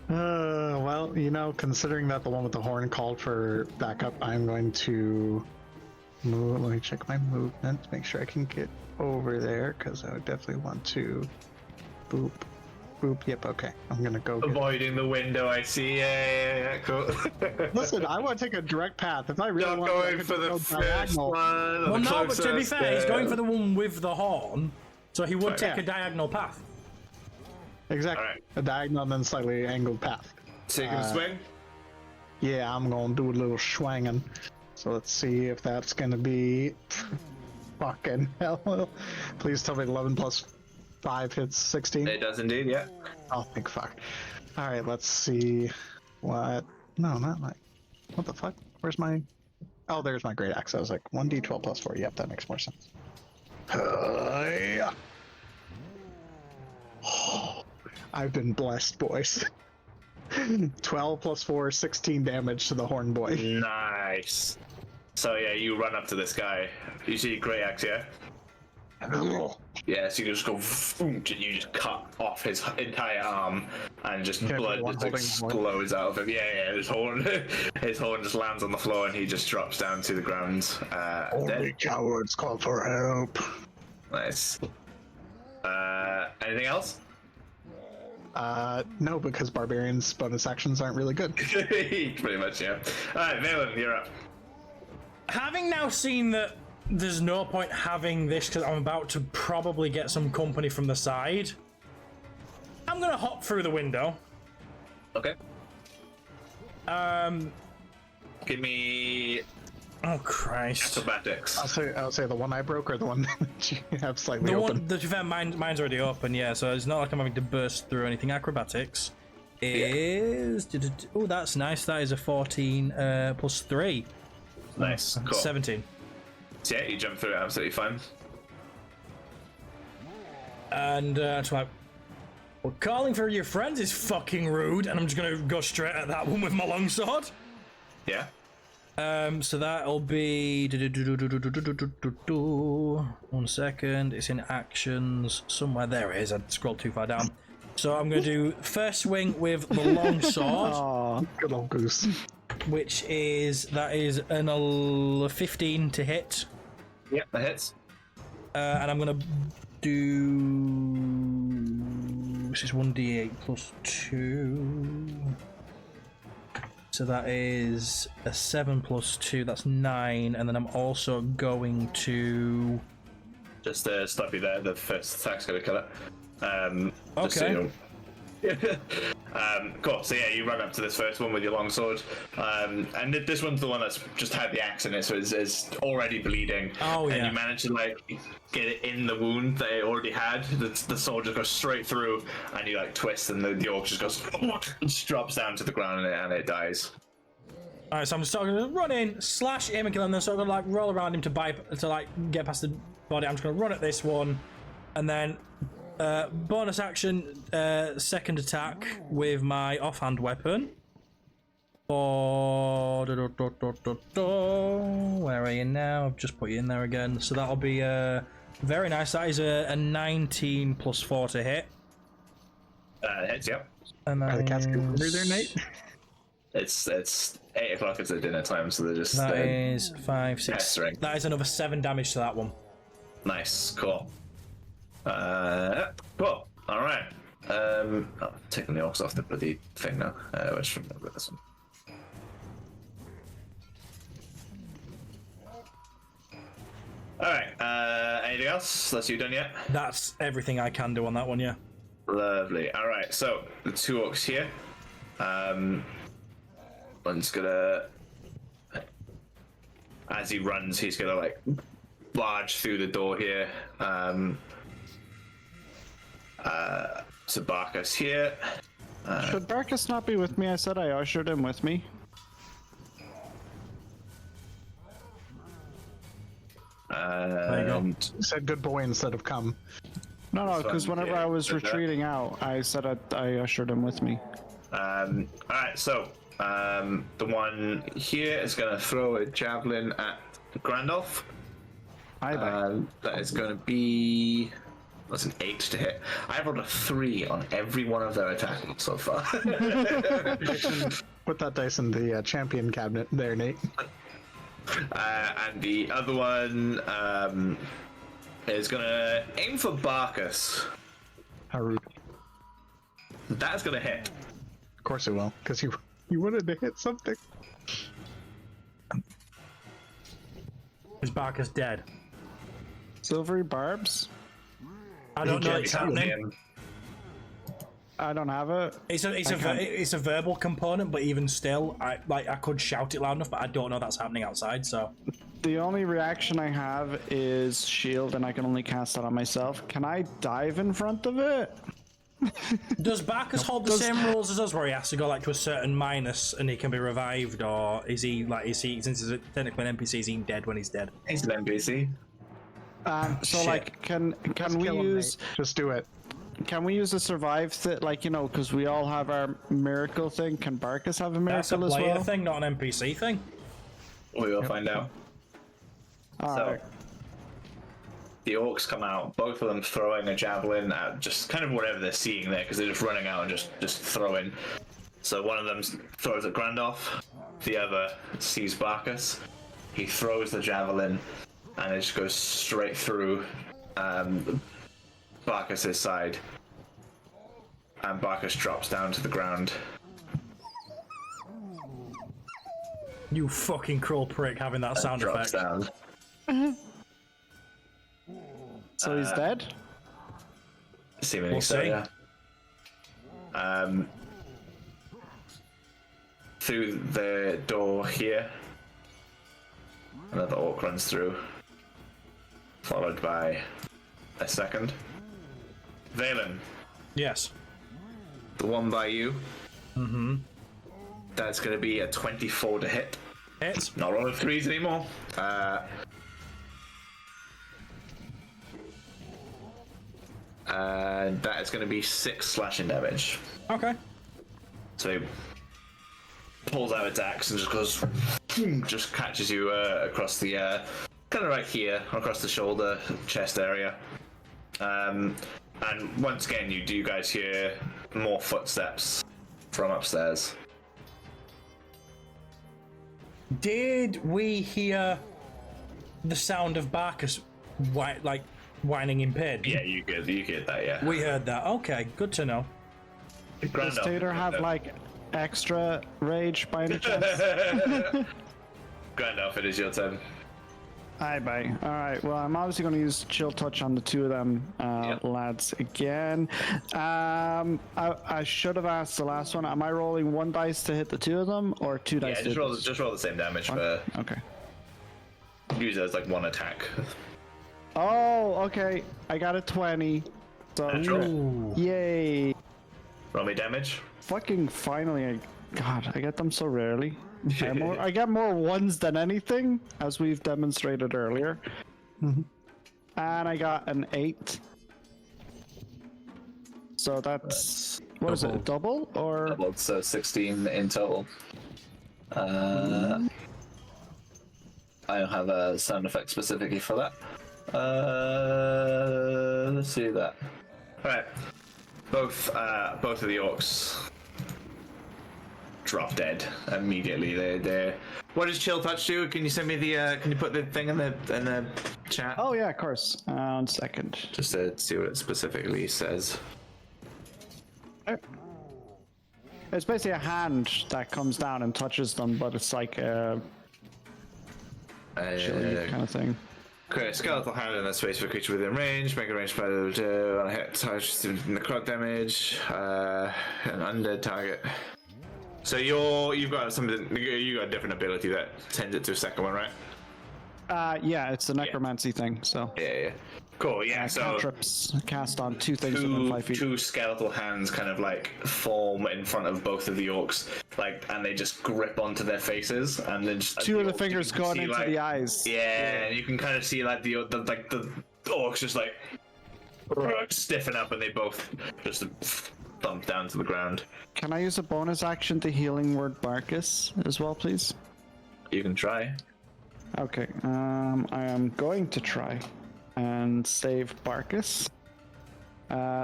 Well, considering that the one with the horn called for backup, I'm going to move. Let me check my movement, make sure I can get over there, because I would definitely want to boop. Yep, okay. I'm gonna go. Avoiding the window, I see. Yeah, cool. Listen, I want to take a direct path. If I really Not want to, I going could for the go first diagonal. one. Well, no, but to be fair, he's going for the one with the horn, so he would take Yeah. a diagonal path. Exactly. Alright. A diagonal and then slightly angled path. Take him swing. Yeah, I'm gonna do a little swanging. So let's see if that's gonna be fucking hell. Please tell me 11 plus 5 hits 16. It does indeed, yeah. Oh, thank fuck. Alright, let's see what. No, not my. What the fuck? Where's my. Oh, there's my great axe. I was like 1d12 plus 4. Yep, that makes more sense. Yeah. I've been blessed, boys. 12 plus 4, 16 damage to the horn boy. Nice. So yeah, you run up to this guy. You see Grey Axe, yeah? Yeah, so you just go, and you just cut off his entire arm, and just Okay, blood one just holding the horn. explodes out of him. Yeah, his horn just lands on the floor, and he just drops down to the ground. Only Dead. cowards call for help. Nice. Anything else? No, because barbarians' bonus actions aren't really good. Pretty much, yeah. Alright, Valen, you're up. Having now seen that there's no point having this because I'm about to probably get some company from the side, I'm gonna hop through the window. Okay. Give me Oh Christ! acrobatics. I'll say the one I broke or the one that you have slightly The open. one, to be fair, mine's already open. Yeah, so it's not like I'm having to burst through anything. Acrobatics is oh, that's nice. That is a 14 plus 3, Nice, cool. 17. So yeah, you jump through it absolutely fine. And it's like, well, calling for your friends is fucking rude, and I'm just gonna go straight at that one with my longsword. Yeah. So that'll be 1 second. It's in actions somewhere. There it is. I scrolled too far down. So I'm gonna do first swing with the longsword, Aw, good old goose. which is an 15 to hit, Yep, that hits. and I'm gonna do. This is 1d8 plus 2. So that is a 7 plus 2, that's 9, and then I'm also going to... Just to stop you there, the first attack's gonna kill it. Just so Okay. you know. Cool. So yeah, you run up to this first one with your longsword, and this one's the one that's just had the axe in it, so it's already bleeding. Oh yeah. And you manage to like get it in the wound that it already had. The sword just goes straight through, and you like twist, and the orc just goes, just drops down to the ground, and it dies. All right, so I'm just going to run in, slash him and kill him. Then so I'm going to like roll around him to like get past the body. I'm just going to run at this one, and then bonus action, second attack with my offhand weapon. Where are you now? I've just put you in there again. So that'll be very nice. That is a 19 plus 4 to hit. Hits, yep. And Are the cats getting there, Nate? It's 8 o'clock. It's at dinner time, so they're just. that is 5, 6. pestering. That is another 7 damage to that one. Nice, cool. Cool. All right. I'm taking the orcs off the bloody thing now. Let's remember this one. All right. Anything else? Unless you done yet? That's everything I can do on that one, yeah. Lovely. All right. So the 2 orcs here. One's gonna. As he runs, he's gonna like barge through the door here. To Barkus here. Should Barkus not be with me? I said I ushered him with me. There you go. And You said good boy instead of come. No, because fine, whenever yeah, I was did that. retreating out, I said I ushered him with me. all right, so the one here is going to throw a javelin at Grandolph. That is going to be. That's an 8 to hit. I rolled a 3 on every one of their attacks so far. Put that dice in the champion cabinet there, Nate. And the other one is going to aim for Barkus. How rude. That's going to hit. Of course it will, because you wanted to hit something. Is Barkus dead? Silvery barbs? I don't know it's happening. I don't have it. It's a verbal component, but even still, I could shout it loud enough, but I don't know that's happening outside. So The only reaction I have is shield, and I can only cast that on myself. Can I dive in front of it? does Barkus hold the same rules as us, where he has to go like to a certain minus and he can be revived, or is he since he's technically an NPC, is he dead when he's dead? He's an NPC. So Shit. like, can Just we kill him, use? Nate. Just do it. Can we use a survive thing? Like, because we all have our miracle thing. Can Barkus have a That's a miracle as player well? thing, not an NPC thing. We will find out. All So, right. the orcs come out, both of them throwing a javelin at just kind of whatever they're seeing there, because they're just running out and just throwing. So one of them throws at Grandolph, the other sees Barkus. He throws the javelin, and it just goes straight through Barkus's side. And Barkus drops down to the ground. You fucking cruel prick having that sound Drops effect. down. So he's dead. Seemingly We'll so, see. yeah. Through the door here, another orc runs through, followed by a second. Valen, Yes. the one by you. Mm-hmm. That's going to be a 24 to hit. Hit. Not rolling 3s anymore. And that is going to be 6 slashing damage. Okay. So he pulls out its axe and just goes, just catches you across the, kind of right here, across the shoulder, chest area. And once again, you guys hear more footsteps from upstairs. Did we hear the sound of Barkus whining in pain? Yeah, you get that, yeah. We heard that. Okay, good to know. Does Tater have like extra rage by any chance? Grandolph, it is your turn. Aye, bye. All right. Well, I'm obviously going to use chill touch on the two of them lads again. I should have asked the last one. Am I rolling one dice to hit the two of them, or two dice? Yeah, just roll the same damage for. Okay. Use it as like one attack. Oh, okay. I got a 20. So, yay! Roll me damage. Fucking finally! God, I get them so rarely. I get more ones than anything, as we've demonstrated earlier. And I got an 8. So that's what is it? Double or double? So 16 in total. I don't have a sound effect specifically for that. Let's see that. All right, both of the orcs drop dead immediately. They what does chill touch do? Can you send me the? Can you put the thing in the chat? Oh yeah, of course. 1 second. Just to see what it specifically says. It's basically a hand that comes down and touches them, but it's like a chilly kind of thing. Okay, skeletal hand in a space for a creature within range. Make a range spell on a hit, touch, necrotic damage, an undead target. So you've got something. You got a different ability that sends it to a second one, right? Yeah, it's the necromancy thing. So Yeah. Cool. Yeah. So cantrips cast on 2 things within 5 feet. two skeletal hands kind of like form in front of both of the orcs, like, and they just grip onto their faces, and then just, 2 of the fingers going into like, the eyes. Yeah, and you can kind of see like the orcs just like stiffen up, and they both just thump down to the ground. Can I use a bonus action to healing word Barkus as well, please? You can try. Okay, I am going to try and save Barkus.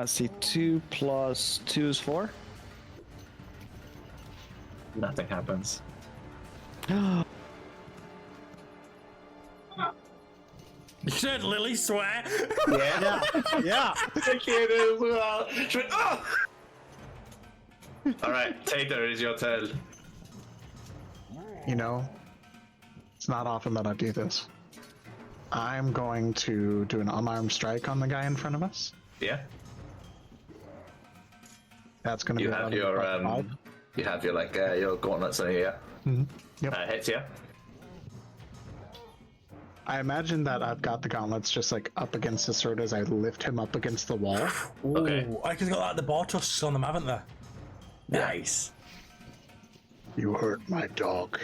See, 2 plus 2 is 4. Nothing happens. You said Lily swear. Yeah. Yeah. I can't as well. She went, oh! All right, Tater, it is your turn. You know, it's not often that I do this. I'm going to do an unarmed strike on the guy in front of us. Yeah. That's going to You be have 11 your plus 5. you have your like your gauntlets in here. Yep. Hits yeah. I imagine that I've got the gauntlets just like up against the sword as I lift him up against the wall. Ooh, Okay. I could got like the bar tusks on them, haven't they? Nice. You hurt my dog.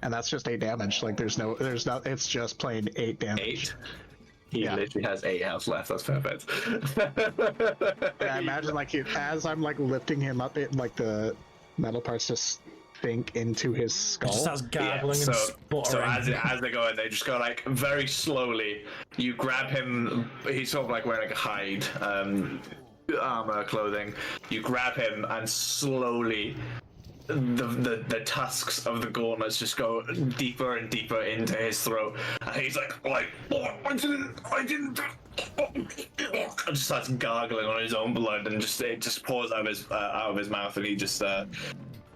And that's just 8 damage. Like there's no, it's just plain 8 damage. 8. He literally has 8 health left. That's perfect. Yeah, I imagine like as I'm like lifting him up, it like the metal parts just sink into his skull. Just starts gargling and so sputtering. as they go in, they just go like very slowly. You grab him. He's sort of like wearing a hide armor clothing. You grab him and slowly the tusks of the gauntlets just go deeper and deeper into his throat, and he's like oh, I didn't and just starts gargling on his own blood, and it just pours out of his mouth, and he just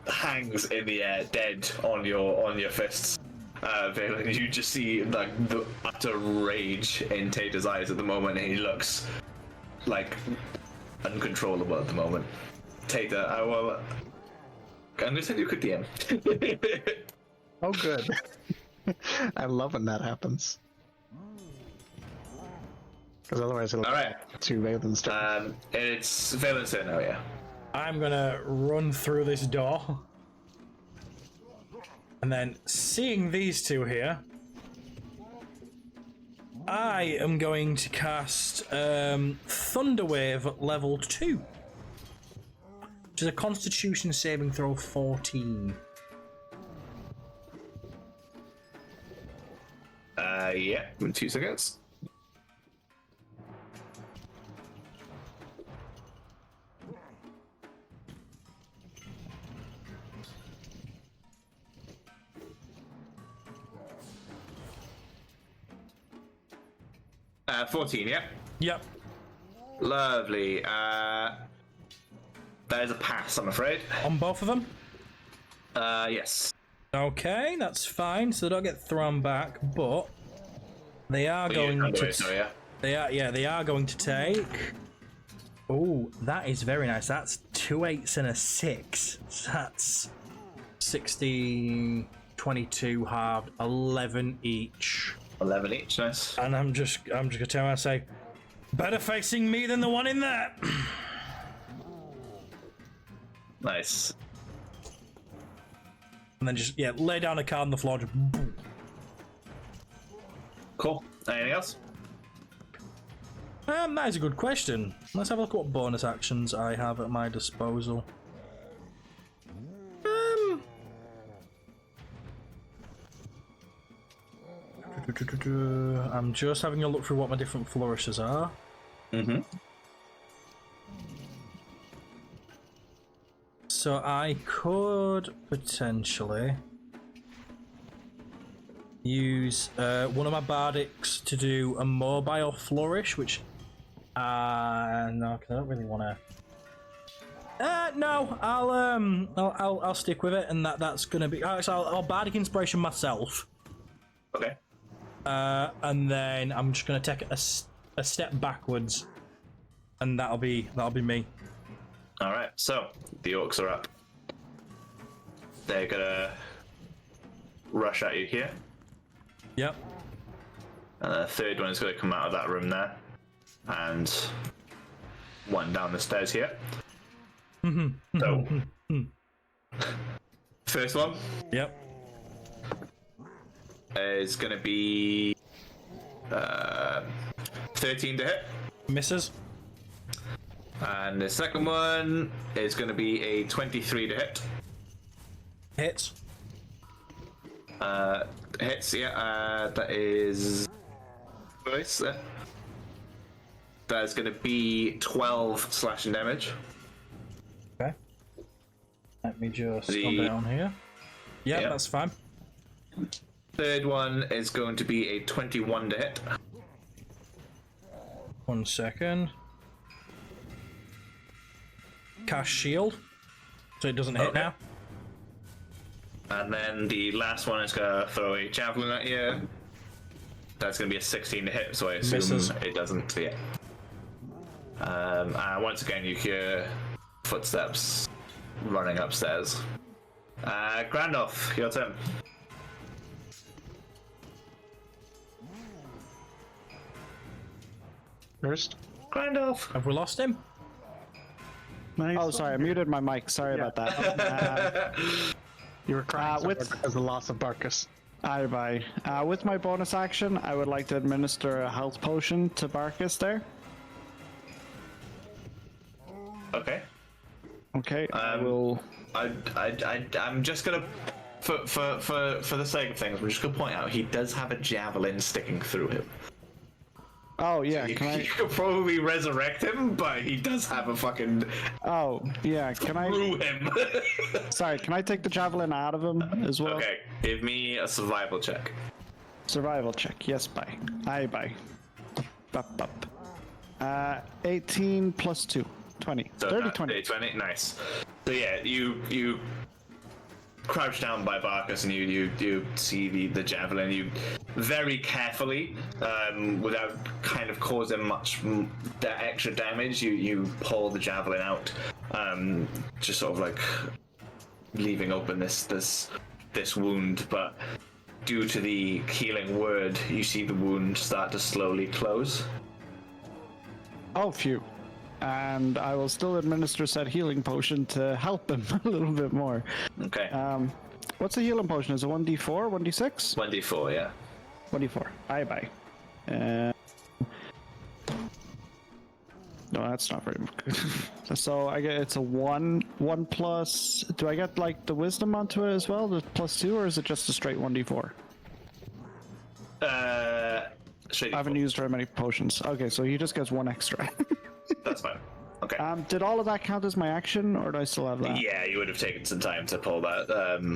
hangs in the air dead on your fists. Valen, you just see like the utter rage in Tater's eyes at the moment, and he looks like uncontrollable at the moment. Tater, I'm gonna send you a quick DM. Oh, good. I love when that happens. Because otherwise it'll All right. to Valen's turn. It's Valen's turn now, yeah. I'm gonna run through this door. And then, seeing these two here, I am going to cast Thunderwave at level 2. Which is a Constitution saving throw 14. Yeah, in 2 seconds. Uh, 14, yeah. Yep. Lovely. That is a pass, I'm afraid. On both of them? Yes. Okay, that's fine. So they don't get thrown back, but they are going to. They are going to take. Oh, that is very nice. That's 2 8s and a 6. So that's 16, 22 halved, 11 each. 11 each, nice. And I'm just gonna tell him, I say, better facing me than the one in there. Nice. And then just lay down a card on the floor. Just boom. Cool. Anything else? That is a good question. Let's have a look at what bonus actions I have at my disposal. I'm just having a look through what my different flourishes are. Mm-hmm. So I could potentially use one of my bardics to do a mobile flourish, which no, because I don't really want to. No, I'll stick with it, and that's gonna be. So I'll bardic inspiration myself. Okay. And then I'm just gonna take a step backwards, and that'll be me. All right. So the orcs are up. They're gonna rush at you here. Yep. And the third one is gonna come out of that room there, and one down the stairs here. So first one. Yep. Is going to be 13 to hit. Misses. And the second one is going to be a 23 to hit. Hits. Hits, yeah. That is... Nice. That is going to be 12 slashing damage. Okay. Let me just go down here. Yep, Yeah. that's fine. Third one is going to be a 21 to hit. 1 second. Cast shield, so it doesn't hit now. And then the last one is going to throw a javelin at you. That's going to be a 16 to hit, so I assume Misses. it doesn't. Yeah. And once again, you hear footsteps running upstairs. Grandolph, your turn. First. Grandolph. Have we lost him? Nice. Oh, sorry, I muted my mic. Sorry about that. You were crying so with- hard because of the loss of Barkus. Bye. With my bonus action, I would like to administer a health potion to Barkus there. Okay. Okay, I will. I'm just gonna, for the sake of things, I'm just gonna point out he does have a javelin sticking through him. Oh yeah, You can I? could probably resurrect him, but he does have a fucking Oh yeah, can I? through him. Sorry, can I take the javelin out of him as well? Okay, give me a survival check. Survival check. Yes, bye. Bye. Bup. 18 plus 2. 20. So 30, 20. 20, nice. So yeah, you crouch down by Barkus and you see the javelin. You very carefully, without kind of causing much that extra damage, you pull the javelin out, just sort of like leaving open this wound. But due to the healing word, you see the wound start to slowly close. Oh, phew. And I will still administer said healing potion to help him a little bit more. Okay. What's the healing potion? Is it 1d4, 1d6? 1d4, yeah. 1d4. Bye. No, that's not very good. So I get it's a 1 plus. Do I get like the wisdom onto it as well, the +2, or is it just a straight 1d4? Straight I haven't used very many potions. Okay, so he just gets 1 extra. That's fine. Okay. Did all of that count as my action, or do I still have that? Yeah, you would have taken some time to pull that,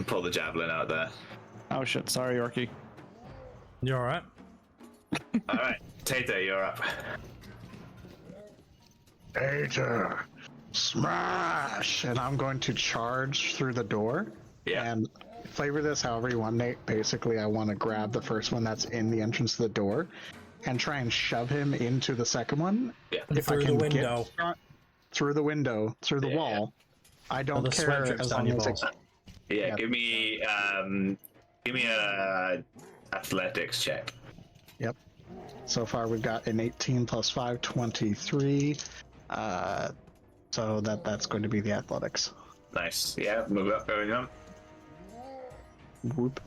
pull the javelin out there. Oh shit! Sorry, Yorkie. You all right? All right, Tater, you're up. Hater, smash! And I'm going to charge through the door. Yeah. And flavor this however you want, Nate. Basically, I want to grab the first one that's in the entrance to the door and try and shove him into the second one. Yeah. If Through I the can window. through the window, through the wall. I don't the care sweat drips as down long your as it, balls. Yeah, give me a athletics check. Yep. So far we've got an 18 plus 5, 23. So that's going to be the athletics. Nice. Yeah, move up, going on. Whoop.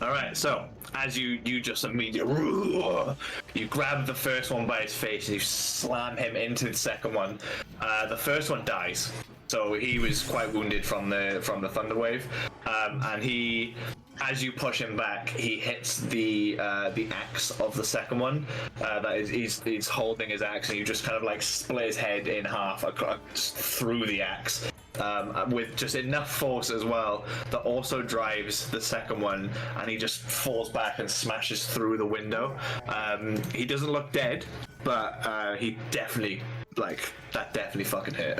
All right, so as you just immediately you grab the first one by his face and you slam him into the second one. The first one dies, so he was quite wounded from the thunder wave, and he, as you push him back, he hits the axe of the second one. That is, he's holding his axe, and you just kind of like split his head in half through the axe. With just enough force as well that also drives the second one, and he just falls back and smashes through the window. He doesn't look dead, but he definitely, like, that definitely fucking hit.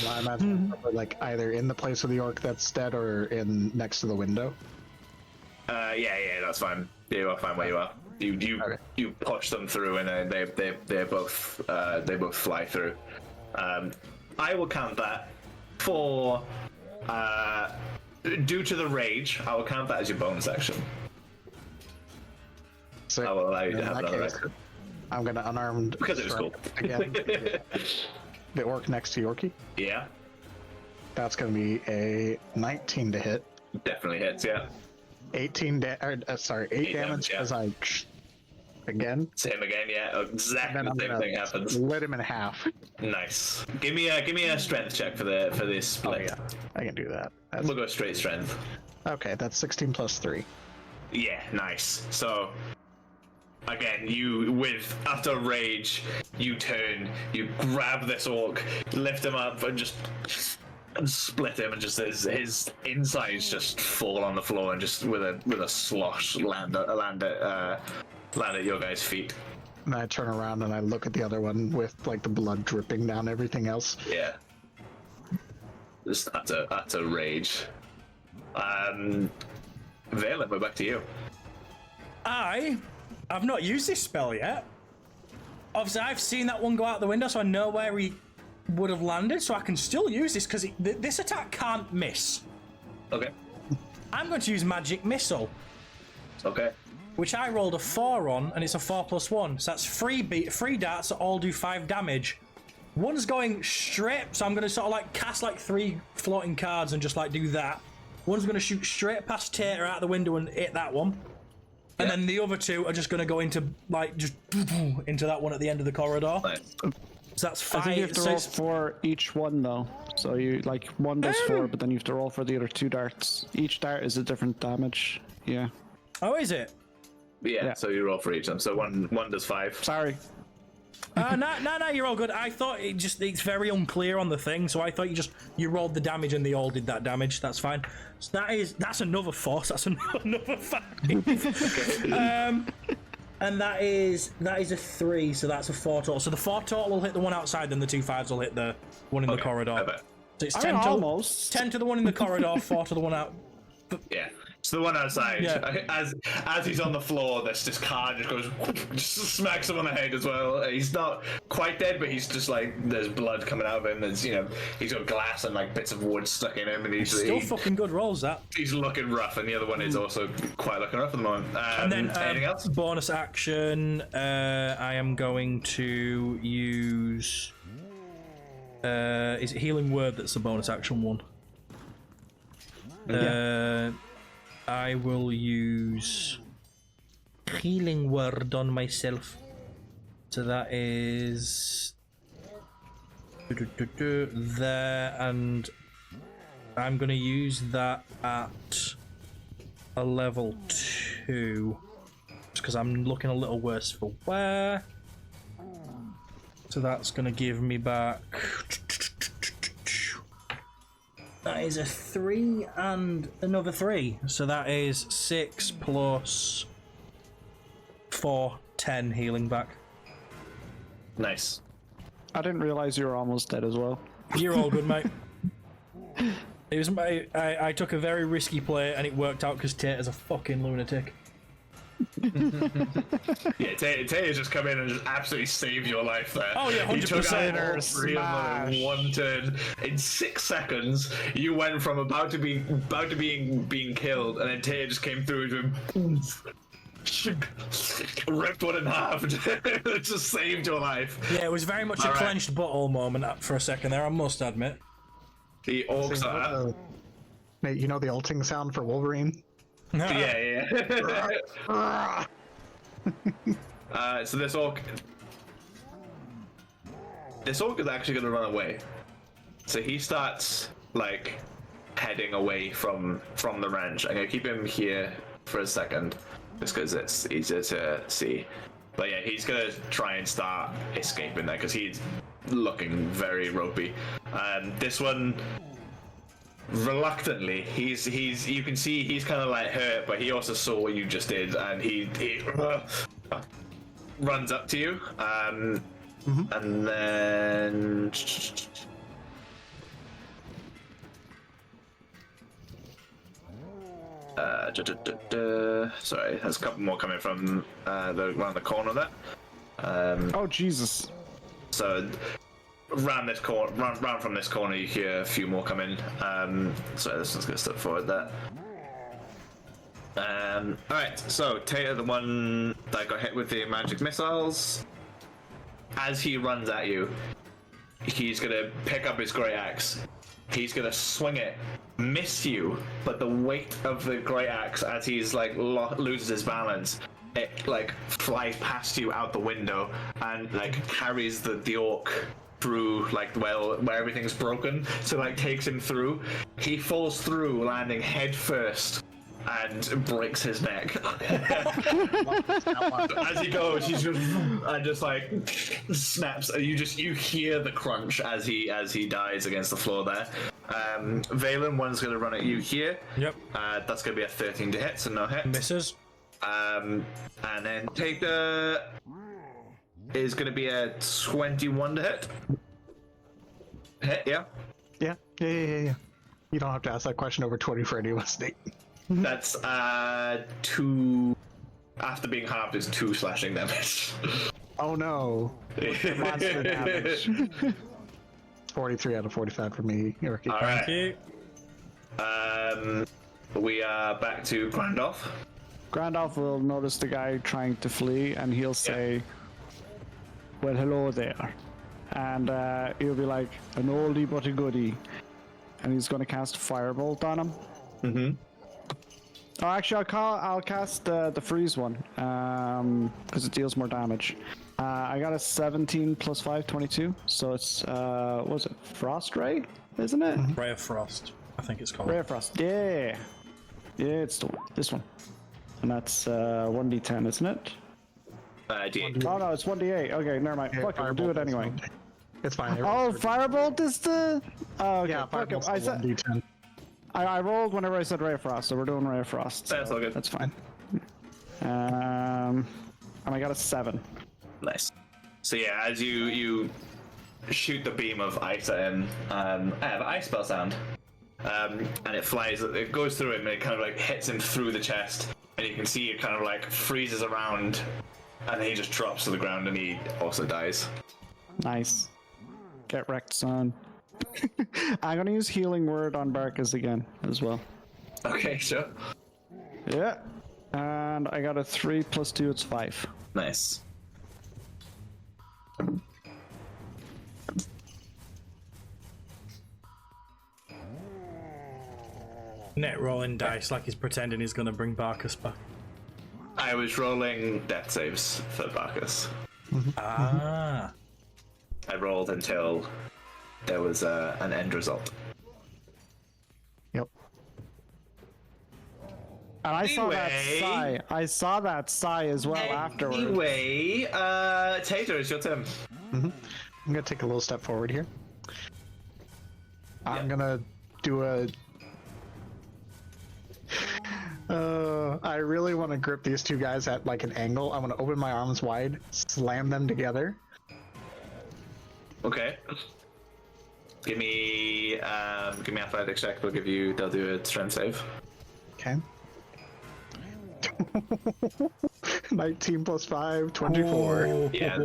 I imagine like either in the place of the orc that's dead or in next to the window. Yeah, that's fine. You are fine where you are. You push them through, and they both fly through. I will count that for due to the rage. I will count that as your bonus action. So I will allow you to in have that another case, action I'm gonna unarmed because it was cool. again. The orc next to Yorkie. Yeah, That's gonna be a 19 to hit. definitely hits. Yeah, 8 damage, damage yeah. as I again. it's him again. Yeah, exactly And then the I'm same gonna thing happens. split him in half. Nice. Give me a strength check for this split. Oh, yeah, I can do that. We'll go straight strength. Okay, that's 16 plus 3. Yeah, nice. So again, after rage, you turn, you grab this orc, lift him up, and just split him, and just his insides just fall on the floor, and just with a slosh land at your guys' feet. And I turn around and I look at the other one with like the blood dripping down everything else. Yeah. Just utter rage. Valen, we're back to you. I've not used this spell yet. Obviously, I've seen that one go out the window, so I know where he would have landed, so I can still use this, because this attack can't miss. Okay. I'm going to use Magic Missile, Okay. which I rolled a 4 on, and it's a 4 plus 1. So that's 3 darts that all do 5 damage. One's going straight, so I'm going to sort of like cast like 3 floating cards and just like do that. One's going to shoot straight past Tater out the window and hit that one. And then the other 2 are just going to go into like just into that one at the end of the corridor. Nice. So that's 5. I think you have to so roll it's- for each one though. So you like one does 4, but then you have to roll for the other 2 darts. Each dart is a different damage. Yeah. Oh, is it? Yeah, so you roll for each of them. So one does 5. Sorry. No, you're all good. I thought it's very unclear on the thing, so I thought you rolled the damage and they all did that damage. That's fine. So that's another force. That's another 5. And that is a 3, so that's a 4 total. So the 4 total will hit the one outside, then the 2 5s will hit the one in the corridor. I bet. So it's I 10 mean, to almost. 10 to the one in the corridor, 4 to the one out. Yeah. So the one outside, Yeah. as he's on the floor, this car just goes, just smacks him on the head as well. He's not quite dead, but he's just like, there's blood coming out of him. There's, he's got glass and like bits of wood stuck in him, and Still fucking good rolls, that. he's looking rough, and the other one is also quite looking rough at the moment. And then anything else? bonus action, I am going to use. Is it Healing Word that's the bonus action one? I will use Healing Word on myself. So that is there, and I'm going to use that at a level 2 because I'm looking a little worse for wear. So that's going to give me back. That is a 3 and another 3. So that is 6 plus 4, 10 healing back. Nice. I didn't realize you were almost dead as well. You're all good, mate. It was I took a very risky play and it worked out because Tater's a fucking lunatic. Yeah, Tater just come in and just absolutely saved your life there. Oh yeah, 100%. He took out all three of them in one turn. In 6 seconds, you went from about to being killed, and then Tater just came through and ripped one in half. It just saved your life. Yeah, it was very much a clenched butthole moment for a second there, I must admit. The orcs are... Nate, you know the ulting sound for Wolverine? Yeah. So this orc is actually going to run away. So he starts like heading away from the ranch. I'm going to keep him here for a second, just because it's easier to see. But yeah, he's going to try and start escaping there because he's looking very ropey. This one, reluctantly, he's you can see he's kind of like hurt, but he also saw what you just did, and he runs up to you, and then sorry, there's a couple more coming from around the corner there. Oh Jesus! So round this corner, round from this corner, you hear a few more come in. So this one's gonna step forward there. Alright, so Tater, the one that got hit with the magic missiles, as he runs at you, he's gonna pick up his great axe. He's gonna swing it, miss you, but the weight of the great axe as he's like loses his balance, it like flies past you out the window and like carries the orc through like where everything's broken, so like takes him through. He falls through, landing head first, and breaks his neck. As he goes, he's just like snaps. You hear the crunch as he dies against the floor there. Valen, one's gonna run at you here. Yep. That's gonna be a 13 to hit, so no hit. Misses. And then Taker is gonna be a 21 to hit. Hit, yeah. Yeah. You don't have to ask that question over 20 for any of us, Nate. That's 2. After being halved, is 2 slashing damage. Oh no. Monster damage. 43 out of 45 for me. All right. Thank you. We are back to Grandolph. Grandolph will notice the guy trying to flee, and he'll say, "Well, hello there," and he'll be like, "An oldie but a goodie," and he's going to cast Firebolt on him. Mm-hmm. Oh, actually, I'll cast the freeze one, because it deals more damage. I got a 17 plus 5, 22. So it's what was it? Frost Ray, isn't it? Ray of Frost, I think it's called. Ray of Frost. Yeah, it's this one, and that's 1d10, isn't it? D8. Oh no, it's 1d8. Okay, never mind. Yeah, Fuck it, we'll do it anyway. It's fine. Oh, Firebolt is the. Oh, okay. Yeah, Fuck it. Firebolt's I the said 1d10. I rolled whenever I said Ray of Frost, so we're doing Ray of Frost. So That's all good. That's fine. And I got a 7. Nice. So yeah, as you shoot the beam of ice at him, I have ice spell sound, and it flies. It goes through him, and it kind of like hits him through the chest, and you can see it kind of like freezes around, and then he just drops to the ground, and he also dies. Nice. Get wrecked, son. I'm gonna use Healing Word on Barkas again as well. Okay, sure. Yeah. And I got a 3 plus 2, it's 5. Nice. Net rolling dice like he's pretending he's gonna bring Barkus back. I was rolling death saves for Barkus. Ah. I rolled until there was an end result. Yep. And I saw that Anyway. sigh. I saw that sigh as well afterwards. Anyway, Tater, it's your turn. I'm gonna take a little step forward here. I'm gonna do a. I really want to grip these two guys at like an angle. I want to open my arms wide, slam them together, Okay. Give me athletics check. They'll do a strength save. Okay. 19 plus 5, 24. Yeah,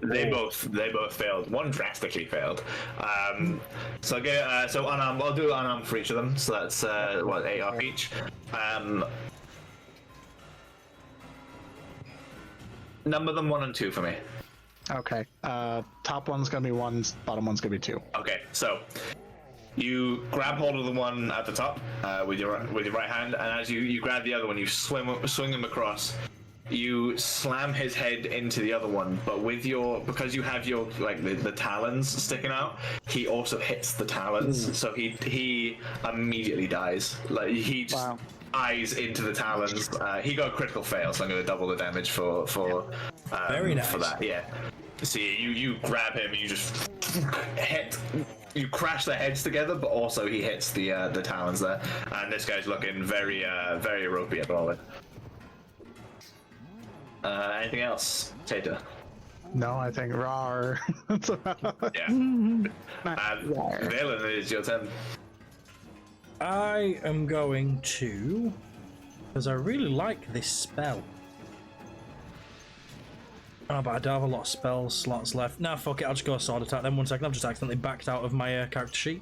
they both failed. One drastically failed. So unarmed. I'll do unarmed for each of them. So that's 8 off each. Number them 1 and 2 for me. Okay. Top one's gonna be 1, bottom one's gonna be 2. Okay, so you grab hold of the one at the top with your right hand, and as you grab the other one, you swing him across. You slam his head into the other one, but because you have your the talons sticking out, he also hits the talons, so he immediately dies. Like he just eyes into the talons. He got a critical fail, so I'm going to double the damage for Very nice. for that. Yeah. See, you grab him, you just hit. You crash their heads together, but also he hits the talons there, and this guy's looking very ropey at the moment. Anything else, Tater? No, I think rawr. Yeah. Valen, it is your turn. I am going to, because I really like this spell. Oh, but I don't have a lot of spell slots left. Nah, fuck it, I'll just go sword attack then. 1 second, I've just accidentally backed out of my character sheet.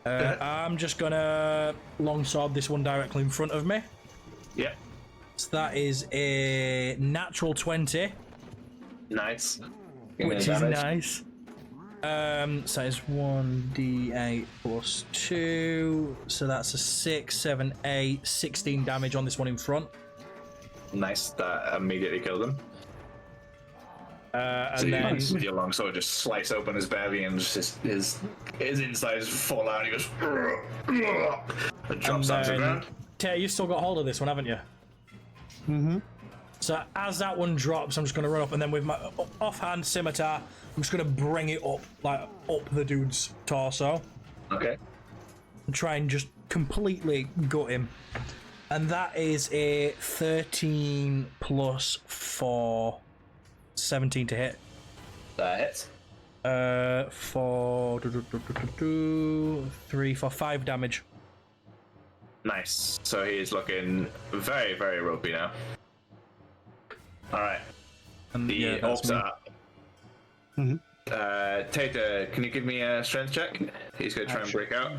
I'm just gonna longsword this one directly in front of me. Yep. So that is a natural 20. Nice. Which is nice. So it's 1d8 plus 2. So that's a 6, 7, 8, 16 damage on this one in front. Nice. That immediately killed him. And then with your longsword just slice open his belly and just his insides fall out and he goes and drops onto the ground. Tay, you've still got hold of this one, haven't you? Mm-hmm. So as that one drops, I'm just going to run up, and then with my offhand scimitar, I'm just going to bring it up, up the dude's torso. Okay. And try and just completely gut him. And that is a 13 plus 4, 17 to hit. That hits. For 3 for 5 damage. Nice. So he is looking very, very ropey now. Alright. And The orcs are up. Mm-hmm. Tata, can you give me a strength check? He's going to try and break out.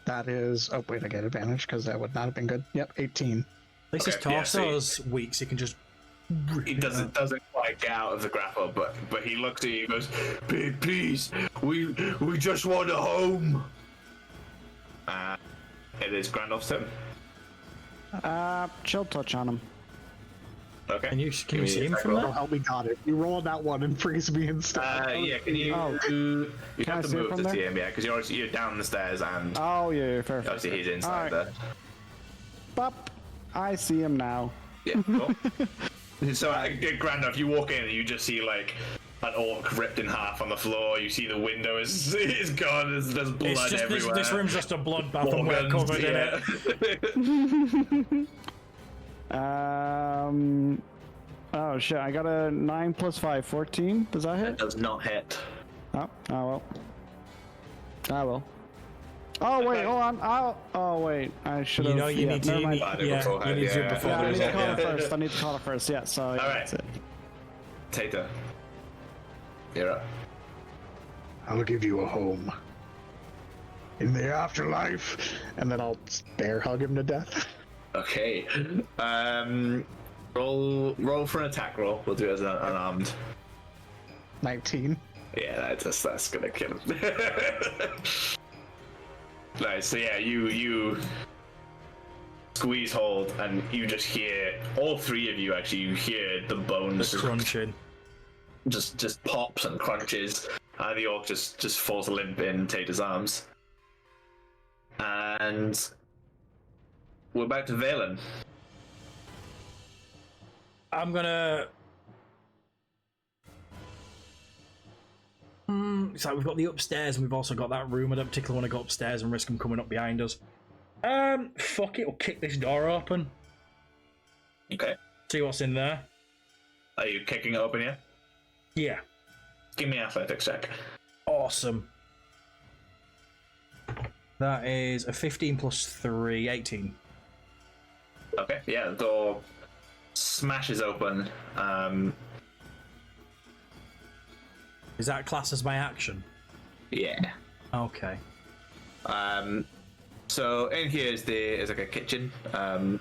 That is... Oh, wait, I get advantage because that would not have been good. Yep, 18. At least his torso's weak, so he can just... He doesn't quite get out of the grapple, but he looks at you and goes, please, we just want a home. It is Grandolph's turn. Chill touch on him. Okay. Can you see him from Oh, there? help me God, if you roll that one and freeze me instead. Yeah, can you... you Can I have to see it move from to there? see him, yeah, because you're down the stairs and Oh, yeah, fair. obviously he's inside Alright. there. Bop. I see him now. Yeah, cool. So, Grandolph, you walk in and you just see, an orc ripped in half on the floor. You see the window is gone. There's blood everywhere. This room's just a bloodbath and we're covered in it. Oh shit! I got a 9 plus 5, 14. Does that It hit? does not hit. Oh well. I will. Oh wait, hold on. Oh wait, I should have. You need to. You need Yeah, to do it before Yeah, I the need to call result. it first. I need to call it first. Yeah. So. All right. That's it. Tata, you're up. I'll give you a home. In the afterlife. And then I'll bear hug him to death. Okay. Roll for an attack roll. We'll do it as an unarmed. 19. Yeah, that's gonna kill him. Nice. So yeah, you squeeze hold, and you just hear all three of you actually. You hear the bones Crunching. just pops and crunches, and the orc just falls limp in Tata's arms. And we're back to Valen. I'm gonna. It's like we've got the upstairs and we've also got that room. I don't particularly want to go upstairs and risk them coming up behind us. Fuck it, we'll kick this door open. Okay. See what's in there. Are you kicking it open, yeah? Yeah. Give me an athletics check. Awesome. That is a 15 plus 3, 18. Okay, yeah, the door smashes open. Is that classed as my action? Yeah. Okay. So in here is like a kitchen. So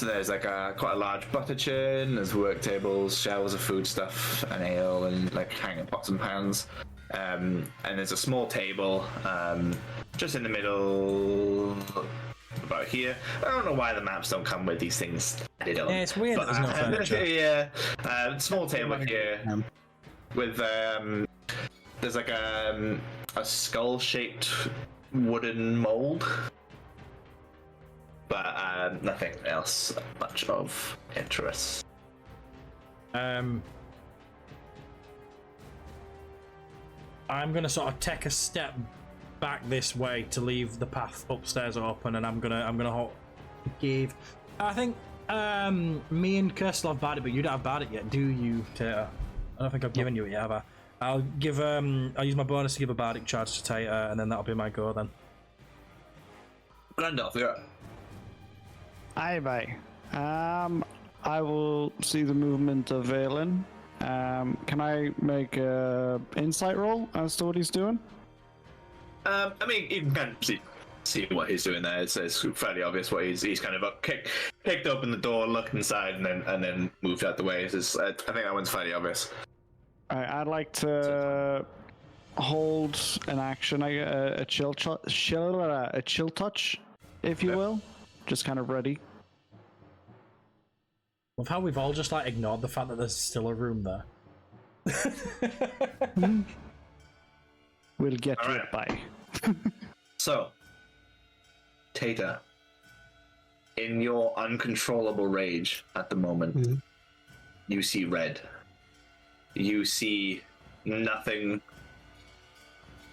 there's like quite a large butter churn. There's work tables, shelves of food stuff, and ale, and like hanging pots and pans. And there's a small table just in the middle, about here. I don't know why the maps don't come with these things. They don't. Yeah, it's weird that there's no furniture. Yeah, small table here with there's like a skull-shaped wooden mold, but nothing else much of interest. I'm gonna sort of take a step back this way to leave the path upstairs open, and I'm gonna give. I think me and Kirstel have Bardic, but you don't have Bardic yet, do you, Tater? I don't think I've given you it yet, have I? I'll give I'll use my bonus to give a Bardic charge to Tater, and then that'll be my go then. Randolph, yeah. Aye, bye. I will see the movement of Valen. Can I make a insight roll as to what he's doing? I mean, you can kind of see what he's doing there. It's fairly obvious what he's kind of kicked open the door, looked inside, and then moved out the way. I think that one's fairly obvious. Alright, I'd like to hold an action, a chill touch, if you will, just kind of ready. Love how we've all just like ignored the fact that there's still a room there. We'll get All to right. it by. So, Tater, in your uncontrollable rage at the moment, you see red. You see nothing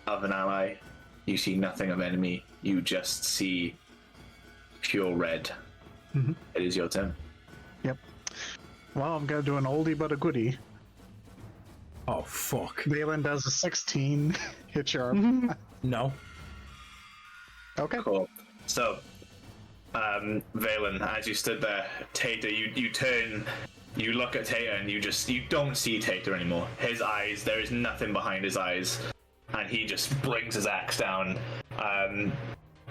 of an ally. You see nothing of enemy. You just see pure red. It is your turn. Yep. Well, I'm gonna do an oldie but a goodie. Oh fuck! Valen does a 16 hit your No. Okay. Cool. So, Valen, as you stood there, Tater, you turn, you look at Tater, and you don't see Tater anymore. His eyes, there is nothing behind his eyes, and he just brings his axe down.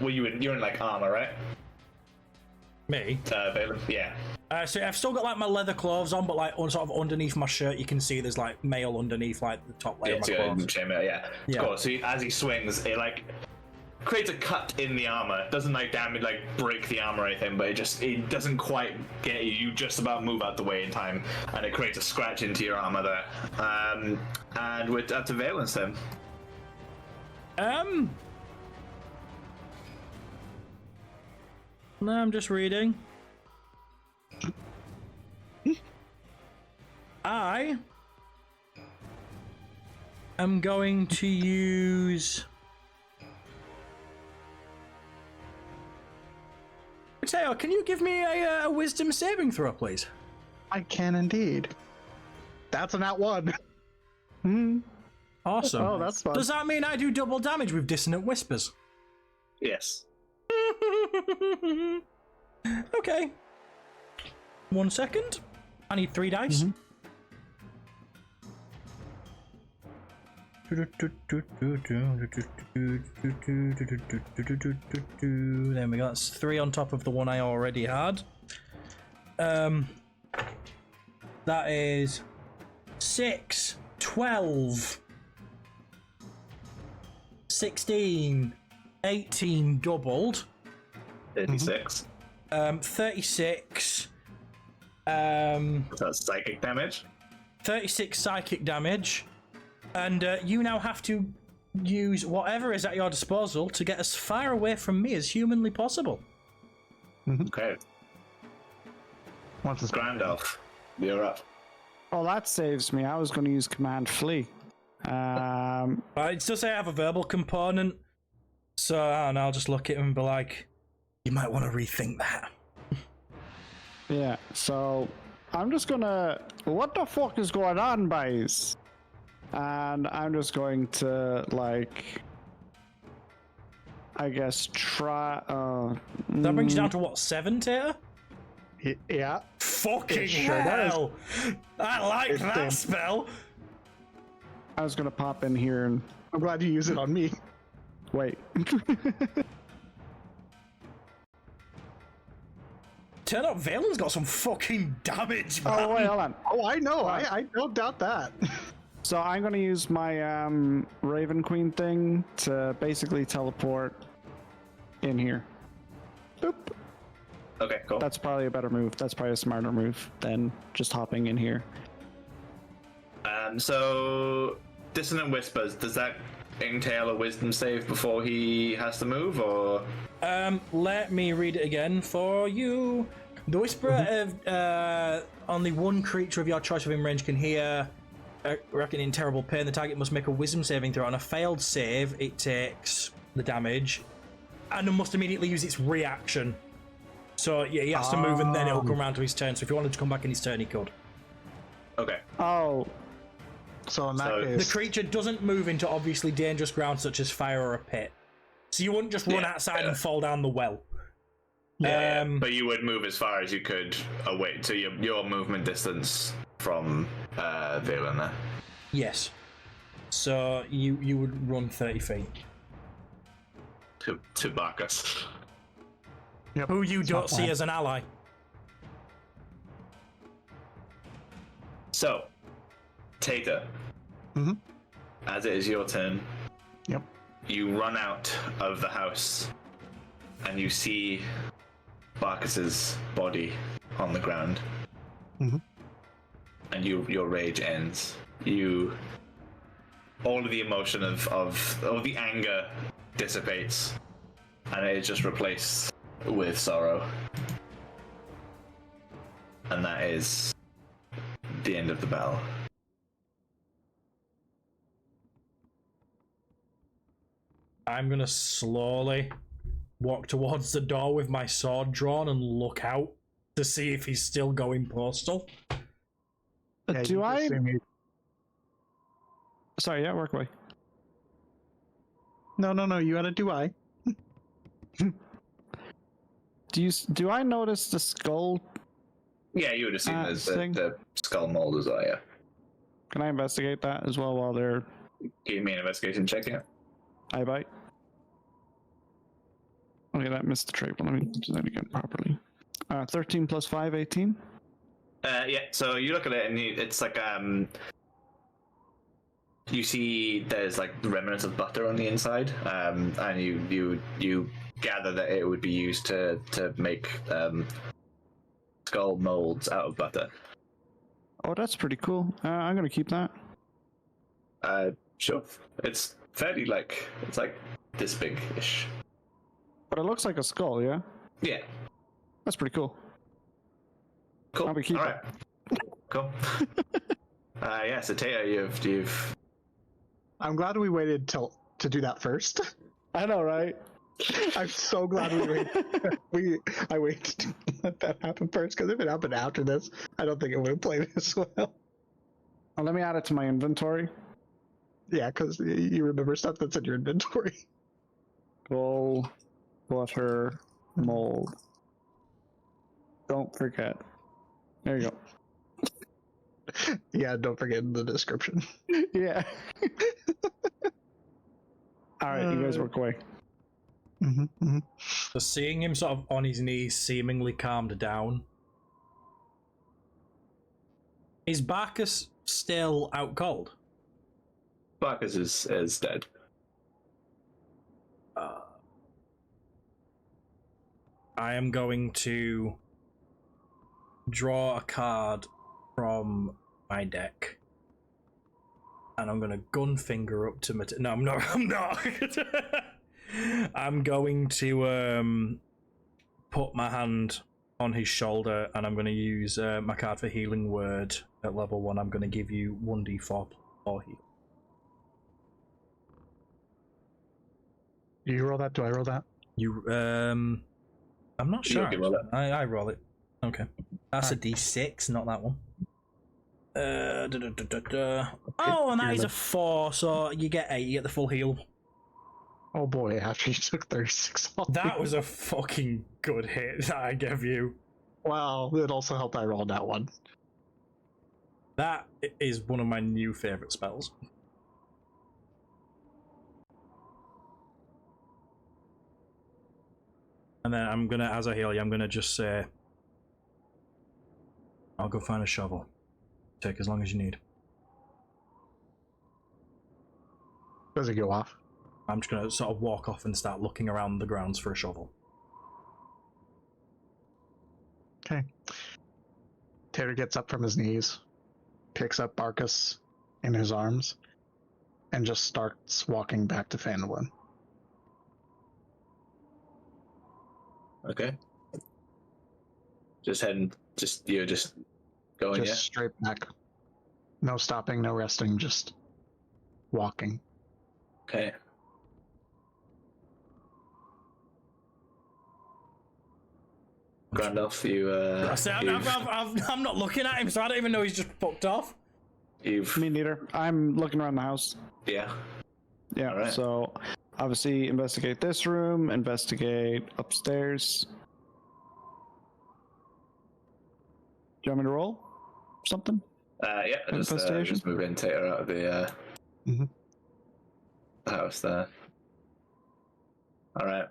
You're in like armor, right? Me? Valen? Yeah. So I've still got like my leather clothes on, but like sort of underneath my shirt, you can see there's like mail underneath like the top layer of my clothes. Yeah. Yeah. Cool. So as he swings, it like creates a cut in the armor. It doesn't like damage, like break the armor or anything, but it doesn't quite get you. You just about move out the way in time, and it creates a scratch into your armor there. And we're up to Valen's then. No, I'm just reading. I am going to use. Mateo, can you give me a wisdom saving throw, please? I can indeed. That's an @1. Awesome. Oh, that's fun. Does that mean I do double damage with dissonant whispers? Yes. Okay. 1 second. I need 3 dice. There we go. That's 3 on top of the one I already had. That is 6, 12, 16, 18 doubled. 36. 36. That's psychic damage. 36 psychic damage. And you now have to use whatever is at your disposal to get as far away from me as humanly possible. Okay. Once it's Grandolph, you're up. Oh, that saves me. I was going to use Command Flee. It still say I have a verbal component. So I don't know, I'll just look at him and be like, you might want to rethink that. Yeah, so I'm just gonna. What the fuck is going on, guys? And I'm just going to like. I guess try. That brings you down to what, 7, Tater? Yeah. Fucking sure hell! I like that spell. I was gonna pop in here and I'm glad you use it on me. wait. Turn up, Valen's got some fucking damage, man. Oh wait, hold on. Oh, I know. I don't doubt that. So I'm gonna use my Raven Queen thing to basically teleport in here. Boop. Okay, cool. That's probably a better move. That's probably a smarter move than just hopping in here. So Dissonant Whispers, does that entail a wisdom save before he has to move, or? Let me read it again for you. The Whisperer of only one creature of your choice within range can hear, reckoning in terrible pain. The target must make a wisdom saving throw. On a failed save, it takes the damage, and it must immediately use its reaction. So yeah, he has to move, and then it'll come around to his turn. So if he wanted to come back in his turn, he could. Okay. Oh, So in that case, The creature doesn't move into obviously dangerous ground such as fire or a pit. So you wouldn't just run outside and fall down the well. Yeah, but you would move as far as you could away to your movement distance from Valen there. Yes. So you would run 30 feet. To Bacchus. Yep. Who you don't see bad. as an ally. So, Tater, as it is your turn, Yep. you run out of the house and you see Bacchus's body on the ground. And your rage ends. All of the emotion of the anger dissipates, and it is just replaced with sorrow. And that is the end of the battle. I'm gonna slowly walk towards the door with my sword drawn and look out to see if he's still going postal. Yeah, do you I? just see me- Sorry, yeah, work away. No. You had a do I? Do I notice the skull? Yeah, you would have seen the skull mold as well, yeah. Can I investigate that as well while they're Give me an investigation check, yeah. I bite? Okay, that missed the trait, but let me do that again properly. 13 plus 5, 18. Yeah, so you look at it and it's like you see there's like remnants of butter on the inside, and you gather that it would be used to make skull molds out of butter. Oh, that's pretty cool. I'm gonna keep that. Sure. It's fairly it's like this big-ish. But it looks like a skull, yeah? Yeah. That's pretty cool. Cool. I'll be keeping All right. Cool. Yeah, so Taya, you've I'm glad we waited to do that first. I know, right? I'm so glad I waited to let that happen first, because if it happened after this, I don't think it would have played as well. Well, let me add it to my inventory. Yeah, because you remember stuff that's in your inventory. Skull, butter, mold. Don't forget. There you go. Yeah, don't forget the description. Yeah. All right, you guys work away. So seeing him sort of on his knees, seemingly calmed down. Is Bacchus still out cold? Bacchus is dead. I am going to draw a card from my deck. And I'm going to gun finger up to my... No, I'm not. I'm not. I'm going to put my hand on his shoulder, and I'm going to use my card for Healing Word at level 1. I'm going to give you 1d4 or heal. Do you roll that? Do I roll that? You, I'm not sure. can roll it. I roll it. Okay. That's a d6, not that one. Oh, and that is a 4, so you get 8, you get the full heal. Oh boy, after you took 36 off. That was a fucking good hit that I gave you. Well, it also helped I rolled that one. That is one of my new favorite spells. And then I'm gonna, as I heal you, I'm gonna just say, I'll go find a shovel. Take as long as you need. Does it go off? I'm just gonna sort of walk off and start looking around the grounds for a shovel. Okay. Taylor gets up from his knees, picks up Barkus in his arms, and just starts walking back to Phandalin. Okay. Just heading. You're just going. Just straight back. No stopping, no resting, just walking. Okay. Grandolph, you. I say, I'm not looking at him, so I don't even know he's just fucked off. You've. Me neither. I'm looking around the house. Yeah. Yeah, Alright. so obviously investigate this room, investigate upstairs. Do you want me to roll something? Yeah. Investigation? Just moving Tater out of the Mhm. house there. All right.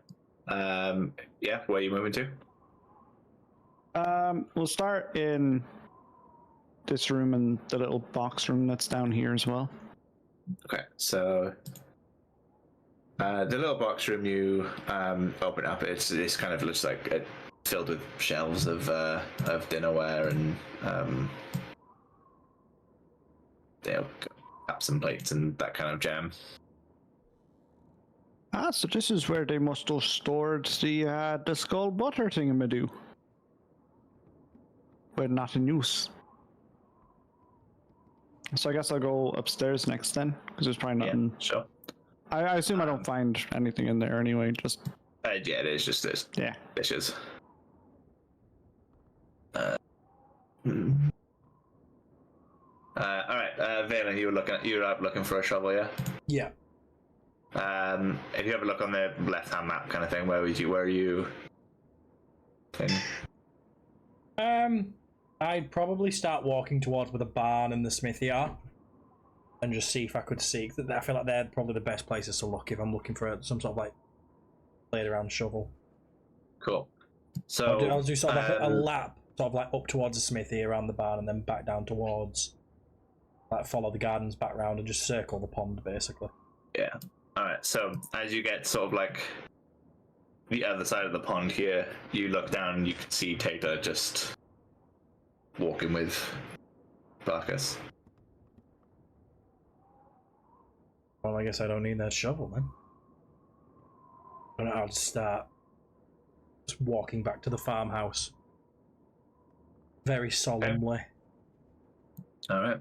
Yeah. Where are you moving to? We'll start in this room and the little box room that's down here as well. Okay. So. The little box room you open up. It's kind of looks like filled with shelves of dinnerware and cups and plates and that kind of jam. Ah, so this is where they must have stored the skull butter thingamadoo. But not in use. So I guess I'll go upstairs next then, because there's probably nothing. Yeah, sure. I assume I don't find anything in there anyway, just... Yeah, it is just this. Yeah. Dishes. All right, Valen, you were out looking for a shovel, yeah? Yeah. If you have a look on the left-hand map, kind of thing, where are you? I'd probably start walking towards where the barn and the smithy are, and just see if I could seek that. I feel like they're probably the best places to look if I'm looking for some sort of like laid around shovel. Cool. So I'll do sort of like a lap, sort of like up towards the smithy, around the barn, and then back down towards, like follow the gardens back round and just circle the pond basically. Yeah. All right. So as you get sort of like the other side of the pond here, you look down and you can see Tater just walking with Barkus. Well, I guess I don't need that shovel then. And I'll start just walking back to the farmhouse. Very solemnly. All right.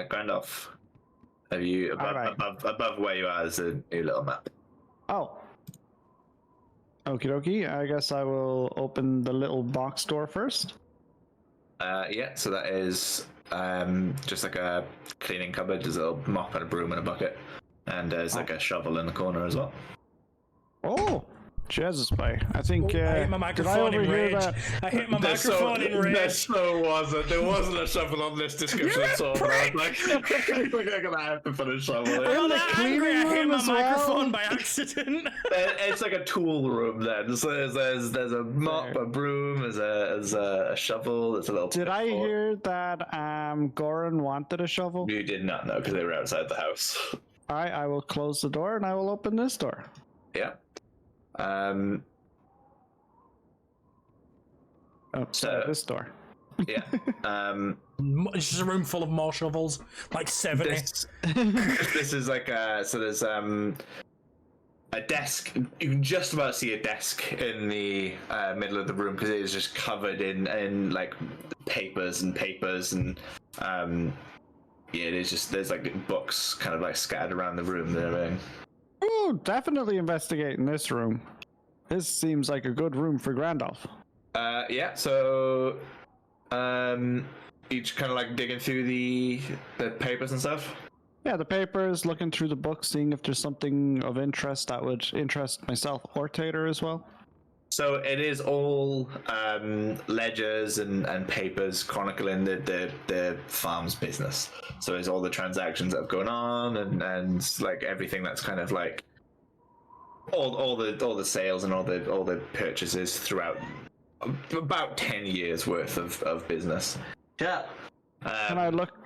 Grandolph, have you above where you are is a new little map? Oh. Okie dokie. I guess I will open the little box door first. Yeah, so that is just like a cleaning cupboard. There's a little mop and a broom and a bucket. And there's like a shovel in the corner as well. Oh, Jesus, boy. I think. I hit my microphone in rage. I hit my microphone in rage. There wasn't a shovel on this description at all. I was like, we're gonna have to put a shovel in. I got that angry. I hit my as well. microphone by accident. It's like a tool room then. So there's a mop, a broom, there's a shovel, there's a little. Did I hear that Goran wanted a shovel? You did not know because they were outside the house. Alright, I will close the door and I will open this door. Yeah. Oh, sorry, this door. Yeah. It's just a room full of more shovels, like 70. This is like so there's a desk. You can just about see a desk in the middle of the room because it is just covered in like papers and yeah, it is just there's like books kind of like scattered around the room and everything. Oh, definitely investigating this room. This seems like a good room for Grandolph. Yeah, so each kind of like digging through the papers and stuff. Yeah, the papers, looking through the books, seeing if there's something of interest that would interest myself or Tater as well. So it is all ledgers and papers chronicling the farm's business. So it's all the transactions that have gone on and like everything that's kind of like all the sales and all the purchases throughout about 10 years worth of business. Yeah. Can I look?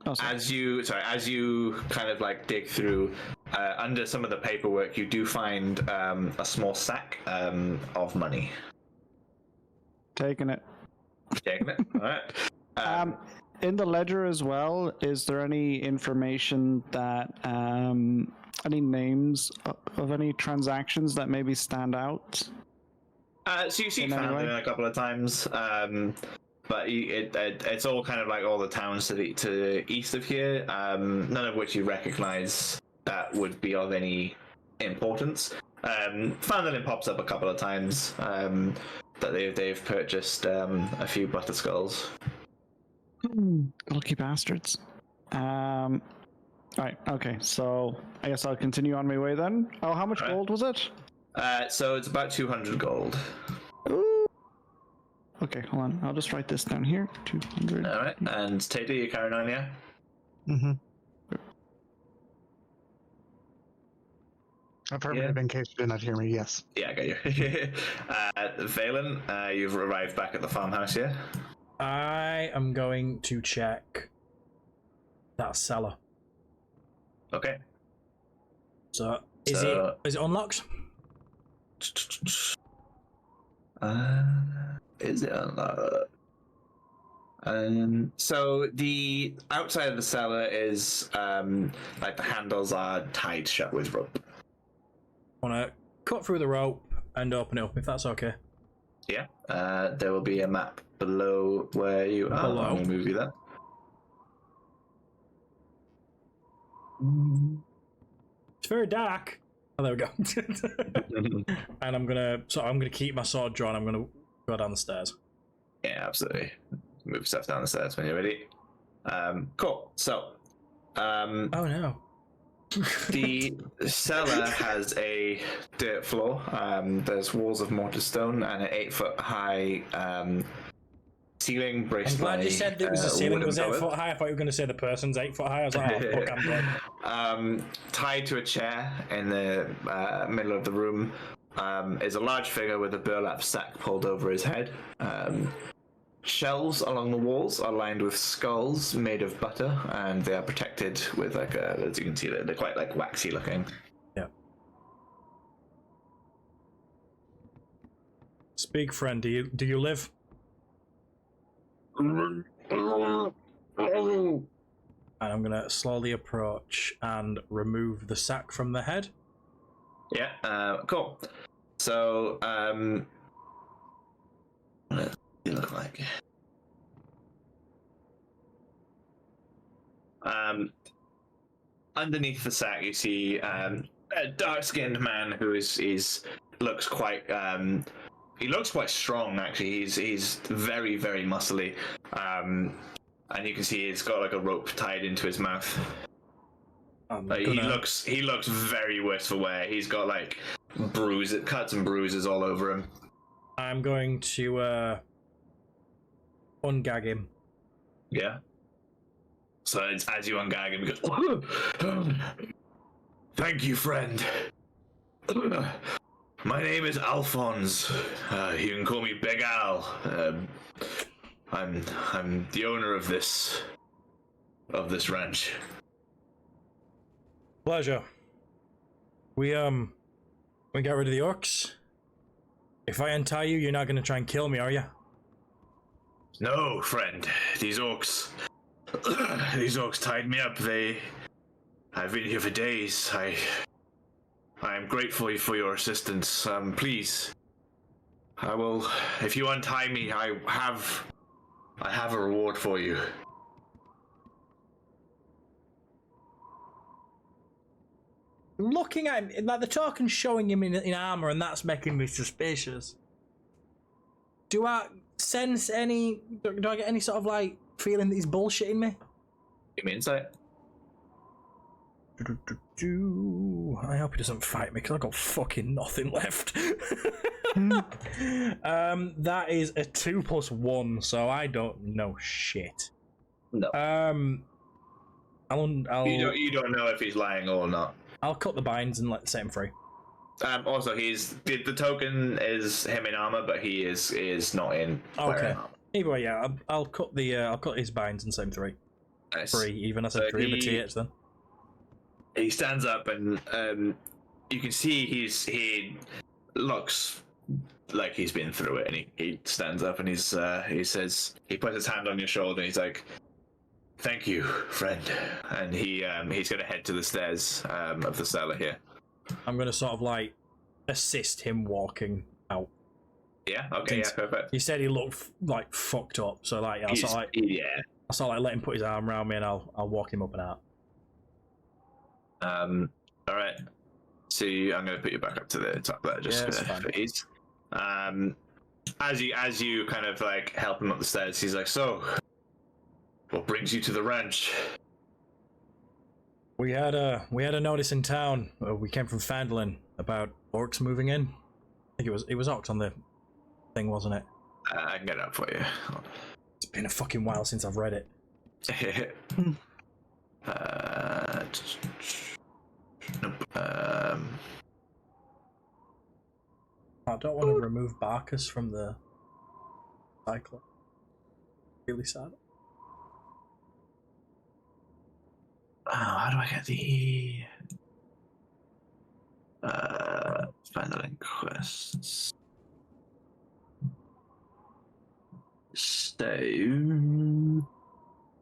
Oh, as you kind of like dig through under some of the paperwork, you do find a small sack of money. Taking it. Taking it. All right. In the ledger as well, is there any information that any names of any transactions that maybe stand out? So you see found it a couple of times. But it's all kind of like all the towns to the east of here, none of which you recognize that would be of any importance. Foundling pops up a couple of times that they've purchased a few butter skulls. Lucky bastards. Alright, okay, so I guess I'll continue on my way then. Oh, how much gold was it? So it's about 200 gold. Okay, hold on. I'll just write this down here. 200. All right, and Tater, you carrying on, yeah? Mm-hmm. Affirmative, in case you did not hear me, yes. Yeah, I got you. Valen, you've arrived back at the farmhouse, yeah? I am going to check that cellar. Okay. So, is it unlocked? Is it unlocked? So the outside of the cellar is like the handles are tied shut with rope. I want to cut through the rope and open it up, if that's okay. Yeah. There will be a map below where you are. Below. I'll move you there. It's very dark. Oh, there we go. And I'm gonna keep my sword drawn. I'm gonna go down the stairs. Yeah, absolutely. Move stuff down the stairs when you're ready. Cool. So, Oh no. the cellar has a dirt floor. There's walls of mortar stone and an 8-foot high ceiling braced I'm glad by, you said that the ceiling was 8 colour. foot high. I thought you were going to say the person's 8 foot high. I was like, oh, fuck, I'm dead. Tied to a chair in the middle of the room is a large figure with a burlap sack pulled over his head. Shelves along the walls are lined with skulls made of butter, and they are protected with like as you can see, they're quite like waxy looking. Yeah. Speak, friend. Do you live? And I'm gonna slowly approach and remove the sack from the head. Yeah. Cool. So, what does he look like? Underneath the sack, you see a dark-skinned man who looks quite. He looks quite strong, actually. He's very, very muscly, and you can see he's got like a rope tied into his mouth. He looks very worse for wear. He's got like cuts and bruises all over him. I'm going to ungag him. Yeah. So as you ungag him, he goes, "Thank you, friend. My name is Alphonse. You can call me Big Al. I'm the owner of this ranch." Pleasure. We get rid of the orcs. If I untie you, you're not gonna try and kill me, are you? No, friend. These orcs tied me up. I've been here for days. I am grateful for your assistance. Please. I will. If you untie me, I have a reward for you. Looking at him, like the token's showing him in armor, and that's making me suspicious. Do I sense any? Do I get any sort of like feeling that he's bullshitting me? Give me insight. I hope he doesn't fight me because I've got fucking nothing left. That is a 2+1, so I don't know shit. No. I'll You don't know if he's lying or not. I'll cut the binds and set him free. Also, the token is him in armor, but he is not in. Okay. Armor. Either way, yeah, I'll cut his binds and set him free. Nice. Free, even I said So 3 of the TH then. He stands up and you can see he looks like he's been through it, and he stands up and he says, he puts his hand on your shoulder and he's like, "Thank you, friend," and he's gonna head to the stairs of the cellar here. I'm gonna sort of like assist him walking out. Yeah. Okay. Yeah. Perfect. He said he looked like fucked up, so like I sort of like let him put his arm around me and I'll walk him up and out. All right. So I'm going to put you back up to the top there, just for ease. As you kind of like help him up the stairs, he's like, "So, what brings you to the ranch?" We had a notice in town. We came from Fandolin about orcs moving in. I think it was orcs on the thing, wasn't it? I can get it up for you. It's been a fucking while since I've read it. I don't want to remove Barkus from the cycle. Really sad. How do I get the Fandolin quests? So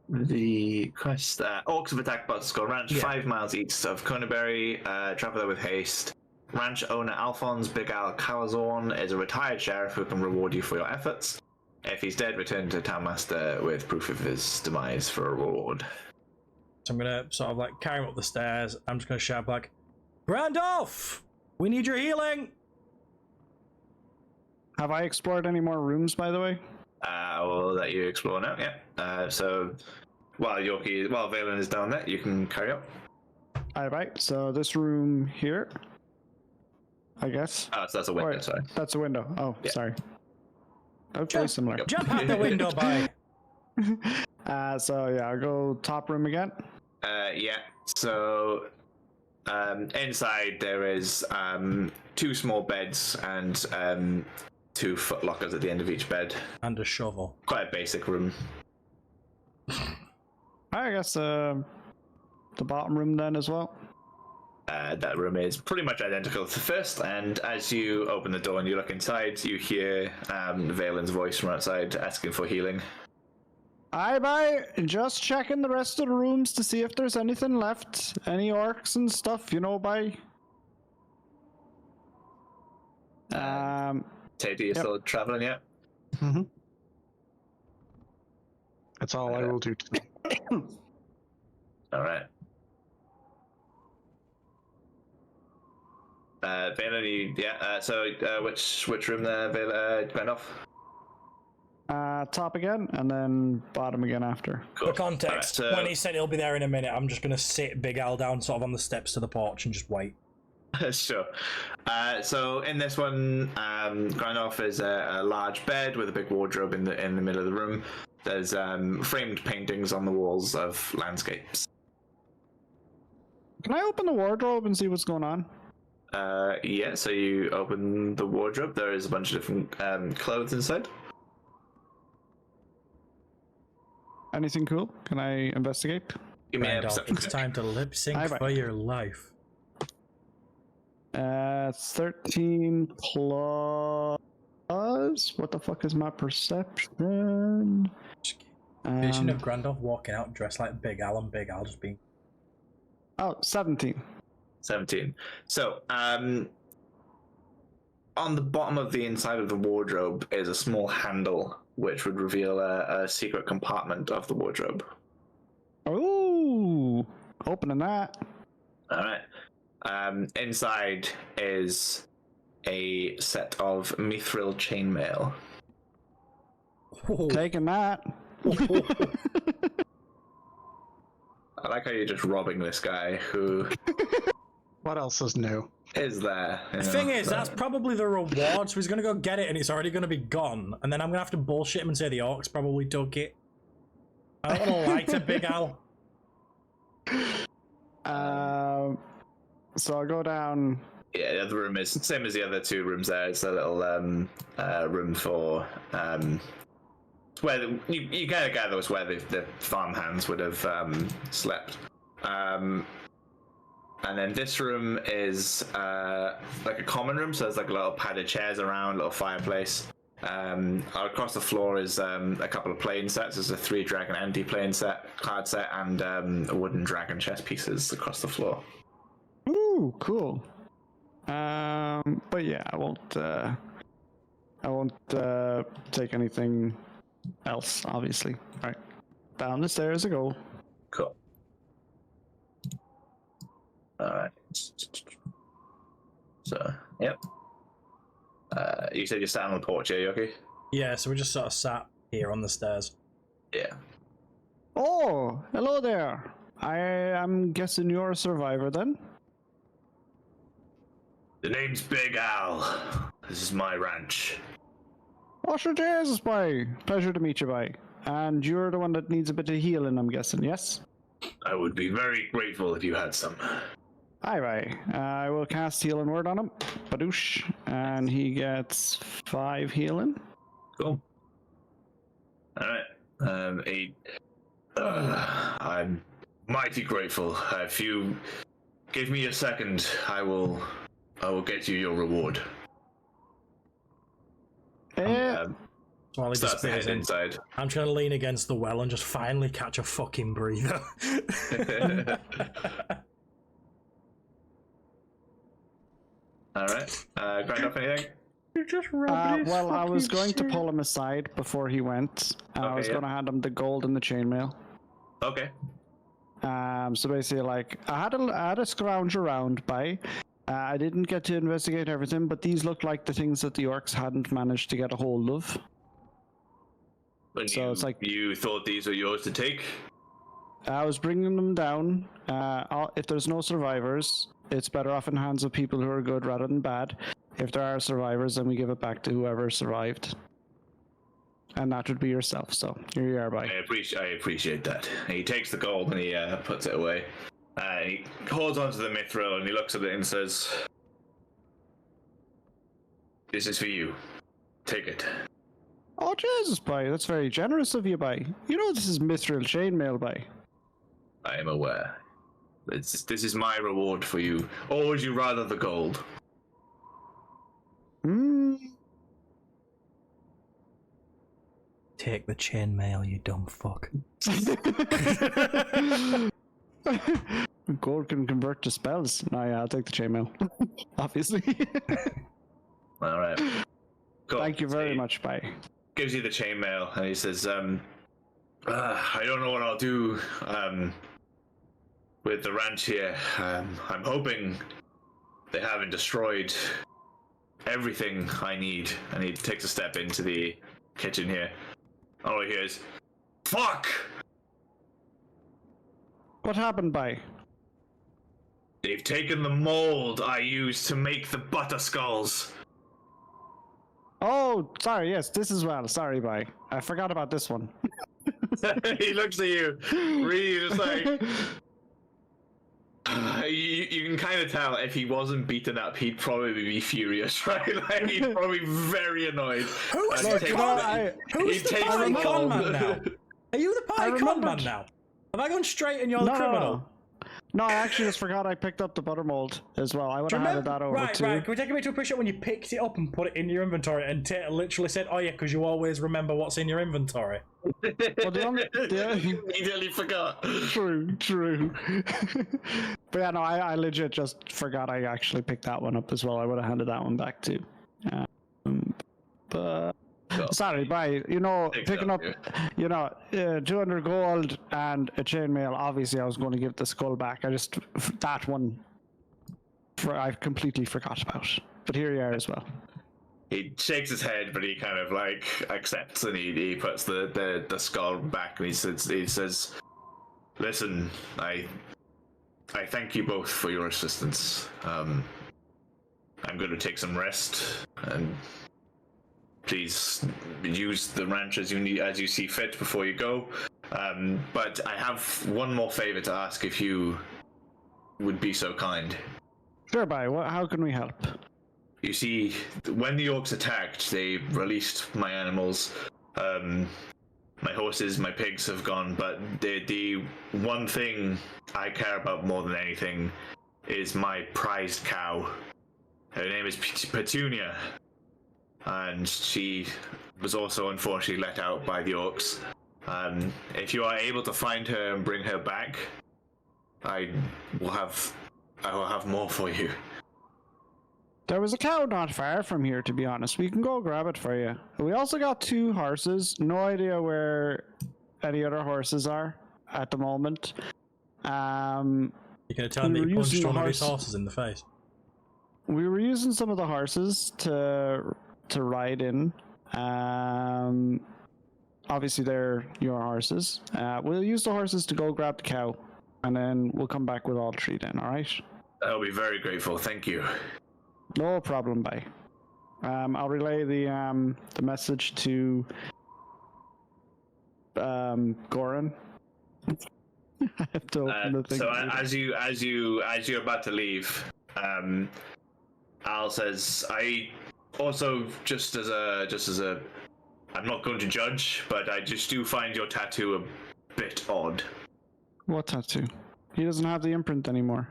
the quest, Orcs of Attack Butterskull Ranch, 5 miles east of Coneybury. Travel there with haste. Ranch owner Alphonse Big Al Cawazorn is a retired sheriff who can reward you for your efforts. If he's dead, return to Townmaster with proof of his demise for a reward. So I'm gonna sort of like carry him up the stairs. I'm just gonna shout like, "Randolph, we need your healing." Have I explored any more rooms, by the way? I will let you explore now. Yeah. So while Valen is down there, you can carry on. All right. So this room here, I guess. Oh, so that's a window. Sorry. That's a window. Oh, yeah. Sorry. Okay, similar. Jump out the window, boy. So yeah, I'll go top room again. Yeah. So inside there is 2 small beds and 2 footlockers at the end of each bed. And a shovel. Quite a basic room. I guess the bottom room then as well. That room is pretty much identical to the first, and as you open the door and you look inside, you hear Valen's voice from outside asking for healing. Bye. Just checking the rest of the rooms to see if there's anything left. Any orcs and stuff, bye. Teddy, you're still traveling yet? Mm-hmm. That's all I will do today. All right. Valen, so which room there, Valen, off? Top again, and then bottom again after. Cool. For context, Right, when he said he'll be there in a minute, I'm just going to sit Big Al down sort of on the steps to the porch and just wait. Sure. So in this one, Grandolph is a large bed with a big wardrobe in the middle of the room. There's framed paintings on the walls of landscapes. Can I open the wardrobe and see what's going on? Yeah, so you open the wardrobe. There is a bunch of different clothes inside. Anything cool? Can I investigate? Give me a Randolph, perception it's check. time to lip sync for your life. 13 plus. What the fuck is my perception? Vision of Grandolph walking out dressed like Big Al and Big Al just being... Oh, 17. 17. So, on the bottom of the inside of the wardrobe is a small handle which would reveal a secret compartment of the wardrobe. Oh, opening that. All right. Inside is a set of mithril chainmail. Taking that. I like how you're just robbing this guy who What else is new? is there. The thing is, that's probably the reward, so he's going to go get it and it's already going to be gone. And then I'm going to have to bullshit him and say the orcs probably took it. I don't want to lie to Big Al. So I'll go down. Yeah, the other room is same as the other two rooms there. It's a little room for where you kind of gather was where the farmhands would have slept. And then this room is like a common room, so there's like a little padded chairs around, a little fireplace. Across the floor is a couple of plane sets. There's a 3-dragon anti-plane card set, and a wooden dragon chess pieces across the floor. Ooh, cool. But yeah, I won't take anything else, obviously. Right, down the stairs I go. Cool. All right. So, yep. You said you sat on the porch, yeah, Yoki? Yeah, so we just sort of sat here on the stairs. Yeah. Oh, hello there. I am guessing you're a survivor then? The name's Big Al. This is my ranch. Oh, sure, Jesus, boy. Pleasure to meet you, boy. And you're the one that needs a bit of healing, I'm guessing, yes? I would be very grateful if you had some. Aye, right. I will cast Healing Word on him. Badoosh. And he gets 5 healing. Cool. Alright. I'm mighty grateful. If you give me a second, I will get you your reward. While he Starts to disappears head inside. I'm trying to lean against the well and just finally catch a fucking breather. Alright. Grind up anything? You just well, I was going to pull him aside before he went. I was yeah. going to hand him the gold and the chainmail. Okay. So basically, like, I had a scrounge around by. I didn't get to investigate everything, but these look like the things that the orcs hadn't managed to get a hold of. When So it's like- you thought these were yours to take? I was bringing them down. If there's no survivors, it's better off in hands of people who are good rather than bad. If there are survivors, then we give it back to whoever survived. And that would be yourself, so here you are, bye. I appreciate that. He takes the gold and he puts it away. He holds onto the mithril and he looks at it and says, "This is for you. Take it." Oh, Jesus, bye. That's very generous of you, bye. You know this is mithril chainmail, bye. I am aware. This is my reward for you. Or would you rather the gold? Take the chainmail, you dumb fuck. Gold can convert to spells. No, yeah, I'll take the chainmail. Obviously. All right. Cool. Thank you very much, bye. Gives you the chainmail and he says, I don't know what I'll do with the ranch here. I'm hoping they haven't destroyed everything I need. And he takes a step into the kitchen here. All he hears, "Fuck!" What happened, bye? They've taken the mold I used to make the butter skulls. Oh, sorry, yes, this as well. Sorry, bye. I forgot about this one. He looks at you, really just like... You can kind of tell if he wasn't beaten up, he'd probably be furious, right? Like, he'd probably be very annoyed. Who's the party con man now? Are you the party con man now? Have I gone straight and you're the criminal? No, I actually just forgot I picked up the butter mold as well. I would have handed that over too. Right. Can we take a minute to appreciate when you picked it up and put it in your inventory and literally said, "Oh yeah," because you always remember what's in your inventory. Well, Immediately forgot. True. But yeah, no, I legit just forgot I actually picked that one up as well. I would have handed that one back too. But sorry, bye. You know, picking up, 200 gold and a chainmail. Obviously, I was going to give the skull back. That one, I completely forgot about. But here you are as well. He shakes his head, but he kind of like accepts, and he puts the skull back, and he says, Listen, I thank you both for your assistance. I'm going to take some rest, and please use the ranch as you see fit before you go. But I have one more favor to ask, if you would be so kind. Sure, bye. How can we help? You see, when the orcs attacked, they released my animals. My horses, my pigs have gone, but the one thing I care about more than anything is my prized cow. Her name is Petunia, and she was also unfortunately let out by the orcs. If you are able to find her and bring her back, I will have more for you. There was a cow not far from here, to be honest. We can go grab it for you. We also got 2 horses. No idea where any other horses are at the moment. You're going to tell me you punched one of his horses in the face? We were using some of the horses to ride in. Obviously, they're your horses. We'll use the horses to go grab the cow, and then we'll come back with all 3 then, alright? I'll be very grateful, thank you. No problem, bye. I'll relay the message to Goran. I have to open the thing. So as you're about to leave, Al says, I also just as a I'm not going to judge, but I just do find your tattoo a bit odd. What tattoo? He doesn't have the imprint anymore.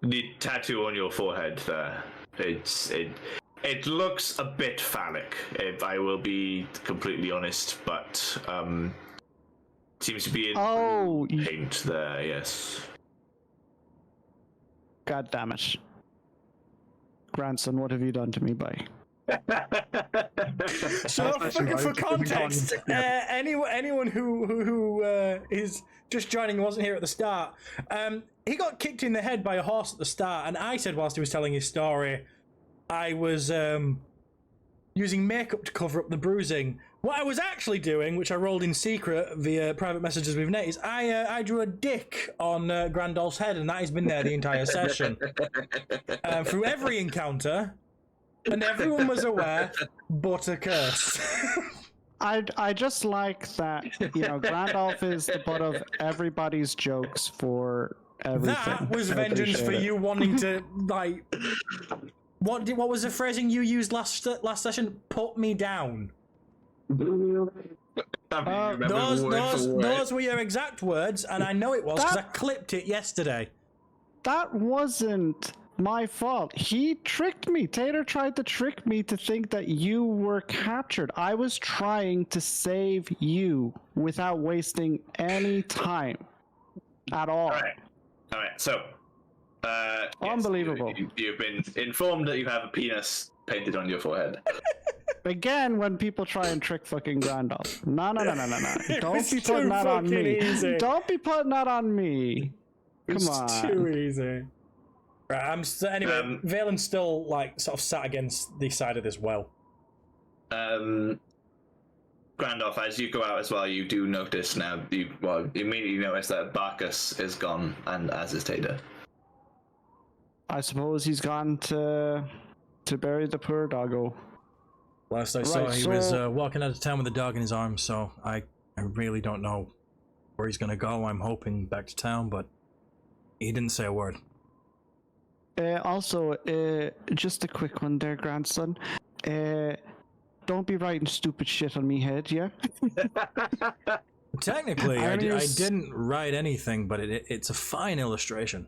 The tattoo on your forehead there. It looks a bit phallic, if I will be completely honest, but seems to be in paint there, yes. God damn it. Grandson, what have you done to me, bye? So, for context, anyone who is just joining and wasn't here at the start, he got kicked in the head by a horse at the start, and I said whilst he was telling his story, I was using makeup to cover up the bruising. What I was actually doing, which I rolled in secret via private messages with Nate, is I drew a dick on Grandolph's head, and that has been there the entire session. Through every encounter, and everyone was aware, but a curse. I just like that, Grandolph is the butt of everybody's jokes for everything. That was vengeance for you wanting to, like... What was the phrasing you used last session? Put me down. Those were your exact words, and I know it was because I clipped it yesterday. That wasn't my fault. He tricked me. Taylor tried to trick me to think that you were captured. I was trying to save you without wasting any time at all. All right. So, unbelievable. Yes, you've been informed that you have a penis painted on your forehead. Again, when people try and trick fucking Grandolph. No. Don't be putting that on me. Easy. Don't be putting that on me. Come on. It's too easy. Right, anyway, Valen's still sort of sat against the side of this well. Grandolph, as you go out as well, you do notice now. You immediately notice that Barkus is gone, and as is Tater. I suppose he's gone to bury the poor doggo. Last I saw, he was walking out of town with a dog in his arms, so I really don't know where he's gonna go. I'm hoping back to town, but he didn't say a word. Also, just a quick one there, grandson. Don't be writing stupid shit on me head, yeah? Technically, I didn't write anything, but it's a fine illustration.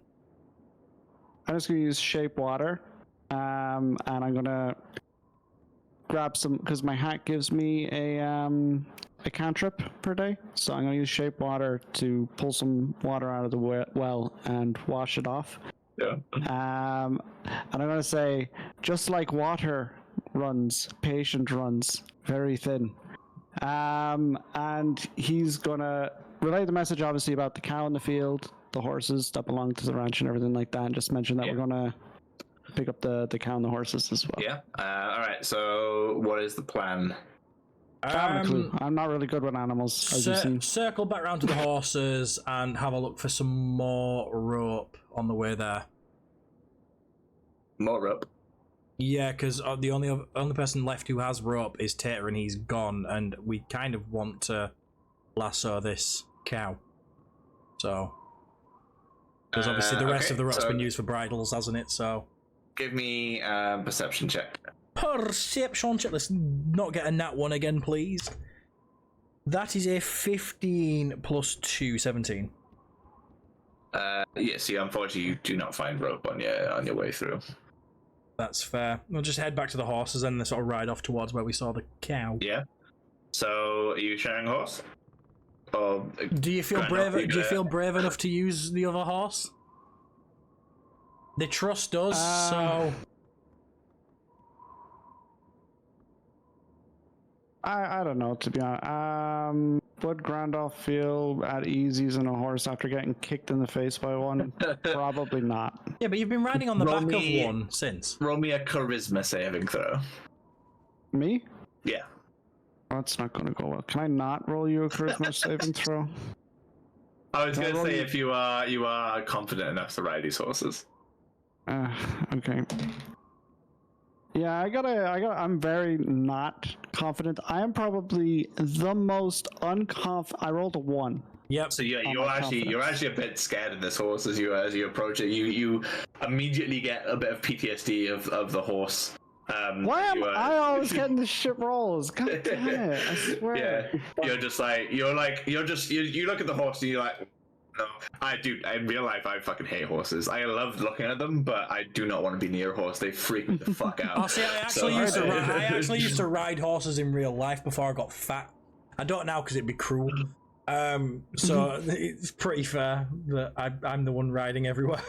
I'm just going to use shape water, and I'm going to grab some, because my hat gives me a cantrip per day, so I'm going to use shape water to pull some water out of the well and wash it off. Yeah. And I'm going to say, just like water runs, patient runs very thin. And he's going to relay the message, obviously, about the cow in the field, the horses that belong to the ranch and everything like that, and just mention that we're going to pick up the cow and the horses as well. Yeah. All right. So what is the plan? I haven't a clue. I'm not really good with animals, as you've seen. Circle back round to the horses and have a look for some more rope on the way there. More rope. Yeah, because the only person left who has rope is Tater, and he's gone. And we kind of want to lasso this cow. So, because obviously the rest of the rope's been used for bridles, hasn't it? So, give me perception check. Perception check. Let's not get a nat one again, please. That is a 15 plus 2, 17. Yeah, see, unfortunately, you do not find rope on your way through. That's fair. We'll just head back to the horses and then sort of ride off towards where we saw the cow. Yeah. So, are you sharing a horse? Or do you feel brave? Do you feel brave enough to use the other horse? They trust us, so. I don't know, to be honest. Would Grandolph feel at ease using a horse after getting kicked in the face by one? Probably not. Yeah, but you've been riding on the back of one since. Roll me a charisma saving throw. Me? Yeah. That's not going to go well. Can I not roll you a charisma saving throw? I was going to say if you are confident enough to ride these horses. Okay. Yeah, I'm very not confident. I am probably the most unconfident. I rolled a 1. Yep. So you're actually a bit scared of this horse as you approach it. You immediately get a bit of PTSD of the horse. Why am I always getting the shit rolls? God damn it! I swear. Yeah, you look at the horse and you're like, no, in real life I fucking hate horses. I love looking at them, but I do not want to be near a horse. They freak me the fuck out. Oh, see, I actually used to ride horses in real life before I got fat. I don't now because it'd be cruel. So it's pretty fair that I'm the one riding everywhere.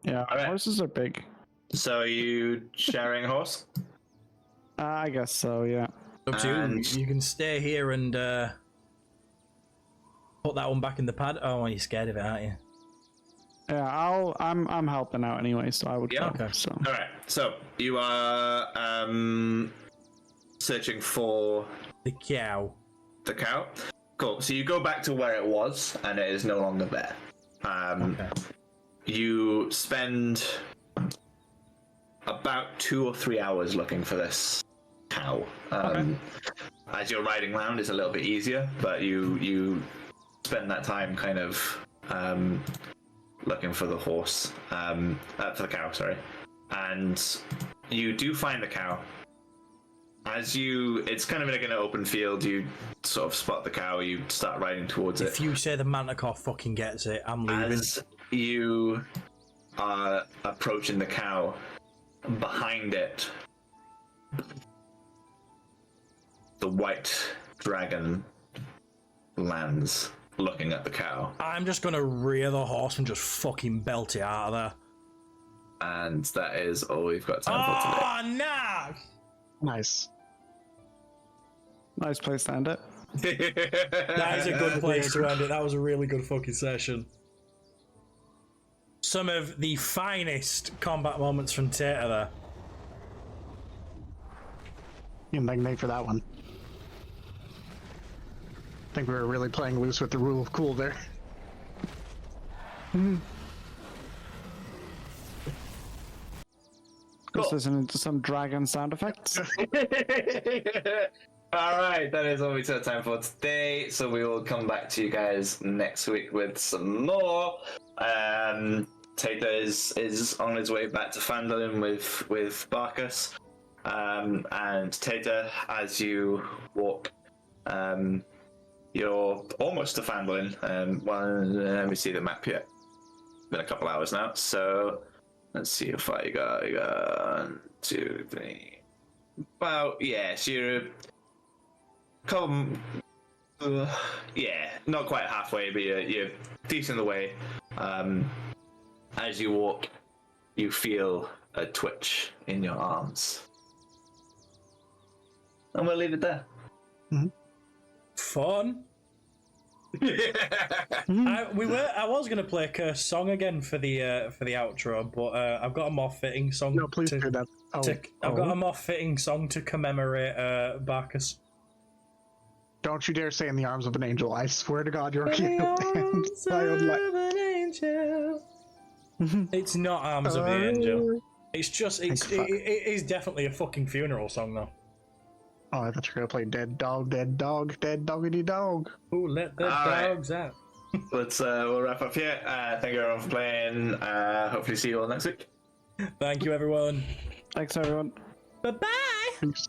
Yeah, horses are big. So are you sharing a horse? I guess so, yeah. Up to you. You can stay here and put that one back in the pad. Oh, you're scared of it, aren't you? Yeah, I'm helping out anyway, so I would go. Okay. So. All right. So you are searching for the cow. The cow. Cool. So you go back to where it was, and it is no longer there. Okay. You spend about 2 or 3 hours looking for this cow. As you're riding around, it's a little bit easier, but you spend that time kind of looking for the horse, for the cow, sorry. And you do find the cow. It's kind of like an open field. You sort of spot the cow. You start riding towards it. If you say the manticore fucking gets it, I'm leaving. As you are approaching the cow, behind it, the white dragon lands, looking at the cow. I'm just gonna rear the horse and just fucking belt it out of there. And that is all we've got time for today. Oh, nah! Nice. Nice place to end it. That is a good place to end it. That was a really good fucking session. Some of the finest combat moments from Tater there. You can thank me for that one. I think we were really playing loose with the rule of cool there. Just listening to some dragon sound effects. All right, that is all we took time for today. So we will come back to you guys next week with some more. Tater is on his way back to Fandolin with Barkus. And Tater, as you walk, you're almost to Fandolin. Let me see the map yet. It's been a couple hours now, so let's see how far you got. You got 1, 2, 3. About, so you're not quite halfway, but you're decent away. As you walk, you feel a twitch in your arms. And we'll leave it there. Fun. I was gonna play a Curse song again for the outro, but I've got a more fitting song. No, please do that. I've got a more fitting song to commemorate Barkus. Don't you dare say "In the Arms of an Angel." I swear to God, you're In cute. the arms of an angel. It's not Arms of the Angel. It's just it is definitely a fucking funeral song though. Oh, I thought you were gonna play "Dead Dog, Dead Dog, Dead Doggity Dog." Ooh, let the dogs out. Let's we'll wrap up here. Thank you everyone for playing. Hopefully see you all next week. Thank you everyone. Thanks, everyone. Bye bye. Thanks.